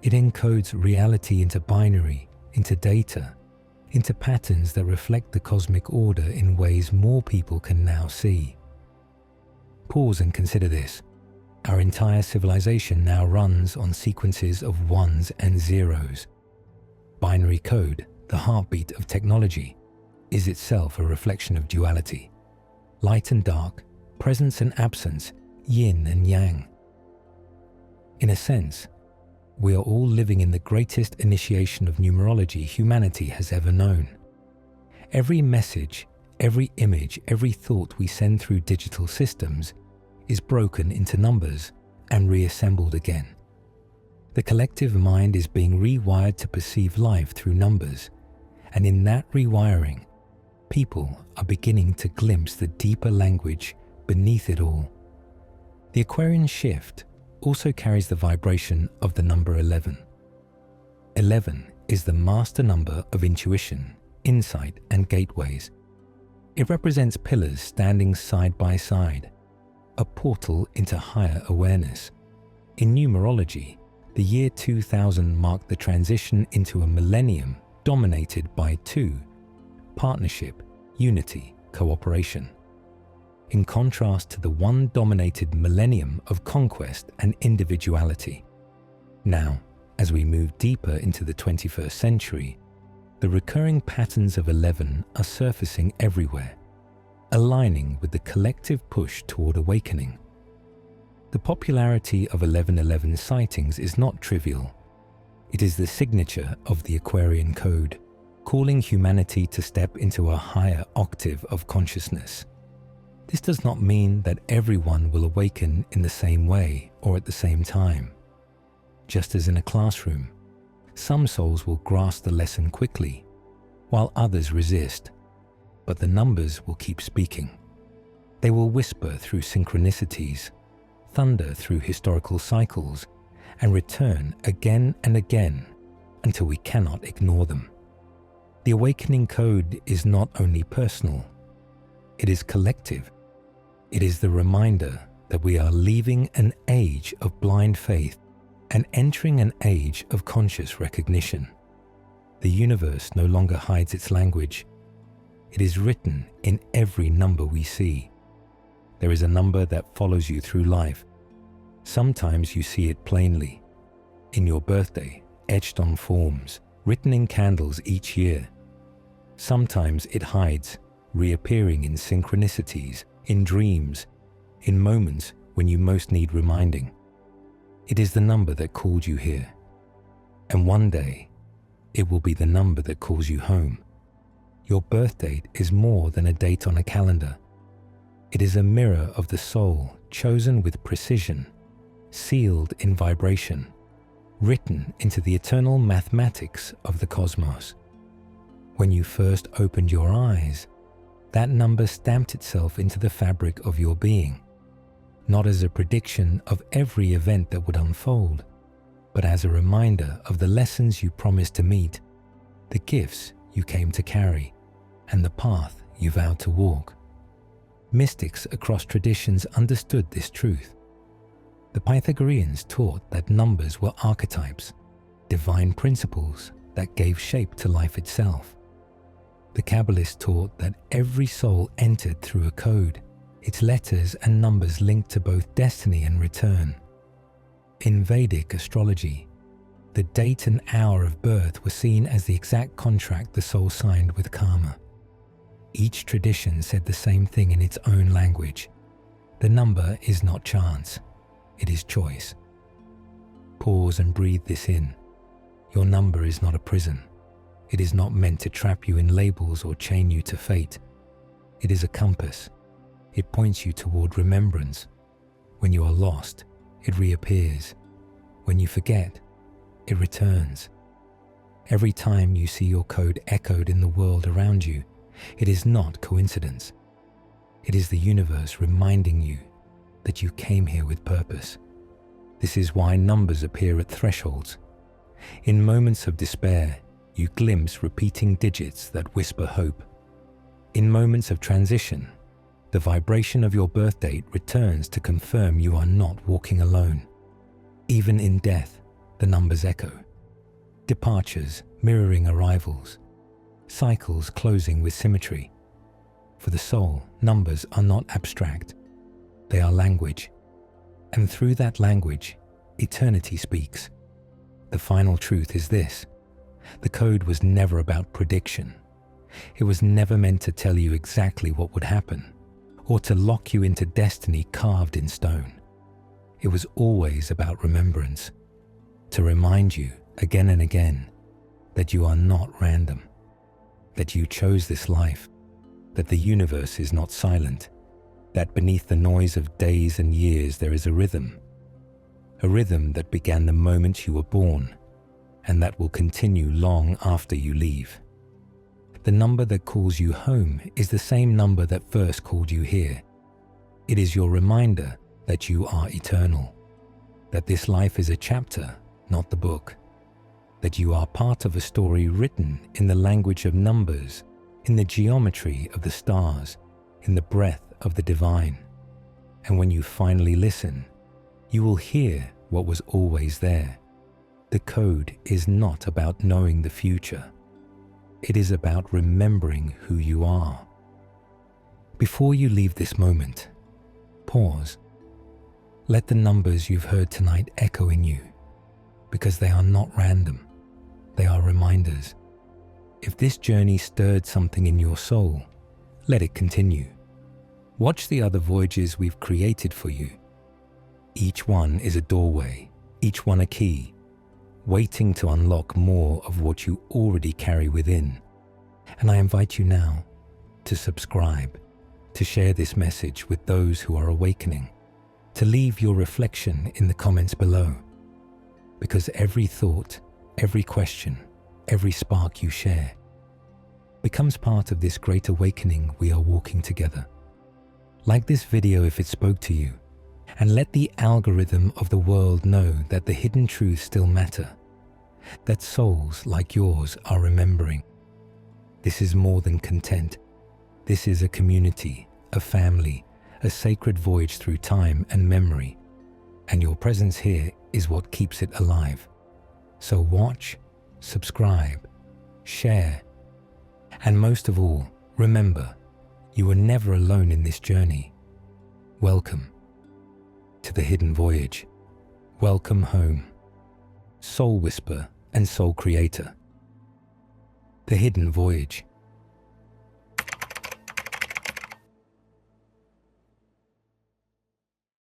It encodes reality into binary, into data, into patterns that reflect the cosmic order in ways more people can now see. Pause and consider this. Our entire civilization now runs on sequences of ones and zeros. Binary code, the heartbeat of technology, is itself a reflection of duality. Light and dark, presence and absence, yin and yang. In a sense, we are all living in the greatest initiation of numerology humanity has ever known. Every message, every image, every thought we send through digital systems is broken into numbers and reassembled again. The collective mind is being rewired to perceive life through numbers, and in that rewiring, people are beginning to glimpse the deeper language beneath it all. The Aquarian shift also carries the vibration of the number 11. 11 is the master number of intuition, insight, and gateways. It represents pillars standing side by side, a portal into higher awareness. In numerology, the year 2000 marked the transition into a millennium dominated by two: partnership, unity, cooperation. In contrast to the one-dominated millennium of conquest and individuality. Now, as we move deeper into the 21st century, the recurring patterns of 11 are surfacing everywhere, aligning with the collective push toward awakening. The popularity of 1111 sightings is not trivial. It is the signature of the Aquarian code, calling humanity to step into a higher octave of consciousness. This does not mean that everyone will awaken in the same way or at the same time. Just as in a classroom, some souls will grasp the lesson quickly, while others resist, but the numbers will keep speaking. They will whisper through synchronicities, thunder through historical cycles, and return again and again until we cannot ignore them. The awakening code is not only personal, it is collective. It is the reminder that we are leaving an age of blind faith and entering an age of conscious recognition. The universe no longer hides its language. It is written in every number we see. There is a number that follows you through life. Sometimes you see it plainly, in your birthday, etched on forms, written in candles each year. Sometimes it hides, reappearing in synchronicities, in dreams, in moments when you most need reminding. It is the number that called you here. And one day, it will be the number that calls you home. Your birth date is more than a date on a calendar. It is a mirror of the soul, chosen with precision, sealed in vibration, written into the eternal mathematics of the cosmos. When you first opened your eyes, that number stamped itself into the fabric of your being, not as a prediction of every event that would unfold, but as a reminder of the lessons you promised to meet, the gifts you came to carry, and the path you vowed to walk. Mystics across traditions understood this truth. The Pythagoreans taught that numbers were archetypes, divine principles that gave shape to life itself. The Kabbalists taught that every soul entered through a code, its letters and numbers linked to both destiny and return. In Vedic astrology, the date and hour of birth were seen as the exact contract the soul signed with karma. Each tradition said the same thing in its own language. The number is not chance, it is choice. Pause and breathe this in. Your number is not a prison. It is not meant to trap you in labels or chain you to fate. It is a compass. It points you toward remembrance. When you are lost, it reappears. When you forget, it returns. Every time you see your code echoed in the world around you, it is not coincidence. It is the universe reminding you that you came here with purpose, This is why numbers appear at thresholds. In moments of despair, you glimpse repeating digits that whisper hope. In moments of transition, the vibration of your birth date returns to confirm you are not walking alone. Even in death, the numbers echo. Departures mirroring arrivals. Cycles closing with symmetry. For the soul, numbers are not abstract. They are language. And through that language, eternity speaks. The final truth is this: the code was never about prediction. It was never meant to tell you exactly what would happen, or to lock you into destiny carved in stone. It was always about remembrance, to remind you again and again that you are not random, that you chose this life, that the universe is not silent, that beneath the noise of days and years there is a rhythm that began the moment you were born, and that will continue long after you leave. The number that calls you home is the same number that first called you here. It is your reminder that you are eternal, that this life is a chapter, not the book, that you are part of a story written in the language of numbers, in the geometry of the stars, in the breath of the divine. And when you finally listen, you will hear what was always there. The code is not about knowing the future. It is about remembering who you are. Before you leave this moment, pause. Let the numbers you've heard tonight echo in you, because they are not random. They are reminders. If this journey stirred something in your soul, let it continue. Watch the other voyages we've created for you. Each one is a doorway, each one a key, waiting to unlock more of what you already carry within. And I invite you now to subscribe, to share this message with those who are awakening, to leave your reflection in the comments below. Because every thought, every question, every spark you share becomes part of this great awakening we are walking together. Like this video if it spoke to you, and let the algorithm of the world know that the hidden truths still matter, that souls like yours are remembering. This is more than content. This is a community, a family, a sacred voyage through time and memory, and your presence here is what keeps it alive. So watch, subscribe, share, and most of all, remember, you are never alone in this journey. Welcome to the Hidden Voyage. Welcome home. SoulWhisper and SoulCreator. The Hidden Voyage.